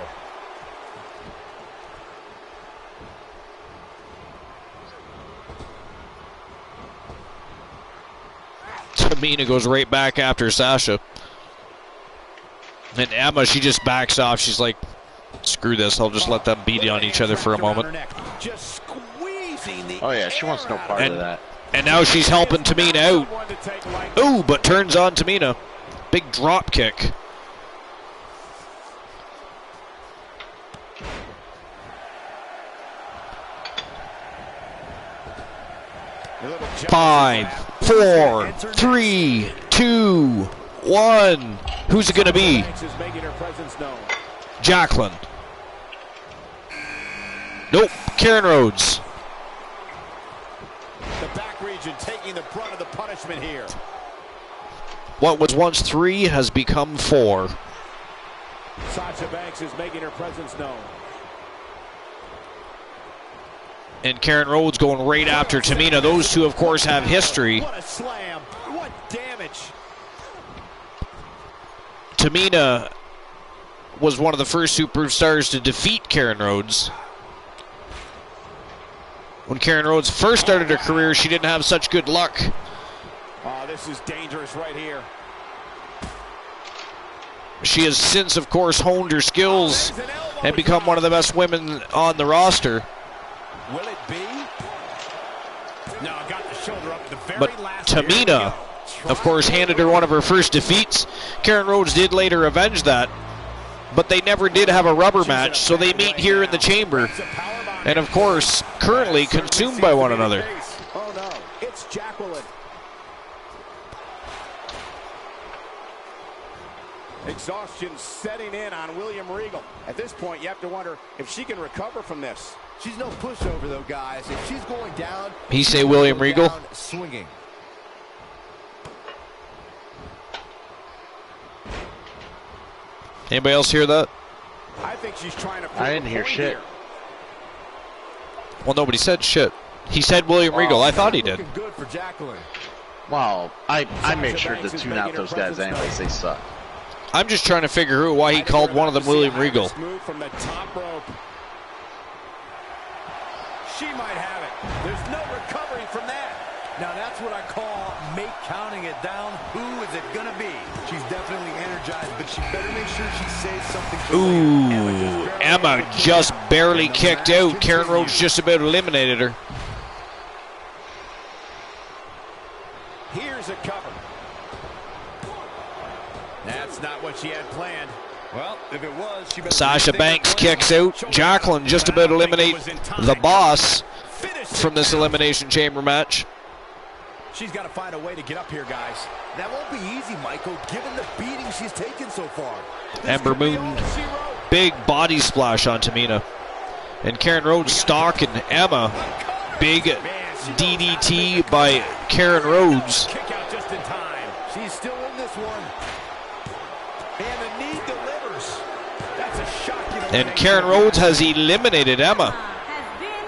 Tamina goes right back after Sasha. And Emma, she just backs off. She's like, screw this. I'll just let them beat on each other for a moment. Oh, yeah, she wants no part of that. And now she's helping Tamina out. Ooh, but turns on Tamina. Big drop kick. Five, 4, 3, 2, 1. Who's it going to be? Jacqueline. Nope, Karen Rhodes. The back region taking the brunt of the punishment here. What was once 3 has become 4. Sasha Banks is making her presence known. And Karen Rhodes going right after Tamina. Those two, of course, have history. What a slam. What damage. Tamina was one of the first superstars to defeat Karen Rhodes. When Karen Rhodes first started her career, she didn't have such good luck. Oh, this is dangerous right here. She has since, of course, honed her skills and become one of the best women on the roster. Will it be? No, got the shoulder up the very But last. Tamina, of course, handed her one of her first defeats. Karen Rhodes did later avenge that, but they never did have a rubber match, so they meet here in the chamber. And, of course, currently consumed by one another. Oh, no. It's Jacqueline. Exhaustion setting in on William Regal. At this point, you have to wonder if she can recover from this. She's no pushover, though, guys. If she's going down, He say William Regal? Swinging. Anybody else hear that? I think she's trying to. I didn't hear shit. Here. Well, nobody said shit. He said William Regal. I thought he did. Good for Jacqueline. Well, I make sure to tune out those guys anyways. They suck. I'm just trying to figure out why he called one of them William Regal. Move from the top rope. She might have it. There's no recovery from that. Now that's what I call counting it down. Who is it going to be? She's definitely energized, but she better make sure she saves something. Ooh, Emma just barely kicked out. Karen Rhodes just about eliminated her. Here's a cover. That's not what she had planned. Well, if it was, she Sasha Banks kicks out. Jacqueline just about eliminate the boss from this Elimination Chamber match. She's got to find a way to get up here, guys. That won't be easy, Michael, given the beating she's taken so far. Ember Moon, big body splash on Tamina. And Karen Rhodes stalking Emma. Big DDT by Karen Rhodes. Kick out just in time. She's still in this one. And the knee delivers. That's a shocking. And Karen Rhodes has eliminated Emma. Has been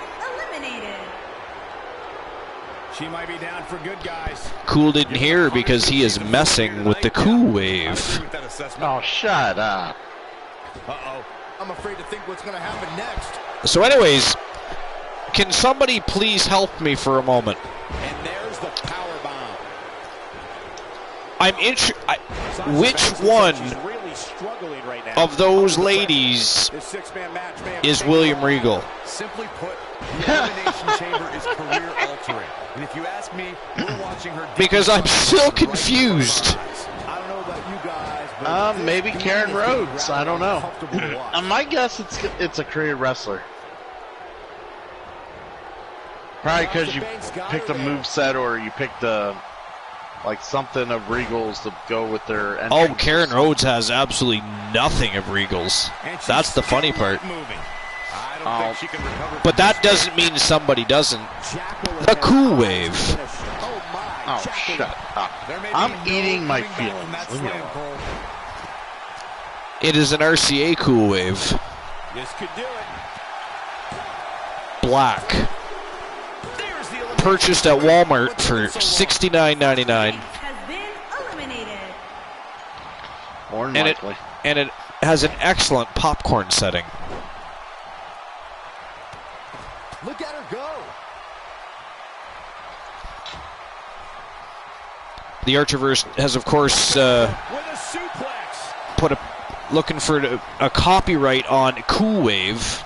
eliminated. She might be down for good, guys. Cool didn't hear because he is messing with the Cool Wave. Oh, shut up. Uh-oh. I'm afraid to think what's going to happen next. So anyways, can somebody please help me for a moment? And there's the power bomb. I'm which one of those ladies is William Regal? Simply put, the Elimination Chamber is career altering. And if you ask me, we're watching her. Because I'm still confused. I don't know about you guys, but Maybe Karen Rhodes. I don't know. My guess it's a career wrestler. Probably because you picked a moveset or you picked like something of Regal's to go with their entrance. Oh, Karen Rhodes has absolutely nothing of Regal's. That's the funny part. But that doesn't mean somebody doesn't. The Cool Wave. Oh, shut up. I'm eating my feelings. Leave me alone. It is an RCA Cool Wave. This could do it. Black. Purchased at Walmart for $69.99. Has been eliminated. More than likely. And it has an excellent popcorn setting. look at her go. The Archerverse has, of course, looking for a copyright on Cool Wave.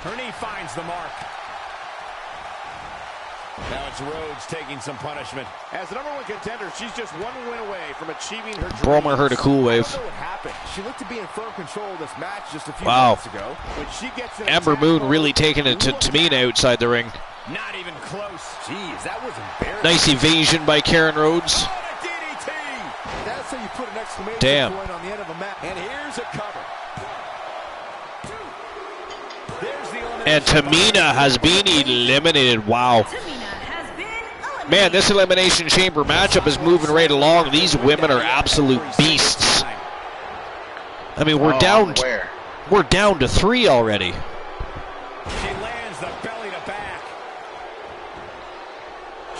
Her knee finds the mark. Now it's Rhodes taking some punishment. As the #1 contender, she's just one win away from achieving her dreams. Bromer heard a Cool Wave. I don't know what happened. She looked to be in firm control of this match just a few Wow. minutes ago. When she gets an Ember attack Moon mode, really taking it to Tamina outside the ring. Not even close. Jeez, that was embarrassing. Nice evasion by Karen Rhodes. Oh, the DDT! That's how you put an exclamation Damn. point on the end of a match. And here's a cover. There's the elimination. And Tamina has been eliminated. Wow. Tamina has been eliminated. Man, this Elimination Chamber matchup is moving right along. These women are absolute beasts. I mean, we're down to 3 already. She lands the belly to back.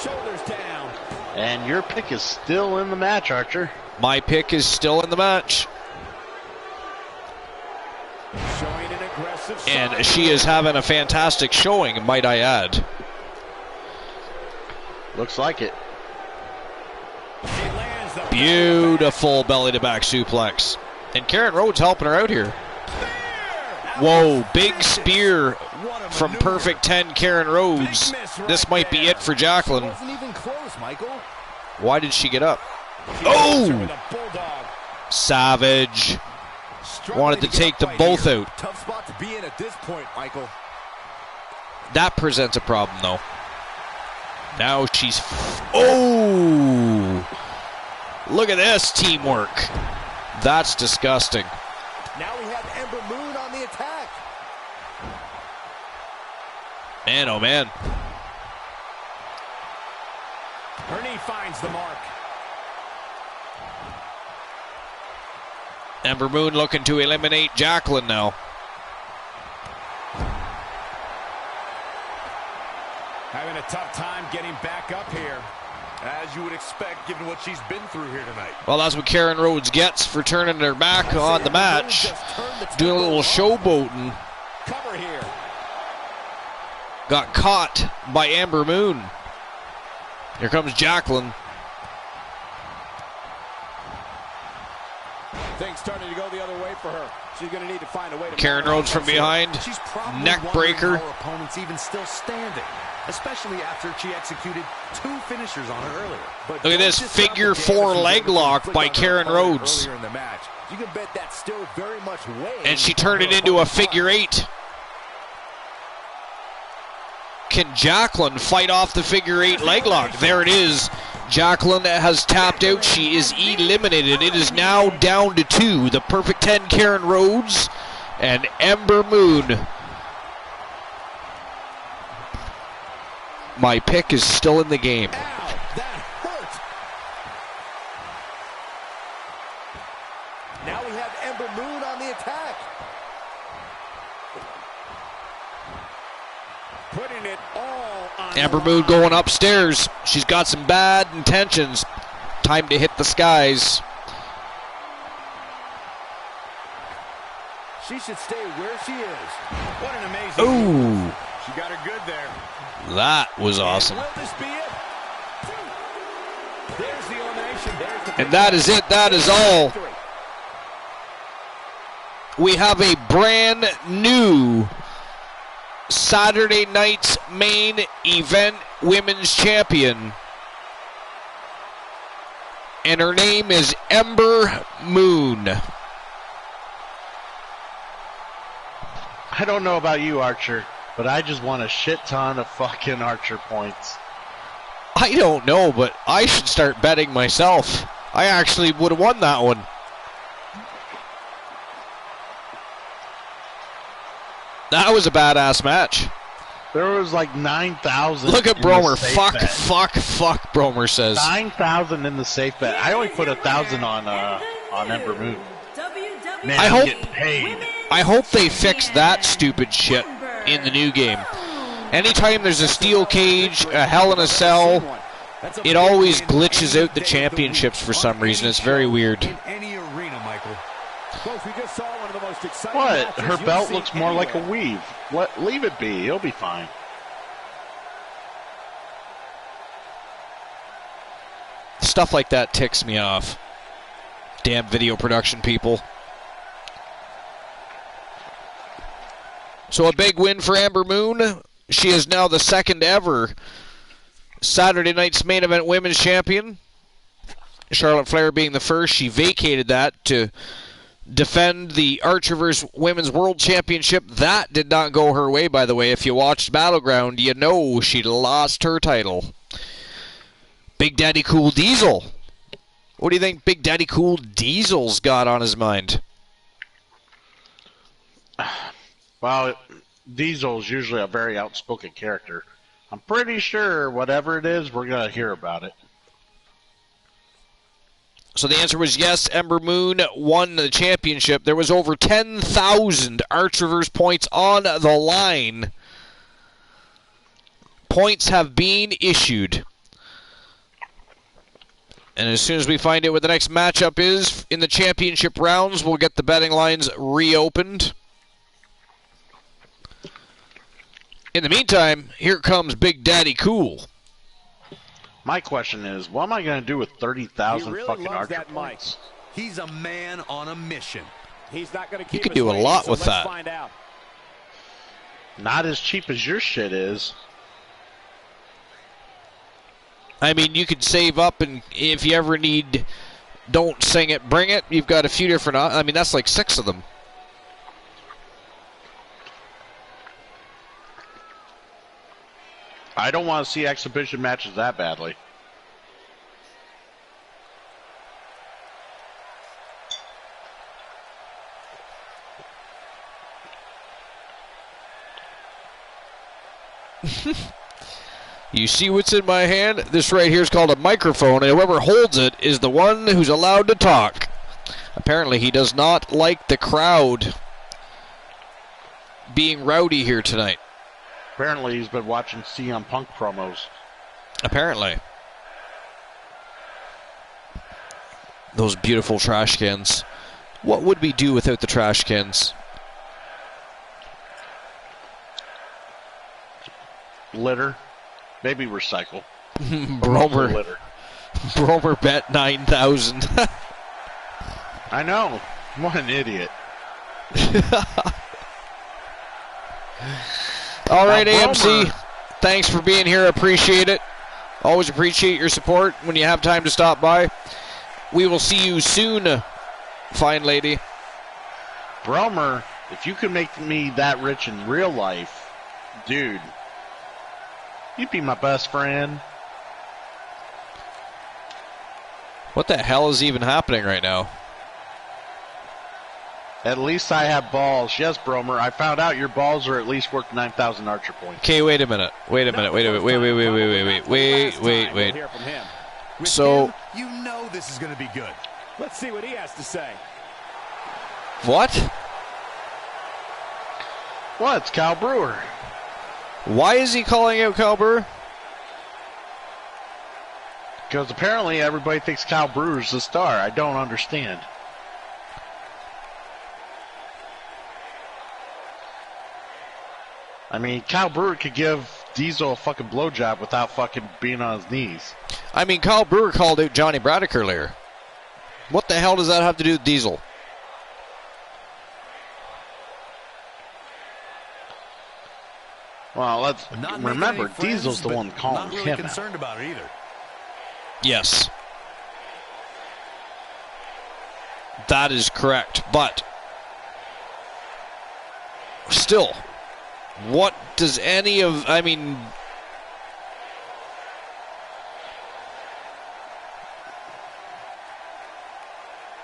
Shoulders down. And your pick is still in the match, Archer. My pick is still in the match. Showing an aggressive And side. she is having a fantastic showing, might I add. Looks like it. She lands the Beautiful belly to back suplex. And Karen Rhodes helping her out here. Whoa, big spear from Perfect 10 Karen Rhodes. This might be it for Jacqueline. Wasn't even close, Michael. Why did she get up? With Oh! a bulldog. Savage. Wanted to take them both out. Tough spot to be in at this point, Michael. That presents a problem, though. Now she's... Oh! Look at this teamwork. That's disgusting. Now we have Ember Moon on the attack. Man, oh man. Her knee finds the mark. Ember Moon looking to eliminate Jacqueline now. Having a tough time getting back up here. As you would expect, given what she's been through here tonight. Well, that's what Karen Rhodes gets for turning her back on the match. Doing a little showboating. Cover here. Got caught by Ember Moon. Here comes Jacqueline. Things starting to go the other way for her. She's going to need to find a way to... Karen Rhodes from behind. She's probably Neck wondering breaker. how her opponent's even still standing, especially after she executed 2 finishers on her earlier. But Look at this figure 4 leg lock by Karen Rhodes. Earlier in the match. You can bet that's still very much weighing. And she turned it into a figure 8. Can Jacqueline fight off the figure 8 leg lock? There it is. Jacqueline has tapped out. She is eliminated. It is now down to 2. The Perfect 10 Karen Rhodes and Ember Moon. My pick is still in the game. Ow, that hurt. Now we have Ember Moon on the attack. Putting it all on Ember Moon going upstairs. She's got some bad intentions. Time to hit the skies. She should stay where she is. What an amazing Ooh. move. She got her good there. That was awesome. Will this be it? There's the elimination. There's the And that is it. That is all. We have a brand new Saturday night's main event women's champion. And her name is Ember Moon. I don't know about you, Archer, but I just want a shit ton of fucking Archer points. I don't know, but I should start betting myself. I actually would have won that one. That was a badass match. There was like 9,000. Look at Bromer. Fuck, bet. fuck, Bromer says. 9,000 in the safe bet. I only put 1,000 on Ember Moon. Man, I I'm hope- getting paid. I hope they fix that stupid shit in the new game. Anytime there's a steel cage, a Hell in a Cell, it always glitches out the championships for some reason. It's very weird. In any arena, Michael. Folks, we just saw one of the most exciting What? matches Her you'll belt see looks more like a anywhere. weave. What? Leave it be. It'll be fine. Stuff like that ticks me off. Damn video production people. So a big win for Ember Moon. She is now the second ever Saturday night's main event women's champion. Charlotte Flair being the first. She vacated that to defend the ArcherVerse Women's World Championship. That did not go her way, by the way. If you watched Battleground, you know she lost her title. Big Daddy Cool Diesel. What do you think Big Daddy Cool Diesel's got on his mind? Well, Diesel's usually a very outspoken character. I'm pretty sure whatever it is, we're going to hear about it. So the answer was yes, Ember Moon won the championship. There was over 10,000 ArcherVerse points on the line. Points have been issued. And as soon as we find out what the next matchup is in the championship rounds, we'll get the betting lines reopened. In the meantime, here comes Big Daddy Cool. My question is, what am I going to do with 30,000 He fucking really loves Archer that mic. points? He's a man on a mission. He's not going to You keep could us do a waiting, lot so with let's that. find out. Not as cheap as your shit is. I mean, you could save up, and if you ever need Don't Sing It, Bring It, you've got a few different... I mean, that's like 6 of them. I don't want to see exhibition matches that badly. You see what's in my hand? This right here is called a microphone, and whoever holds it is the one who's allowed to talk. Apparently, he does not like the crowd being rowdy here tonight. Apparently, he's been watching CM Punk promos. Apparently. Those beautiful trash cans. What would we do without the trash cans? Litter. Maybe recycle. Bromer. Litter. Bromer bet 9,000. I know. What an idiot. All right, Now, AMC. Bromer. Thanks for being here. Appreciate it. Always appreciate your support when you have time to stop by. We will see you soon, fine lady. Bromer, if you could make me that rich in real life, dude, you'd be my best friend. What the hell is even happening right now? At least I have balls. Yes, Bromer. I found out your balls are at least worth 9,000 Archer points. Okay, wait a minute. Wait. So, you know this is going to be good. Let's see what he has to say. what? What? It's Kyle Brewer. Why is he calling out Kyle Brewer? Because apparently everybody thinks Kyle Brewer's the star. I don't understand. I mean, Kyle Brewer could give Diesel a fucking blowjob without fucking being on his knees. I mean, Kyle Brewer called out Johnny Braddock earlier. What the hell does that have to do with Diesel? Well, let's remember, Diesel's the one calling not really him concerned out. about it either. Yes. That is correct, but still, what does any of, I mean,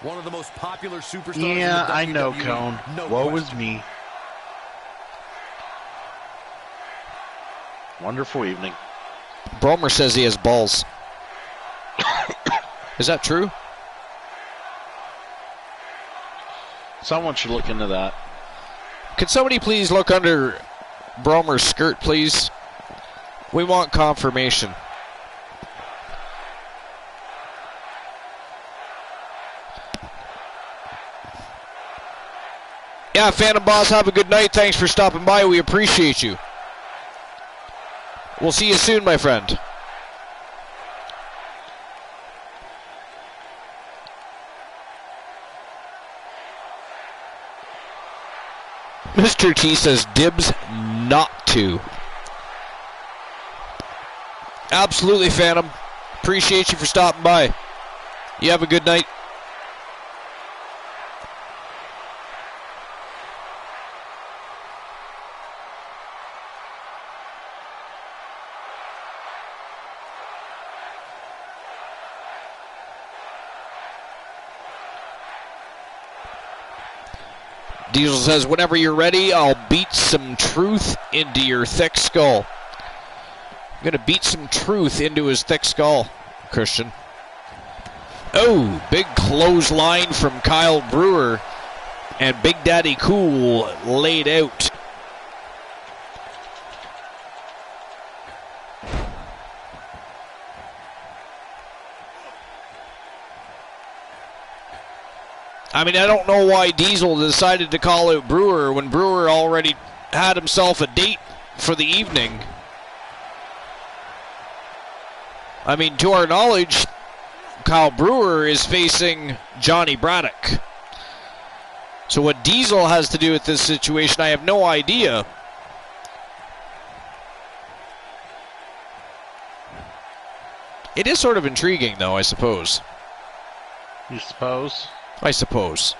one of the most popular superstars. Yeah, in the I know, WWE. Cone. No Woe question. is me. Wonderful evening. Bromer says he has balls. Is that true? Someone should look into that. Could somebody please look under Bromer's skirt, please? We want confirmation. Yeah, Phantom Boss, have a good night. Thanks for stopping by. We appreciate you. We'll see you soon, my friend. Mr. T says dibs not to. Absolutely, Phantom. Appreciate you for stopping by. You have a good night. Diesel says, whenever you're ready, I'll beat some truth into your thick skull. I'm going to beat some truth into his thick skull, Christian. Oh, big clothesline from Kyle Brewer. And Big Daddy Cool laid out. I mean, I don't know why Diesel decided to call out Brewer when Brewer already had himself a date for the evening. I mean, to our knowledge, Kyle Brewer is facing Johnny Braddock. So what Diesel has to do with this situation, I have no idea. It is sort of intriguing, though, I suppose. You suppose? I suppose.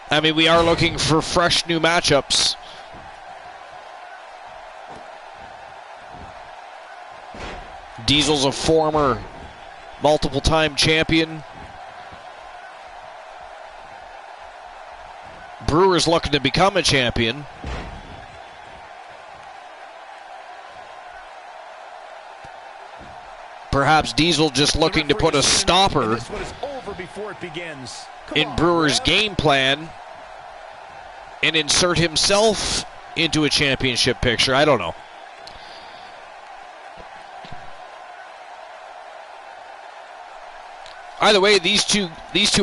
I mean, we are looking for fresh new matchups. Diesel's a former multiple-time champion. Brewer's looking to become a champion. Perhaps Diesel just looking to put a stopper in Brewer's game plan and insert himself into a championship picture. I don't know. Either way, these two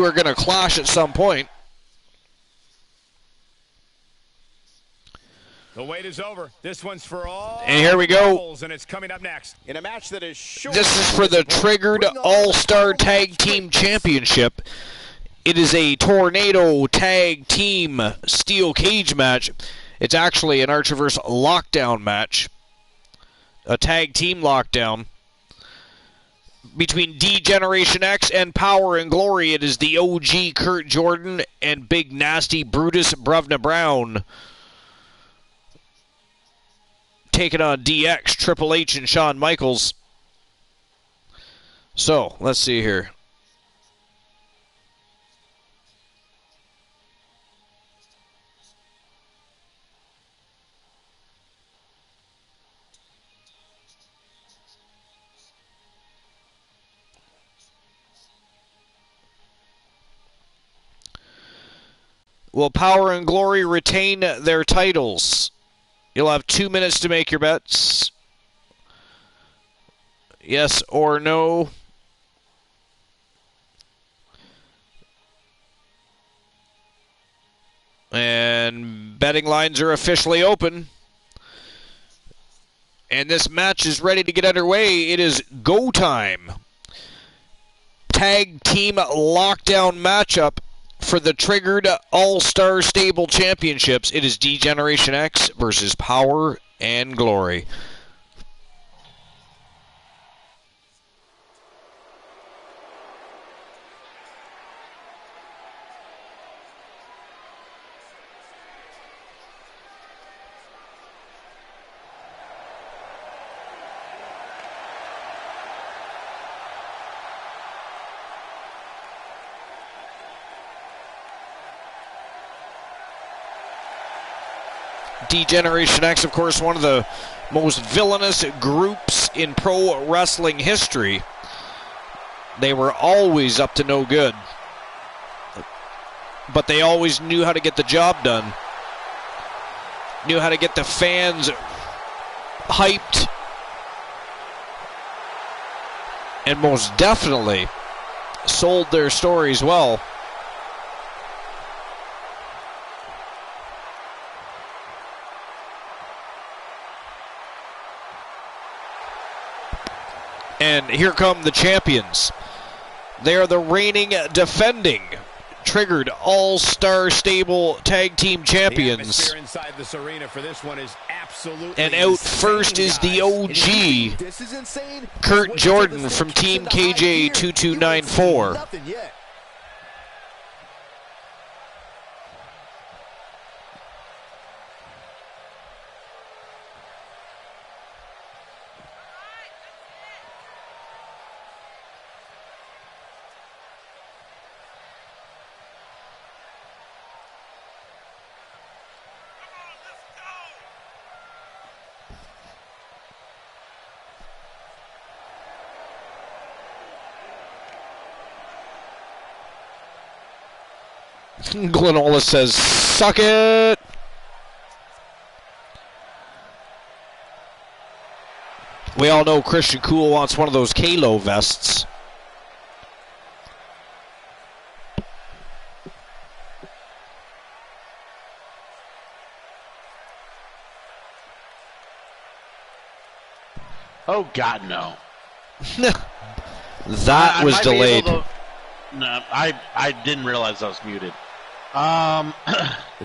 are going to clash at some point. The wait is over. This one's for all. And here we go. And it's coming up next. In a match that is short. This is for the Triggered All-Star Tag Team Championship. It is a Tornado Tag Team Steel Cage match. It's actually an ArcherVerse lockdown match. A tag team lockdown. Between D-Generation X and Power and Glory, it is the OG Kurt Jordan and Big Nasty Brutus Brevna Brown taking on DX, Triple H, and Shawn Michaels. So, let's see here. Will Power and Glory retain their titles? You'll have 2 minutes to make your bets. Yes or no. And betting lines are officially open. And this match is ready to get underway. It is go time. Tag team lockdown matchup for the Triggered All-Star Stable Championships. It is D-Generation X versus Power and Glory. D-Generation X, of course, one of the most villainous groups in pro wrestling history. They were always up to no good. But they always knew how to get the job done. Knew how to get the fans hyped. And most definitely sold their stories well. And here come the champions. They are the reigning, defending, Triggered All-Star Stable Tag Team Champions. Inside this arena for this one is absolutely and out first is the OG, Kurt Jordan from Team KJ 2294. Glenola says, suck it! We all know Christian Cool wants one of those Kalo vests. Oh, God, no. That was delayed. No, I didn't realize I was muted. The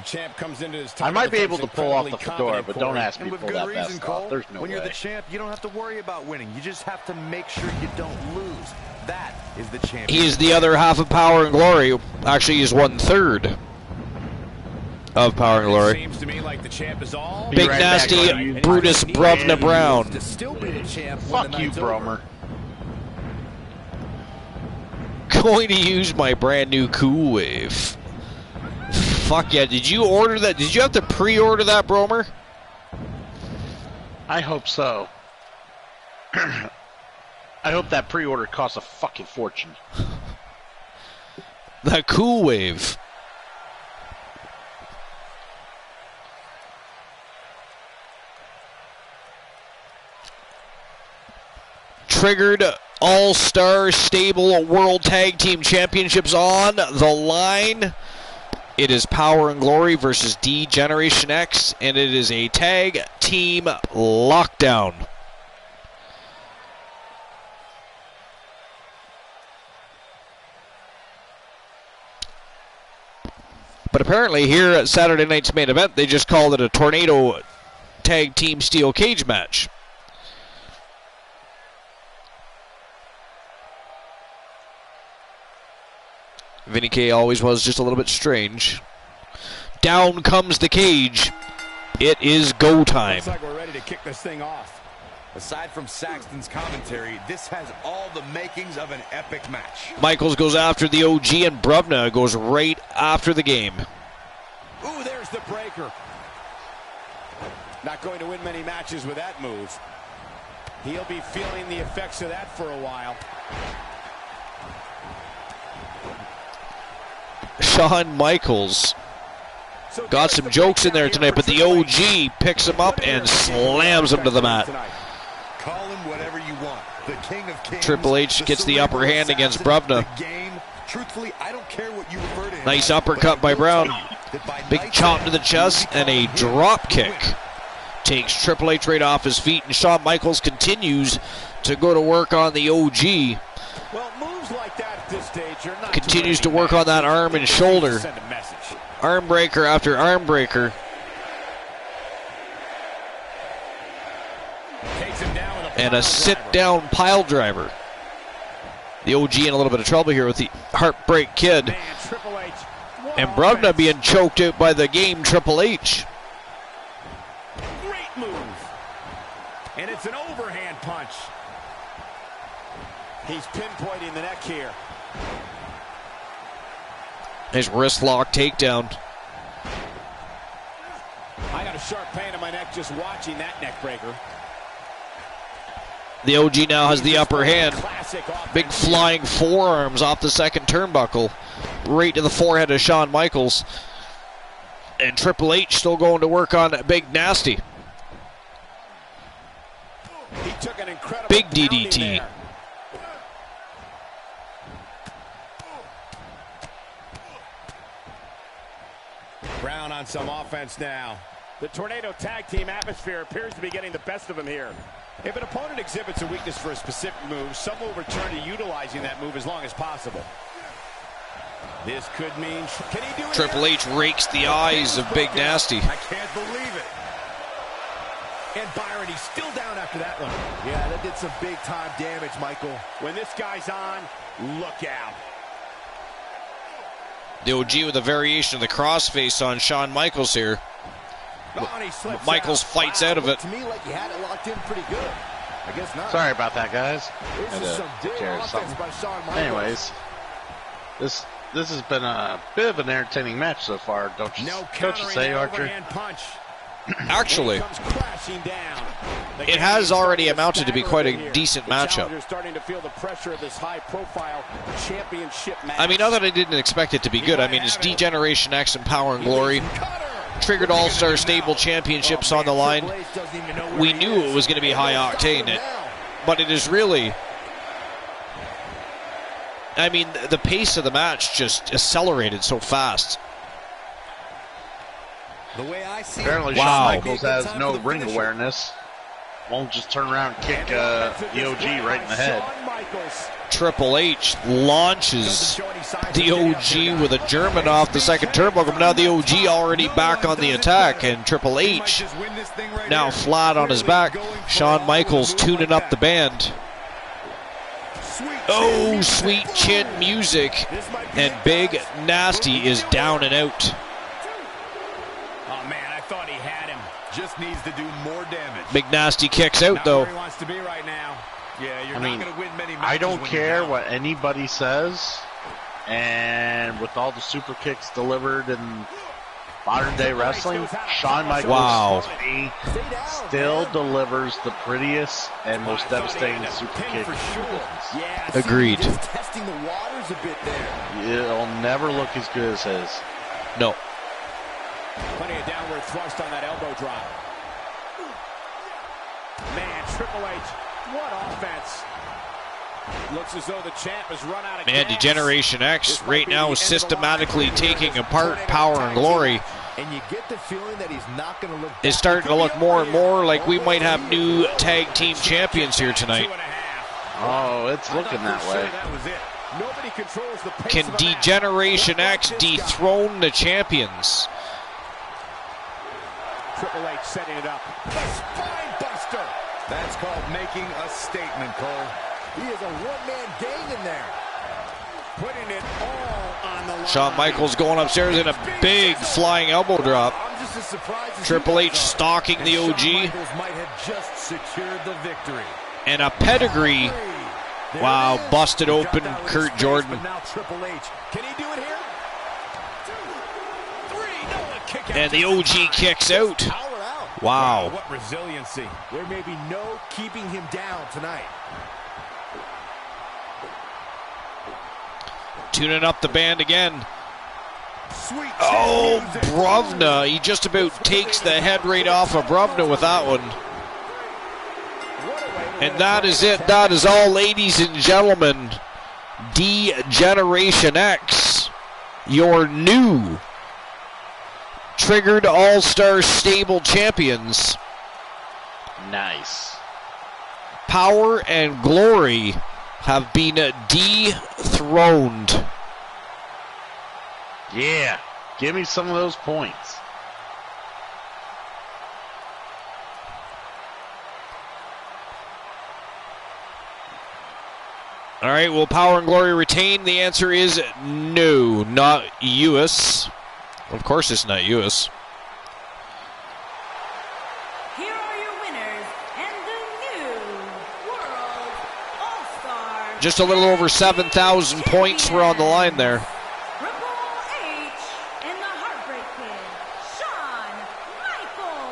champ comes into his I might be able to pull off the fedora, but don't ask me to pull that reason, vest Cole. off. There's no when way. You're the champ, you don't have to worry about winning. You just have to make sure you don't lose. That is the champ. He is the other half of Power and Glory. Actually, he's 1/3 of Power and Glory. Seems to me like the champ is all Big right nasty back, Brutus Bruvna Brown. Fuck you, Bromer. Going to use my brand new Cool Wave. Fuck yeah. Did you order that? Did you have to pre-order that, Bromer? I hope so. I hope that pre-order costs a fucking fortune. The Cool Wave. Triggered All-Star Stable World Tag Team Championships on the line. It is Power and Glory versus D-Generation X, and it is a tag team lockdown. But apparently here at Saturday night's main event, they just called it a Tornado Tag Team Steel Cage match. Vinny K always was just a little bit strange. Down comes the cage. It is go time. Looks like we're ready to kick this thing off. Aside from Saxton's commentary, this has all the makings of an epic match. Michaels goes after the OG, and Brubna goes right after the game. Ooh, there's the breaker. Not going to win many matches with that move. He'll be feeling the effects of that for a while. Shawn Michaels got some jokes in there tonight, but the OG picks him up and slams him to the mat. Call him whatever you want. The King of Kings. Triple H gets the upper hand against Brubna. Truthfully, I don't care what you refer to him. Nice uppercut by Brown. Big chop to the chest and a drop kick. Takes Triple H right off his feet, and Shawn Michaels continues to go to work on the OG. Well, moves like that at this stage are not Continues to work on that arm and shoulder. Arm breaker after arm breaker. And a sit-down pile driver. The OG in a little bit of trouble here with the Heartbreak Kid. And Brubna being choked out by the game Triple H. Great move. And it's an overhand punch. He's pinpointing the neck here. His wrist lock takedown. I got a sharp pain in my neck just watching that neck breaker. The OG now has the upper hand. Big flying forearms off the second turnbuckle. Right to the forehead of Shawn Michaels. And Triple H still going to work on Big Nasty. He took an incredible Big DDT. Brown on some offense now. The Tornado Tag Team atmosphere appears to be getting the best of him here. If an opponent exhibits a weakness for a specific move, some will return to utilizing that move as long as possible. This could mean... Can he do it? Triple H rakes the eyes of Big Nasty. I can't believe it. And Byron, he's still down after that one. Yeah, that did some big-time damage, Michael. When this guy's on, look out. The OG with a variation of the crossface on Shawn Michaels here. Michaels fights out of it. To me, like he had it locked in pretty good. I guess not. Sorry about that, guys. This is some big offense by Shawn Michaels. Anyways, this has been a bit of an entertaining match so far, don't you say, Archer? Actually, it has already amounted to be quite a decent matchup. I mean, not that I didn't expect it to be good. I mean, it's D-Generation X and Power and Glory. Triggered All-Star Stable Championships on the line. We knew it was going to be high octane, but it is really... I mean, the pace of the match just accelerated so fast. The way I see Apparently, Shawn Michaels has no ring awareness. Won't just turn around and kick the OG right in the head. Triple H launches the OG with a German off the second turnbuckle. But now the OG already back on the attack, and Triple H now flat on his back. Shawn Michaels tuning up the band. Oh, sweet chin music. And Big Nasty is down and out. Oh, man, I thought he had him. Just needs to do more damage. Big Nasty kicks out, though. He wants to be right now. Yeah, you're I not mean, going to win many matches. I don't care what anybody says, and with all the super kicks delivered in modern day wrestling, Shawn Michaels still delivers the prettiest and most devastating super kick. Yeah, agreed. Just testing the waters a bit there. It'll never look as good as his. No. Plenty of downward thrust on that elbow drop. Man, Triple H, what offense. Looks as though the champ has run out of Man, gas. D-Generation X right now is systematically taking apart Power and Glory. And you get the feeling that he's not going to look. It's starting to look more and more like we might have new tag team champions here tonight. Oh, it's looking that way. That was it. Nobody controls the pace Can of the match. D-Generation X dethrone the champions? Triple H setting it up. The spine buster. That's called making a statement, Cole. He is a one-man gang in there. Putting it all on the line. Shawn Michaels going upstairs in a big flying elbow drop. I'm just Triple H stalking the OG. Might have just secured the victory. And a pedigree. Wow, busted open Kurt Jordan. But now Triple H. Can he do it here? 2, 3, no, a kick out. And the OG kicks out. Wow. What resiliency. There may be no keeping him down tonight. Tuning up the band again. Sweet Oh, Brovna. He just about takes the head right off of Brovna with that one. And that is it. That is all, ladies and gentlemen. D-Generation X, your new Triggered All-Star Stable champions. Nice. Power and Glory have been dethroned. Yeah, give me some of those points. All right, will Power and Glory retain? The answer is no, not US. Of course it's not US. Here are your winners and the new World All-Star. Just a little over 7,000 points were on the line there. Triple H and the Heartbreak Kid, Shawn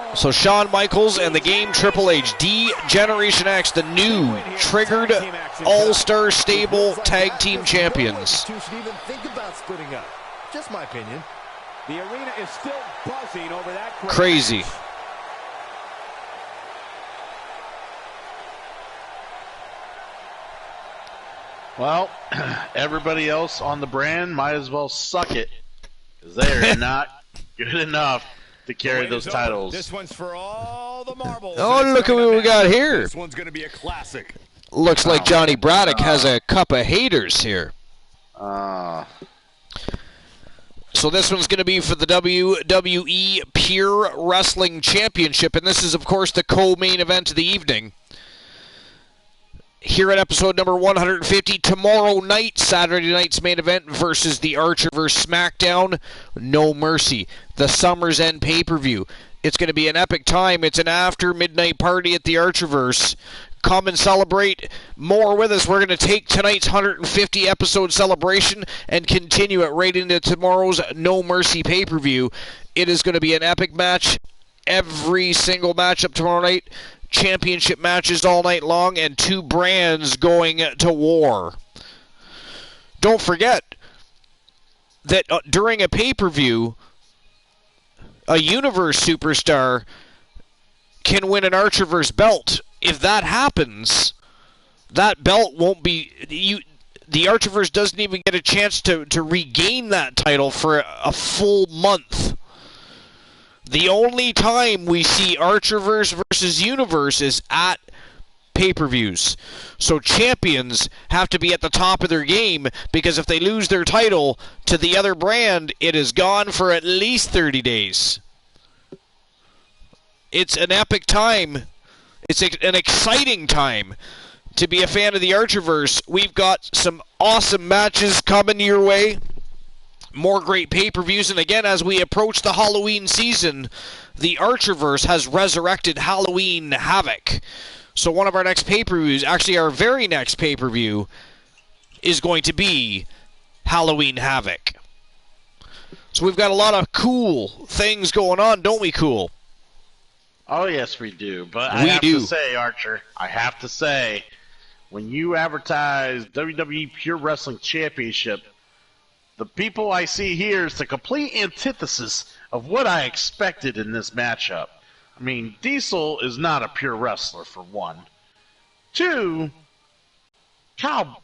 Michaels. So Shawn Michaels and the game Triple H, D-Generation X, the new Triggered All-Star Stable Tag Team Champions. Two should even think about splitting up. Just my opinion. The arena is still buzzing over that. Crazy. Well, everybody else on the brand might as well suck it, because they are not good enough to carry those titles. This one's for all the marbles. Oh, look at what we got here. This one's going to be a classic. Looks like Johnny Braddock has a cup of haters here. So this one's going to be for the WWE Pure Wrestling Championship, and this is, of course, the co-main event of the evening. Here at episode number 150, tomorrow night, Saturday night's main event versus the ArcherVerse SmackDown, No Mercy, the Summer's End pay-per-view. It's going to be an epic time. It's an after-midnight party at the ArcherVerse. Come and celebrate more with us. We're going to take tonight's 150 episode celebration and continue it right into tomorrow's No Mercy pay-per-view. It is going to be an epic match. Every single matchup tomorrow night. Championship matches all night long, and two brands going to war. Don't forget that during a pay-per-view, a Universe superstar can win an ArcherVerse belt. If that happens, that belt won't be... the ArcherVerse doesn't even get a chance to regain that title for a full month. The only time we see ArcherVerse versus Universe is at pay-per-views. So champions have to be at the top of their game, because if they lose their title to the other brand, it is gone for at least 30 days. It's an epic time. It's an exciting time to be a fan of the ArcherVerse. We've got some awesome matches coming your way. More great pay-per-views, and again, as we approach the Halloween season, the ArcherVerse has resurrected Halloween Havoc. So one of our next pay-per-views, actually our very next pay-per-view, is going to be Halloween Havoc. So we've got a lot of cool things going on, don't we, Cool? Oh, yes, we do. But I have to say, Archer, I have to say, when you advertise WWE Pure Wrestling Championship, the people I see here is the complete antithesis of what I expected in this matchup. I mean, Diesel is not a pure wrestler, for one. Two, Kyle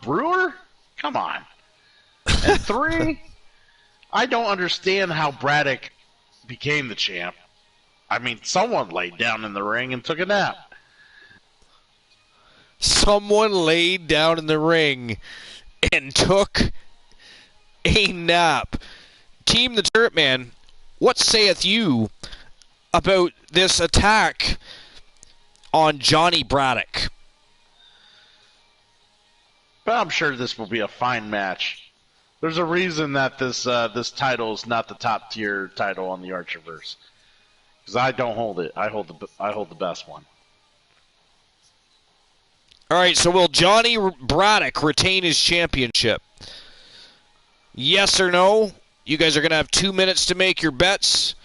Brewer? Come on. And three, I don't understand how Braddock became the champ. I mean, someone laid down in the ring and took a nap. Someone laid down in the ring and took a nap. Team the Turret Man, what saith you about this attack on Johnny Braddock? But I'm sure this will be a fine match. There's a reason that this title is not the top tier title on the Archerverse. Because I don't hold it. I hold the best one. All right, so will Johnny Braddock retain his championship? Yes or no? You guys are going to have 2 minutes to make your bets.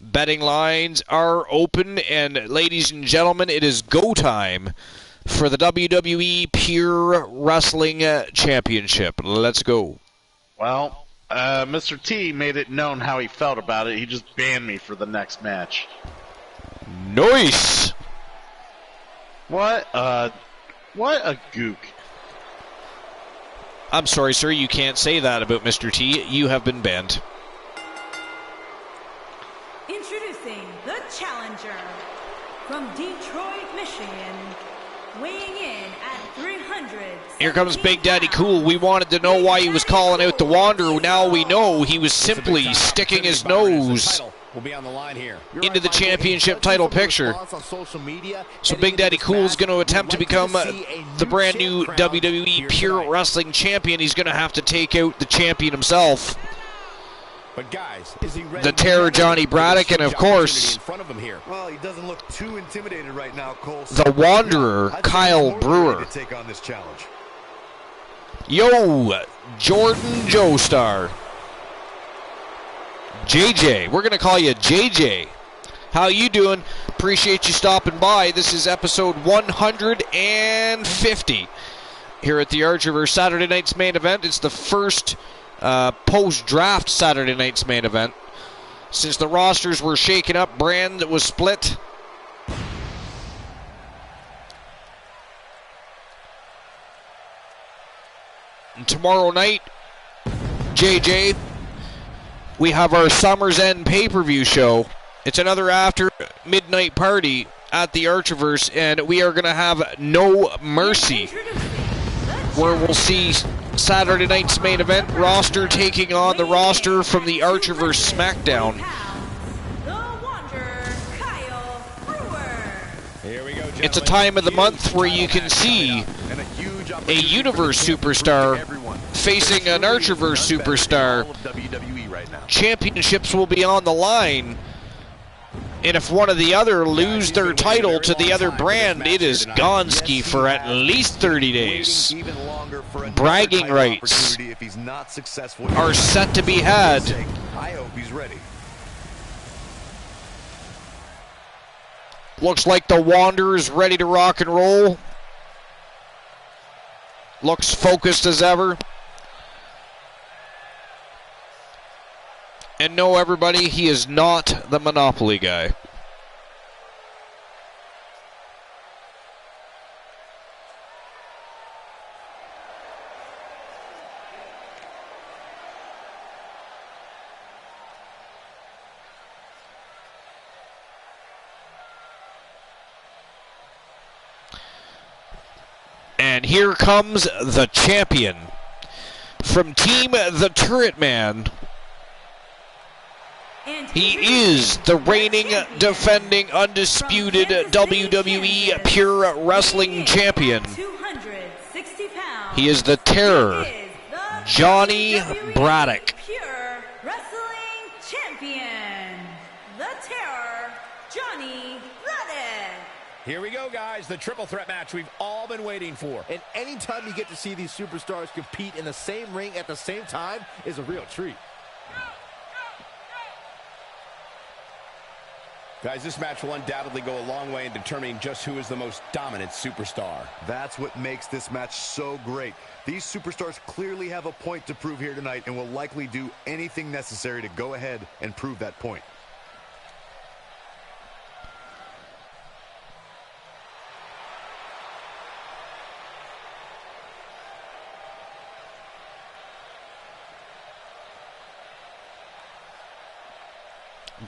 Betting lines are open, and ladies and gentlemen, it is go time for the WWE Pure Wrestling Championship. Let's go. Well, Mr. T made it known how he felt about it. He just banned me for the next match. Nice. What a gook. I'm sorry, sir. You can't say that about Mr. T. You have been banned. Introducing the challenger from Detroit, Michigan, weighing in at 300. Here comes Big Daddy Cool. We wanted to know why he was calling out the Wanderer. Now we know he was simply sticking his nose into the championship title picture. So Big Daddy Cool is going to attempt to become the brand new WWE Pure Wrestling Champion. He's going to have to take out the champion himself. But guys, is he ready? The Terror Johnny Braddock, and of course, Well, he doesn't look too intimidated right now, Cole. the Wanderer, Kyle Brewer. To take on this challenge. Yo, Jordan Joestar. JJ, we're going to call you JJ. How you doing? Appreciate you stopping by. This is episode 150 here at the Archerverse Saturday night's main event. It's the first post-draft Saturday night's main event. Since the rosters were shaken up, brand was split. And tomorrow night, JJ, we have our Summer's End pay-per-view show. It's another after midnight party at the Archerverse, and we are going to have No Mercy, where we'll see Saturday night's main event roster taking on the roster from the Archerverse SmackDown. It's a time of the month where you can see a Universe superstar facing an Archerverse superstar. Championships will be on the line, and if one or the other lose their title to the other brand, it is Gonski for at least 30 days. Bragging rights are set to be had. I hope he's ready. Looks like the Wanderer is ready to rock and roll. Looks focused as ever. And no, everybody, he is not the Monopoly guy. And here comes the champion from Team The Turret Man. He is the reigning, defending, undisputed WWE Pure Wrestling Champion. He is the Terror, Johnny Braddock. Pure Wrestling Champion, the Terror, Johnny Braddock. Here we go, guys. The triple threat match we've all been waiting for. And anytime you get to see these superstars compete in the same ring at the same time is a real treat. Guys, this match will undoubtedly go a long way in determining just who is the most dominant superstar. That's what makes this match so great. These superstars clearly have a point to prove here tonight and will likely do anything necessary to go ahead and prove that point.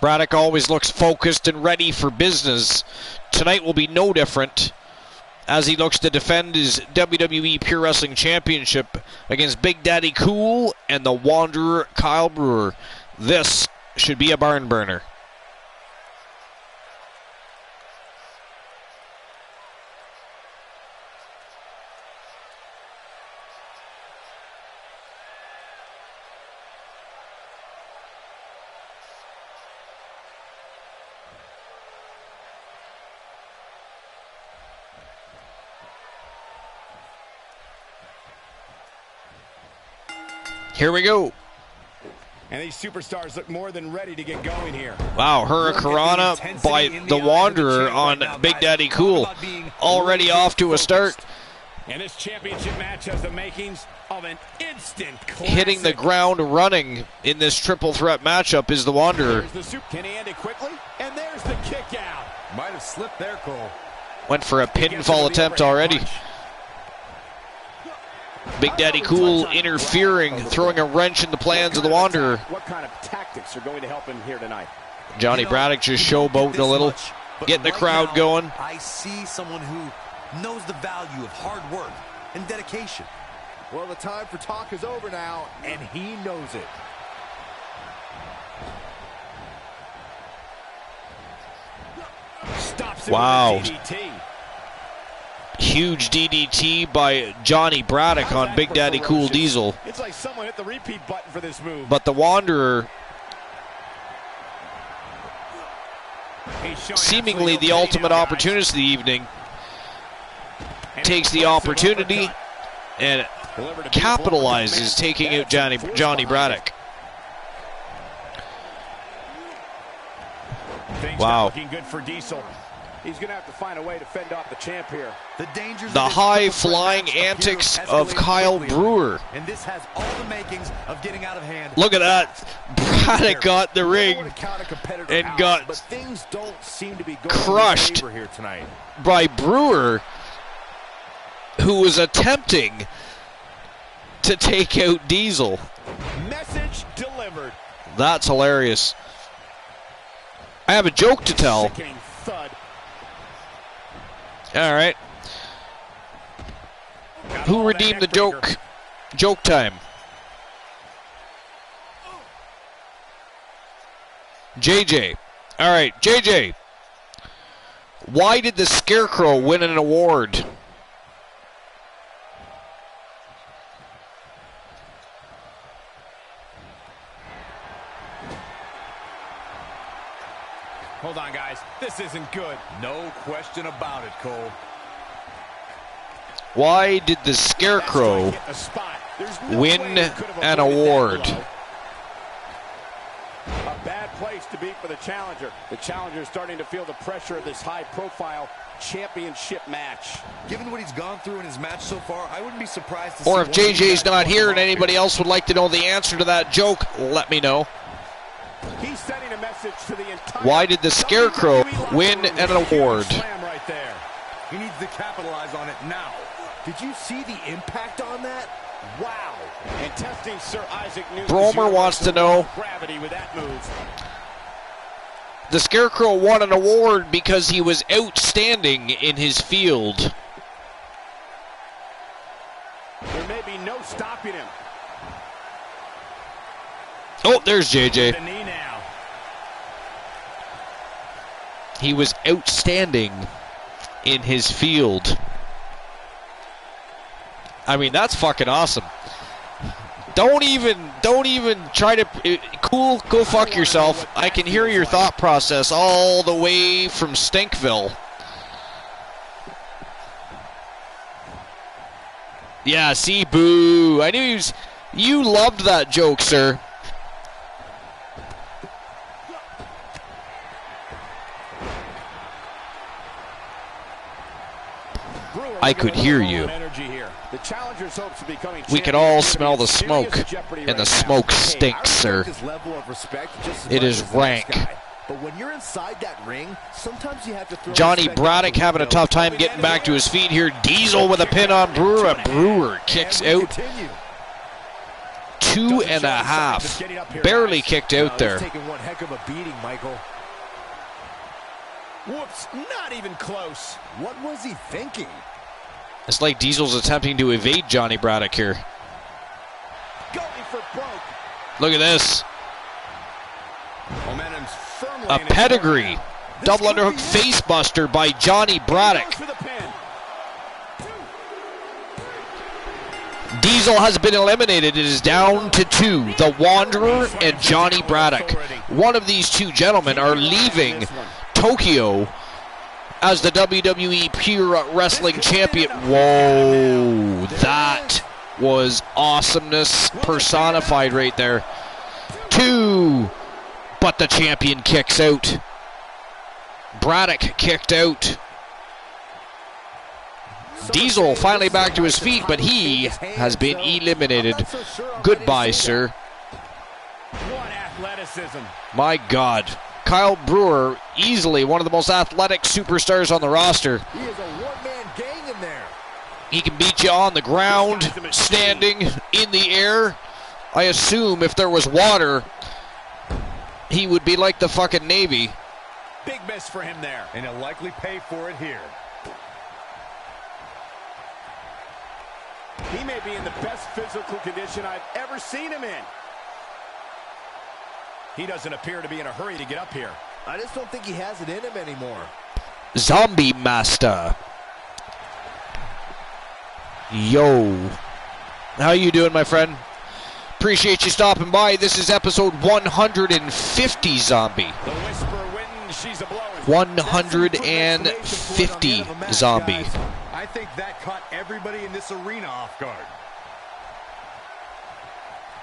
Braddock always looks focused and ready for business. Tonight will be no different as he looks to defend his WWE Pure Wrestling Championship against Big Daddy Cool and the Wanderer Kyle Brewer. This should be a barn burner. Here we go. And these superstars look more than ready to get going here. Wow, Hurricanrana by the Wanderer on Big Daddy Cool. Already off to a start. And this championship match has the makings of an instant classic. Hitting the ground running in this triple threat matchup is the Wanderer. Can he end it quickly? And there's the kick out. Might have slipped there, Cole. Went for a pinfall attempt already. Big Daddy Cool interfering, throwing a wrench in the plans of the Wanderer. What kind of tactics are going to help him here tonight? Johnny Braddock just showboating a little, getting the crowd going. I see someone who knows the value of hard work and dedication. Well, the time for talk is over now, and he knows it. Stops Wow. DDT. Huge DDT by Johnny Braddock on Big Daddy Cool Diesel. It's like someone hit the repeat button for this move. But the Wanderer, seemingly the ultimate opportunist of the evening, takes the opportunity and capitalizes, taking out Johnny Braddock. Wow. Looking good for Diesel. He's going to have to find a way to fend off the champ here. The high-flying antics of Kyle Brewer. And this has all the makings of getting out of hand. Look at that. Braddock got the ring and got things don't seem to be going crushed here tonight. by Brewer, who was attempting to take out Diesel. Message delivered. That's hilarious. I have a joke to tell. Sickening thud. All right. Who redeemed the joke? Joke time. JJ. All right, JJ. Why did the Scarecrow win an award? Hold on, guys. This isn't good. No question about it, Cole. Why did the Scarecrow win an award? A bad place to be for the challenger. The challenger is starting to feel the pressure of this high-profile championship match. Given what he's gone through in his match so far, I wouldn't be surprised to Or see if JJ's not here and anybody else would like to know the answer to that joke, let me know. He's sending a message to the entire Why did the Scarecrow win an award? Right there. He needs to capitalize on it now. Did you see the impact on that? Wow. And testing Sir Isaac Newton's Bromer wants to know. Gravity with that move. The Scarecrow won an award because he was outstanding in his field. There may be no stopping him. Oh, there's JJ. The knee now. He was outstanding in his field. I mean, that's fucking awesome. Don't even try to... Cool, go fuck yourself. I can hear your thought process all the way from Stinkville. Yeah, see, boo. I knew he was... You loved that joke, sir. I could hear you. We could all smell the smoke, and the smoke stinks, sir. It is rank. But when you're inside that ring, sometimes you have to throw Johnny Braddock having a tough time getting back to his feet here. Diesel with a pin on Brewer. Brewer kicks out. 2.5. Barely kicked out there. Taking one heck of a beating, Michael. Whoops, not even close. What was he thinking? It's like Diesel's attempting to evade Johnny Braddock here. Going for broke. Look at this. Momentum's firmly A pedigree. Double underhook facebuster by Johnny Braddock. Diesel has been eliminated. It is down to 2. The Wanderer and Johnny Braddock. One of these two gentlemen are leaving Tokyo as the WWE Pure Wrestling Champion. Whoa, that was awesomeness personified right there. 2, but the champion kicks out. Braddock kicked out. Diesel finally back to his feet, but he has been eliminated. Goodbye, sir. What athleticism. My God. Kyle Brewer, easily one of the most athletic superstars on the roster. He is a one-man gang in there. He can beat you on the ground, standing, in the air. I assume if there was water, he would be like the fucking Navy. Big miss for him there. And he'll likely pay for it here. He may be in the best physical condition I've ever seen him in. He doesn't appear to be in a hurry to get up here. I just don't think he has it in him anymore. Zombie Master. Yo. How you doing, my friend? Appreciate you stopping by. This is episode 150, Zombie. The whisper wins, she's a blowing. 150, Zombie. I think that caught everybody in this arena off guard.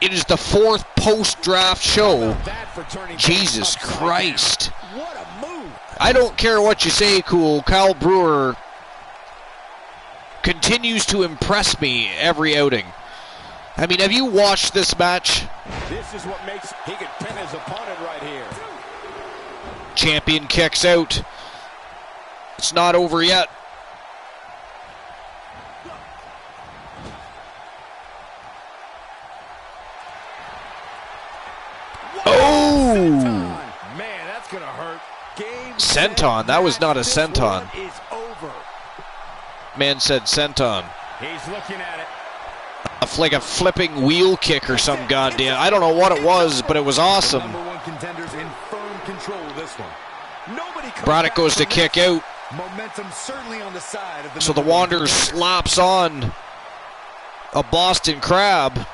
It is the 4th post-draft show. Jesus Christ. What a move. I don't care what you say, Cool. Kyle Brewer continues to impress me every outing. I mean, have you watched this match? This is what makes he could pin his opponent right here. Champion kicks out. It's not over yet. Oh! Man, that's gonna hurt. Senton. That was not a senton. Is over. Man said senton. He's looking at it. Like a flipping wheel kick or some goddamn. I don't know what it was, but it was awesome. Number 1 contenders in firm control of this one. Braddock goes to kick out. Momentum certainly on the side of the So the Wanderer slaps on a Boston Crab,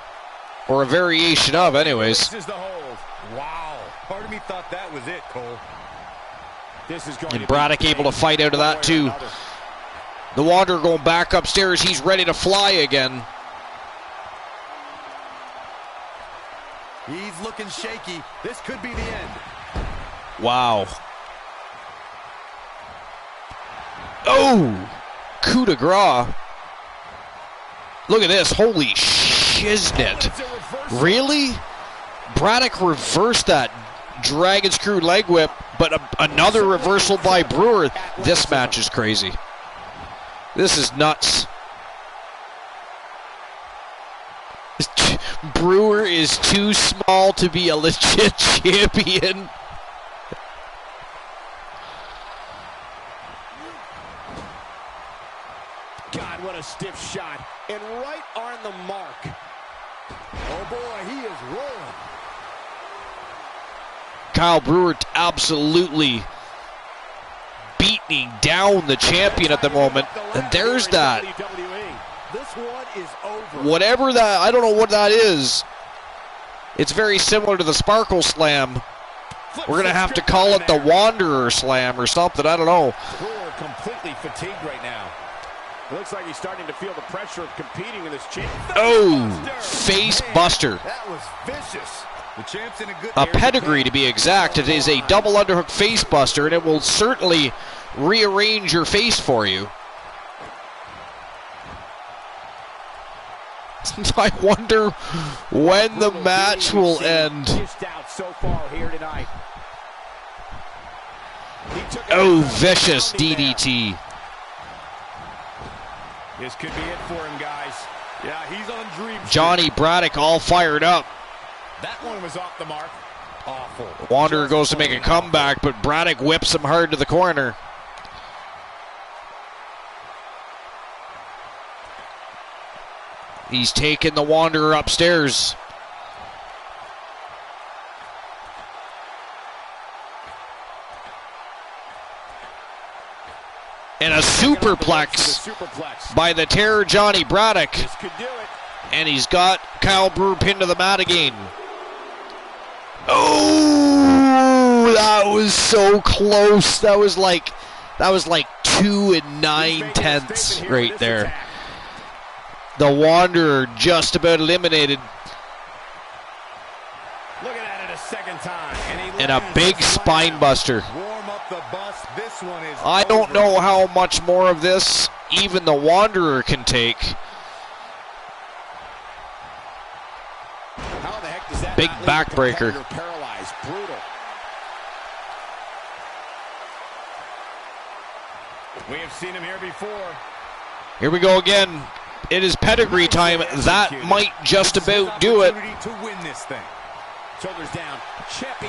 or a variation of, anyways. This is the hold. Wow. Part of me thought that was it, Cole. This is going And Braddock able to fight out of that too. The Wanderer going back upstairs. He's ready to fly again. He's looking shaky. This could be the end. Wow. Oh! Coup de grace. Look at this. Holy shiznit. Really? Braddock reversed that dragon screw leg whip, but another reversal by Brewer. This match is crazy. This is nuts. Brewer is too small to be a legit champion. God, what a stiff shot. And right on the mark. Oh boy, he is rolling. Kyle Brewer absolutely beating down the champion at the moment. And there's that. This one is over. Whatever that, I don't know what that is. It's very similar to the Sparkle Slam. We're going to have to call it the Wanderer Slam or something. I don't know. Brewer completely fatigued right now. It looks like he's starting to feel the pressure of competing in this champ. Oh, face buster. That was vicious. The champ's in a good A pedigree to be exact. It is a double underhook face buster, and it will certainly rearrange your face for you. I wonder when the match will end. Oh, vicious DDT. This could be it for him, guys. Yeah, he's on dream. Johnny Braddock all fired up. That one was off the mark. Awful. Wanderer goes to make a comeback, but Braddock whips him hard to the corner. He's taking the Wanderer upstairs. And a superplex by the Terror Johnny Braddock. This could do it. And he's got Kyle Brewer pinned to the mat again. Oh, that was so close. That was like 2 9/10 right there. The Wanderer just about eliminated. Looking at it a second time. And a big spine buster. Warm up the bus. This one is I don't know how much more of this even the Wanderer can take. How the heck does that big backbreaker. Paralyzed. Brutal. We have seen him here before. Here we go again. It is pedigree time. That might just about do it. To win this thing. Shoulders down.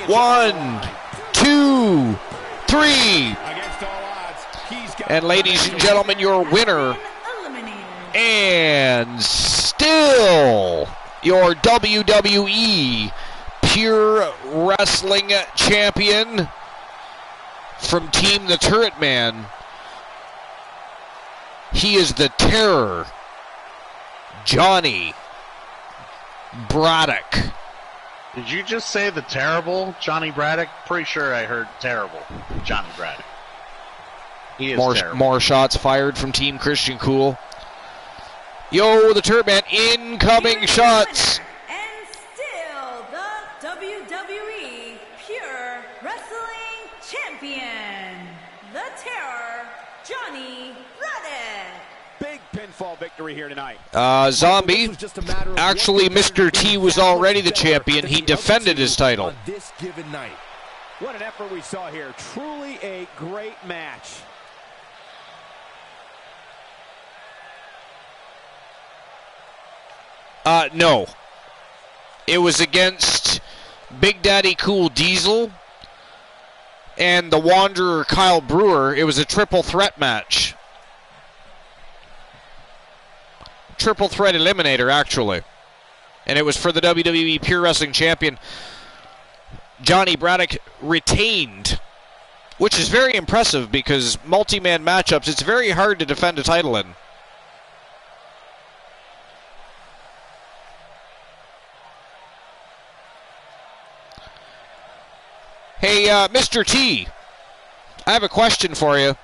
1, 2, 3. Against all odds. He's got and ladies and gentlemen, your winner and still your WWE Pure Wrestling Champion from Team the Turret Man. He is the Terror, Johnny Braddock. Did you just say the terrible Johnny Braddock? Pretty sure I heard terrible Johnny Braddock. He is terrible. More shots fired from Team Christian Cool. Yo, the Turret Man, incoming shots. And still the WWE Pure Wrestling Champion, the Terror, Johnny Braddock. big pinfall victory here tonight. Zombie. Actually, Mr. T was already the champion. He defended his title. On this given night. What an effort we saw here. Truly a great match. No. It was against Big Daddy Cool Diesel and the Wanderer Kyle Brewer. It was a triple threat match. Triple threat eliminator, actually. And it was for the WWE Pure Wrestling Champion. Johnny Braddock retained, which is very impressive because multi-man matchups, it's very hard to defend a title in. Hey, Mr. T, I have a question for you.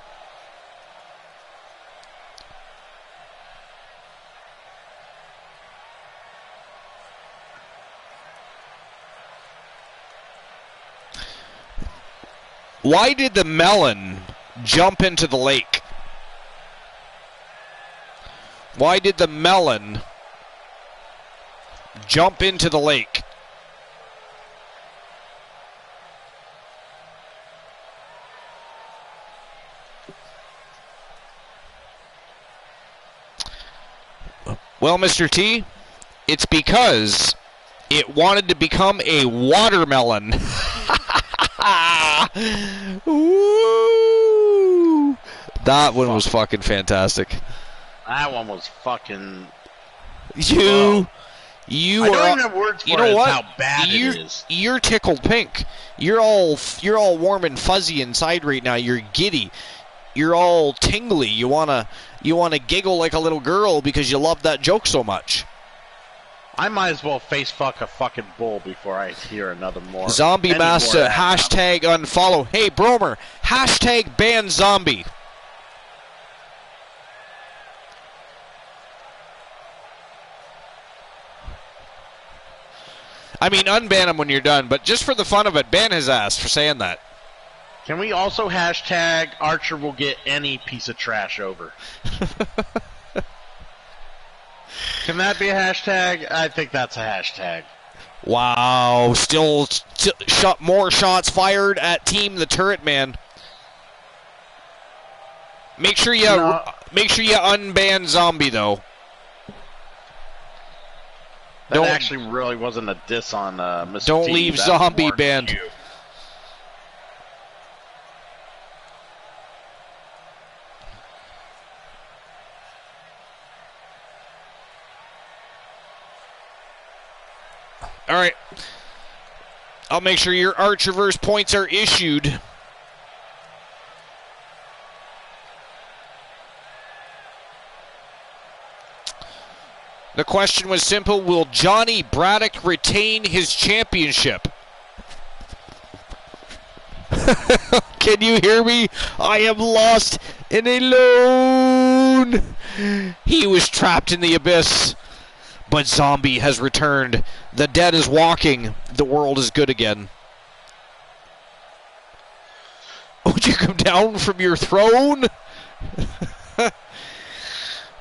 Why did the melon jump into the lake? Why did the melon jump into the lake? Well, Mr. T, it's because it wanted to become a watermelon. Ooh, that one was fucking fantastic. That one was fucking. You I don't even have words for it, how bad it is. You're tickled pink. You're all warm and fuzzy inside right now. You're giddy. You're all tingly. You wanna giggle like a little girl because you love that joke so much. I might as well face fuck a fucking bull before I hear another more. Zombie Master, hashtag unfollow. Hey, Bromer, hashtag ban zombie. I mean, unban him when you're done, but just for the fun of it, ban his ass for saying that. Can we also hashtag Archer will get any piece of trash over? Can that be a hashtag? I think that's a hashtag. Wow, still more shots fired at Team the Turret Man. Make sure you unban Zombie though. That actually really wasn't a diss on Mr. Don't T. leave That's Zombie banned. All right. I'll make sure your ArcherVerse points are issued. The question was simple. Will Johnny Braddock retain his championship? Can you hear me? I am lost and alone. He was trapped in the abyss, but Zombie has returned. The dead is walking. The world is good again. Would you come down from your throne?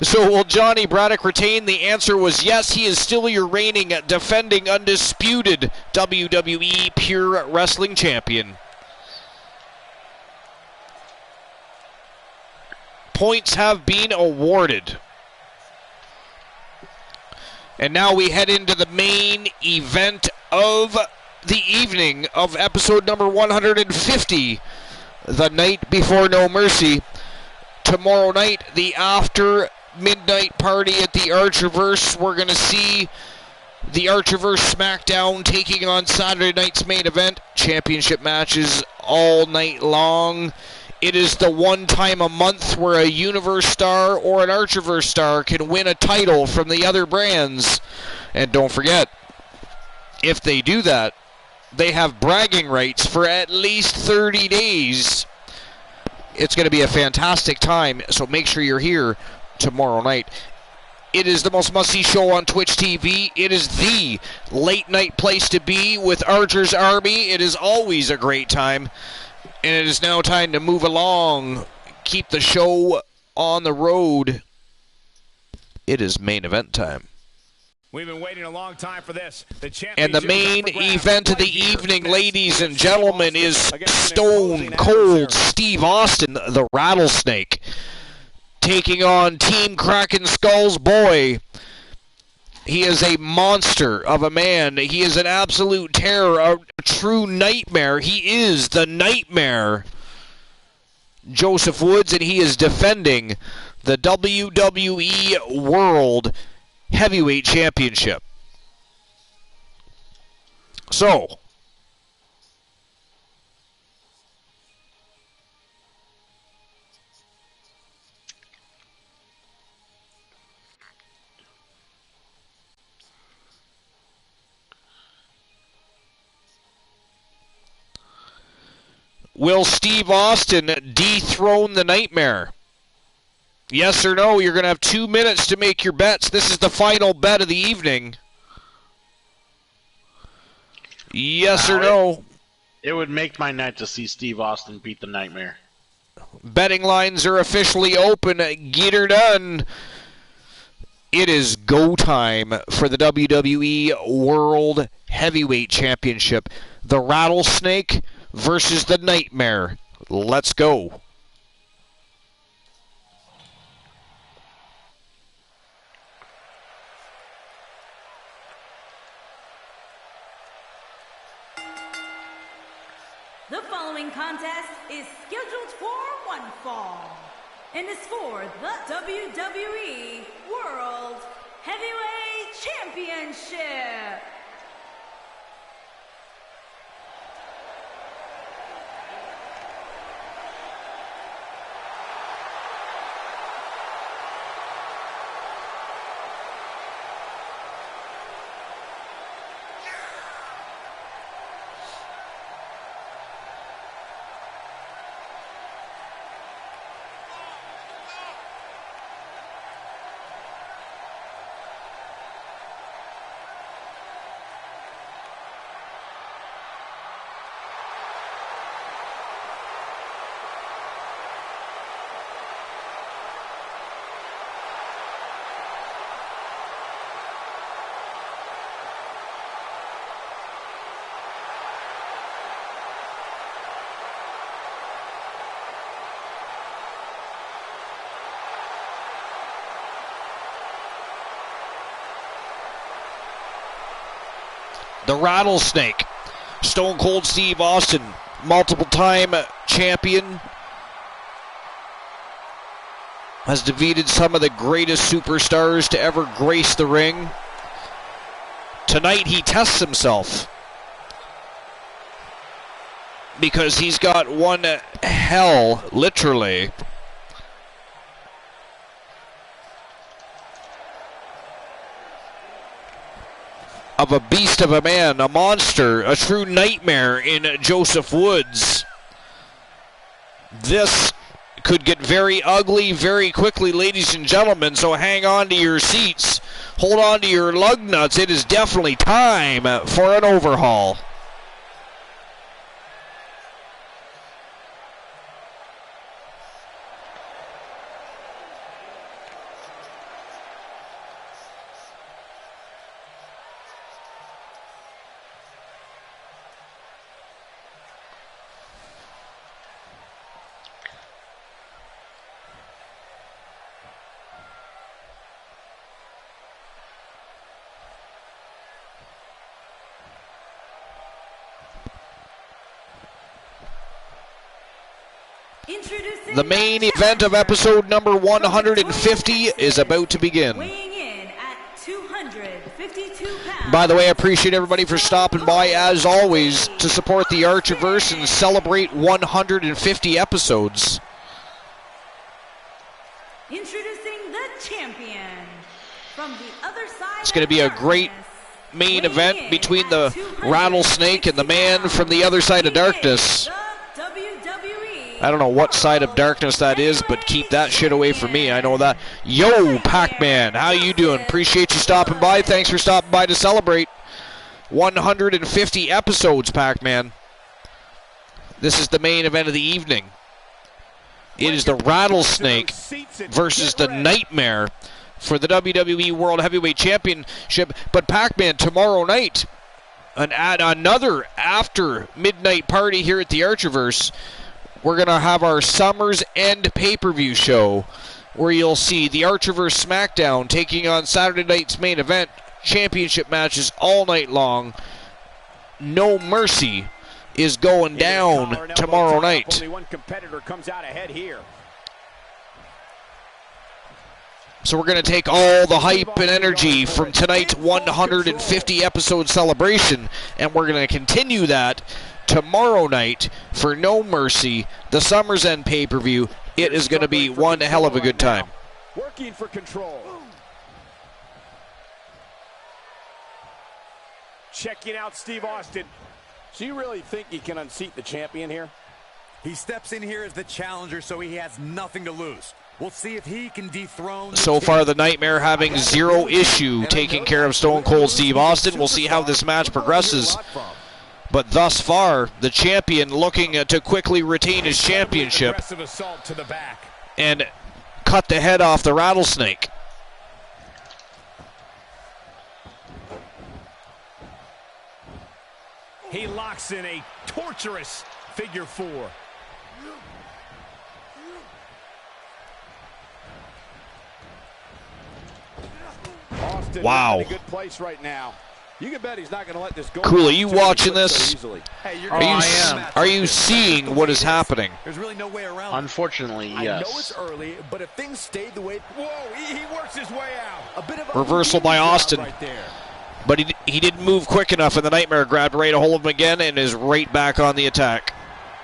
So will Johnny Braddock retain? The answer was yes. He is still your reigning, defending, undisputed WWE Pure Wrestling Champion. Points have been awarded. And now we head into the main event of the evening of episode number 150, The Night Before No Mercy. Tomorrow night, the after midnight party at the Archerverse. We're going to see the Archerverse SmackDown taking on Saturday night's main event. Championship matches all night long. It is the one time a month where a Universe star or an Archerverse star can win a title from the other brands. And don't forget, if they do that, they have bragging rights for at least 30 days. It's going to be a fantastic time, so make sure you're here tomorrow night. It is the most must-see show on Twitch TV. It is the late-night place to be with Archer's Army. It is always a great time, and it is now time to move along, keep the show on the road. It is main event time. We've been waiting a long time for this. And the main event of the evening, ladies and gentlemen, is Stone Cold Steve Austin, the Rattlesnake, taking on Team Kraken Skull's boy. He is a monster of a man. He is an absolute terror, a true nightmare. He is the Nightmare, Joseph Woods, and he is defending the WWE World Heavyweight Championship. So, will Steve Austin dethrone the Nightmare? Yes or no? You're going to have 2 minutes to make your bets. This is the final bet of the evening. Yes or no? It would make my night to see Steve Austin beat the Nightmare. Betting lines are officially open. Get her done. It is go time for the WWE World Heavyweight Championship. The Rattlesnake versus the Nightmare. Let's go. The following contest is scheduled for one fall and is for the WWE World Heavyweight Championship. The Rattlesnake, Stone Cold Steve Austin, multiple-time champion, has defeated some of the greatest superstars to ever grace the ring. Tonight he tests himself because he's got one hell, literally, of a beast of a man, a monster, a true nightmare in Joseph Woods. This could get very ugly very quickly, ladies and gentlemen, so hang on to your seats. Hold on to your lug nuts. It is definitely time for an overhaul. The main event of episode number 150 is about to begin. Weighing in at 252 pounds. By the way, I appreciate everybody for stopping by, as always, to support the Archerverse and celebrate 150 episodes. Introducing the champion from the other side. It's going to be a great main event between the Rattlesnake and the man from the other side of darkness. I don't know what side of darkness that is, but keep that shit away from me. I know that. Yo, Pac-Man, how you doing? Appreciate you stopping by. Thanks for stopping by to celebrate 150 episodes, Pac-Man. This is the main event of the evening. It is the Rattlesnake versus the Nightmare for the WWE World Heavyweight Championship. But Pac-Man, tomorrow night, at another after midnight party here at the Archerverse, we're going to have our Summer's End pay-per-view show where you'll see the Archerverse SmackDown taking on Saturday night's main event, championship matches all night long. No Mercy is going down tomorrow night. Only one competitor comes out ahead here. So we're going to take all the hype and energy from tonight's 150 episode celebration, and we're going to continue that tomorrow night for No Mercy, the Summer's End pay-per-view. It is going to be one hell of a good time. Working for control. Checking out Steve Austin. Do you really think he can unseat the champion here? He steps in here as the challenger, so he has nothing to lose. We'll see if he can dethrone. So far, the Nightmare having zero issue taking care of Stone Cold Steve Austin. We'll see how this match progresses. But thus far, the champion looking to quickly retain his championship and cut the head off the Rattlesnake. He locks in a torturous figure four. Austin wow. In a good place right now. You can bet he's not going to let this go. Cool, are you watching this? Hey, are you seeing what is happening? There's really no way around. Unfortunately, yes. I know it's early, but if things stayed the way... Whoa, he works his way out. A bit of a reversal by Austin. Right there. But he didn't move quick enough, and the Nightmare grabbed right a hold of him again and is right back on the attack.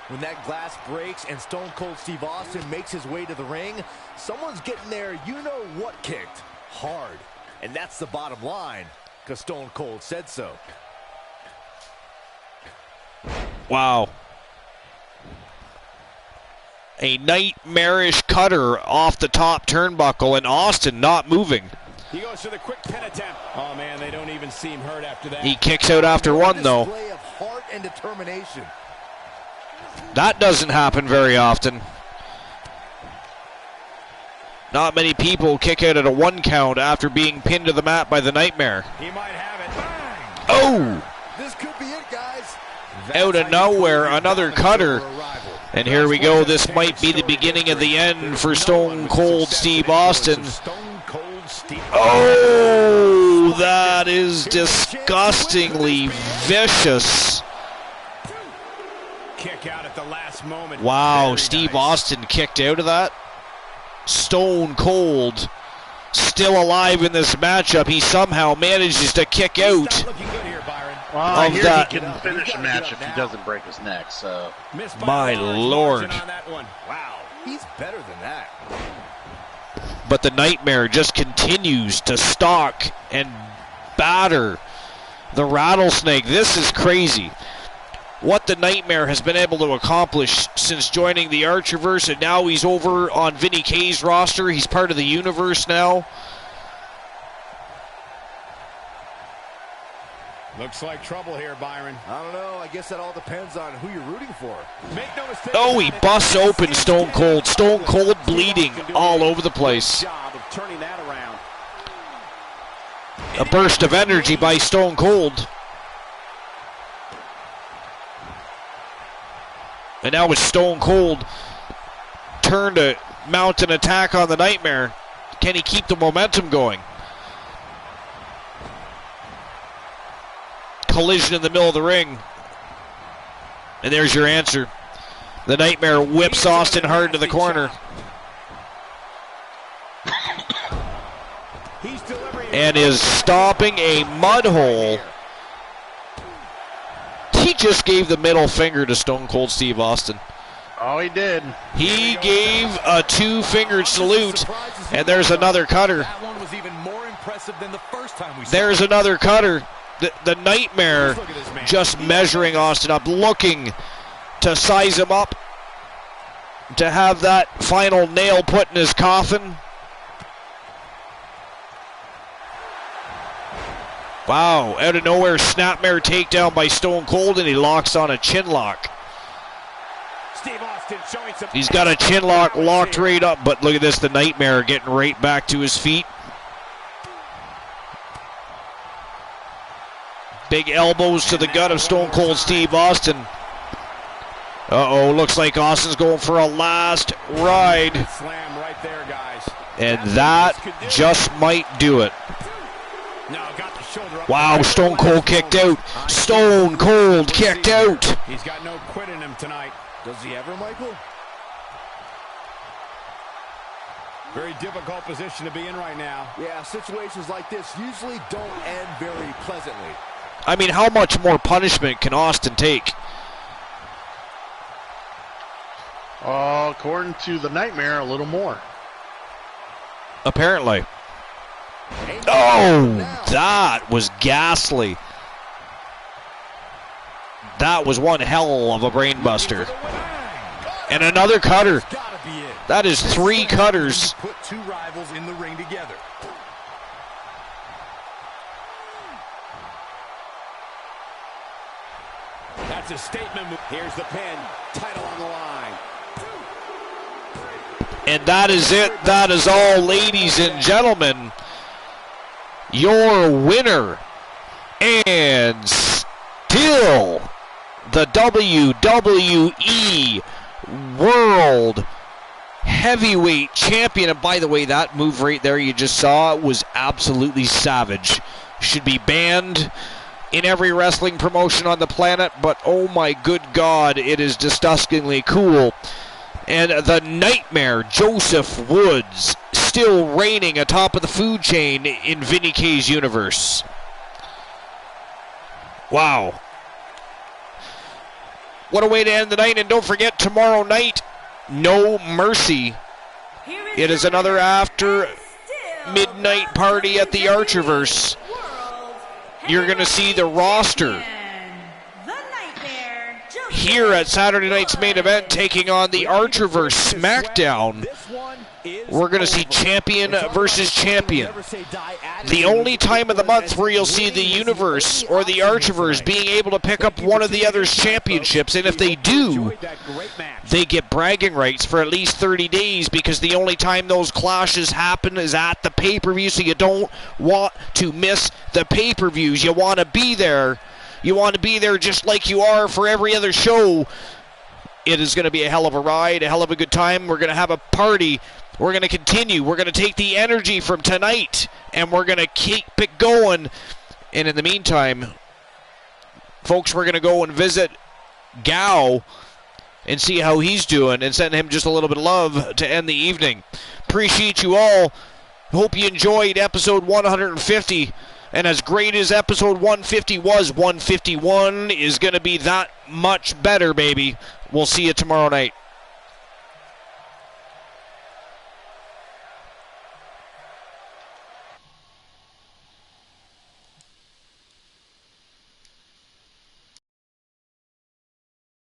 When that glass breaks and Stone Cold Steve Austin makes his way to the ring, someone's getting there, you know what, kicked hard. And that's the bottom line, because Stone Cold said so. Wow. A nightmarish cutter off the top turnbuckle, and Austin not moving. He goes for the quick pin attempt. Oh, man, they don't even seem hurt after that. He kicks out after one, though. Display of heart and determination. That doesn't happen very often. Not many people kick out at a 1 count after being pinned to the mat by the Nightmare. He might have it. Bang! Oh! This could be it, guys. Out of nowhere, another cutter. And here we go. This might be the beginning of the end for Stone Cold Steve Austin. Oh, that is disgustingly vicious. Kick out at the last moment. Wow, Steve Austin kicked out of that. Stone Cold still alive in this matchup. He somehow manages to kick out well, I hear that. He can finish a match if he doesn't break his neck. So, my lord! Wow, he's better than that. But the Nightmare just continues to stalk and batter the Rattlesnake. This is crazy. what the Nightmare has been able to accomplish since joining the Archerverse, and now he's over on Vinny K's roster. He's part of the universe now. Looks like trouble here, Byron. I don't know. I guess that all depends on who you're rooting for. Make no mistake. Oh, he busts open Stone Cold. Stone Cold bleeding all over the place. Job of turning that around. A burst of energy by Stone Cold. And now with Stone Cold turned to mount an attack on the Nightmare. Can he keep the momentum going? Collision in the middle of the ring. And there's your answer. The Nightmare whips Austin hard to the corner. And is stopping a mud hole. He just gave the middle finger to Stone Cold Steve Austin. Oh, he did. He gave a two-fingered salute, and there's another cutter. That one was even more impressive than the first time we saw There's another cutter. The Nightmare just measuring Austin up, looking to size him up, to have that final nail put in his coffin. Wow, out of nowhere, snapmare takedown by Stone Cold, and he locks on a chin lock. Steve Austin showing some. He's got a chin lock locked right up, but look at this, the Nightmare getting right back to his feet. Big elbows to the gut of Stone Cold Steve Austin. Uh-oh, looks like Austin's going for a last ride. Slam right there, guys. And that just might do it. No, got the shoulder up. Wow, Stone Cold kicked out. Stone Cold kicked out. He's got no quit in him tonight. Does he ever, Michael? Very difficult position to be in right now. Yeah, situations like this usually don't end very pleasantly. I mean, how much more punishment can Austin take? According to the Nightmare, a little more. Apparently. Oh, that was ghastly. That was one hell of a brainbuster. And another cutter. That is three cutters. Put two rivals in the ring together. That's a statement move. Here's the pin. Title on the line. And that is it. That is all, ladies and gentlemen. Your winner. And still the WWE World Heavyweight Champion. And by the way, that move right there you just saw was absolutely savage. Should be banned in every wrestling promotion on the planet, but oh my good God, it is disgustingly cool. And the Nightmare, Joseph Woods, still reigning atop of the food chain in Vinny K's universe. Wow. What a way to end the night, and don't forget, tomorrow night, No Mercy. It is another after midnight party at the Archerverse. You're going to see the roster here at Saturday night's main event taking on the Archerverse SmackDown. We're going to see champion versus champion. The only time of the month where you'll see the universe or the Archerverse being able to pick up one of the other's championships, and if they do, they get bragging rights for at least 30 days, because the only time those clashes happen is at the pay-per-view, so you don't want to miss the pay-per-views. You want to be there. You want to be there just like you are for every other show. It is going to be a hell of a ride, a hell of a good time. We're going to have a party. We're going to continue. We're going to take the energy from tonight, and we're going to keep it going. And in the meantime, folks, we're going to go and visit Gao and see how he's doing and send him just a little bit of love to end the evening. Appreciate you all. Hope you enjoyed episode 150. And as great as episode 150 was, 151 is going to be that much better, baby. We'll see you tomorrow night.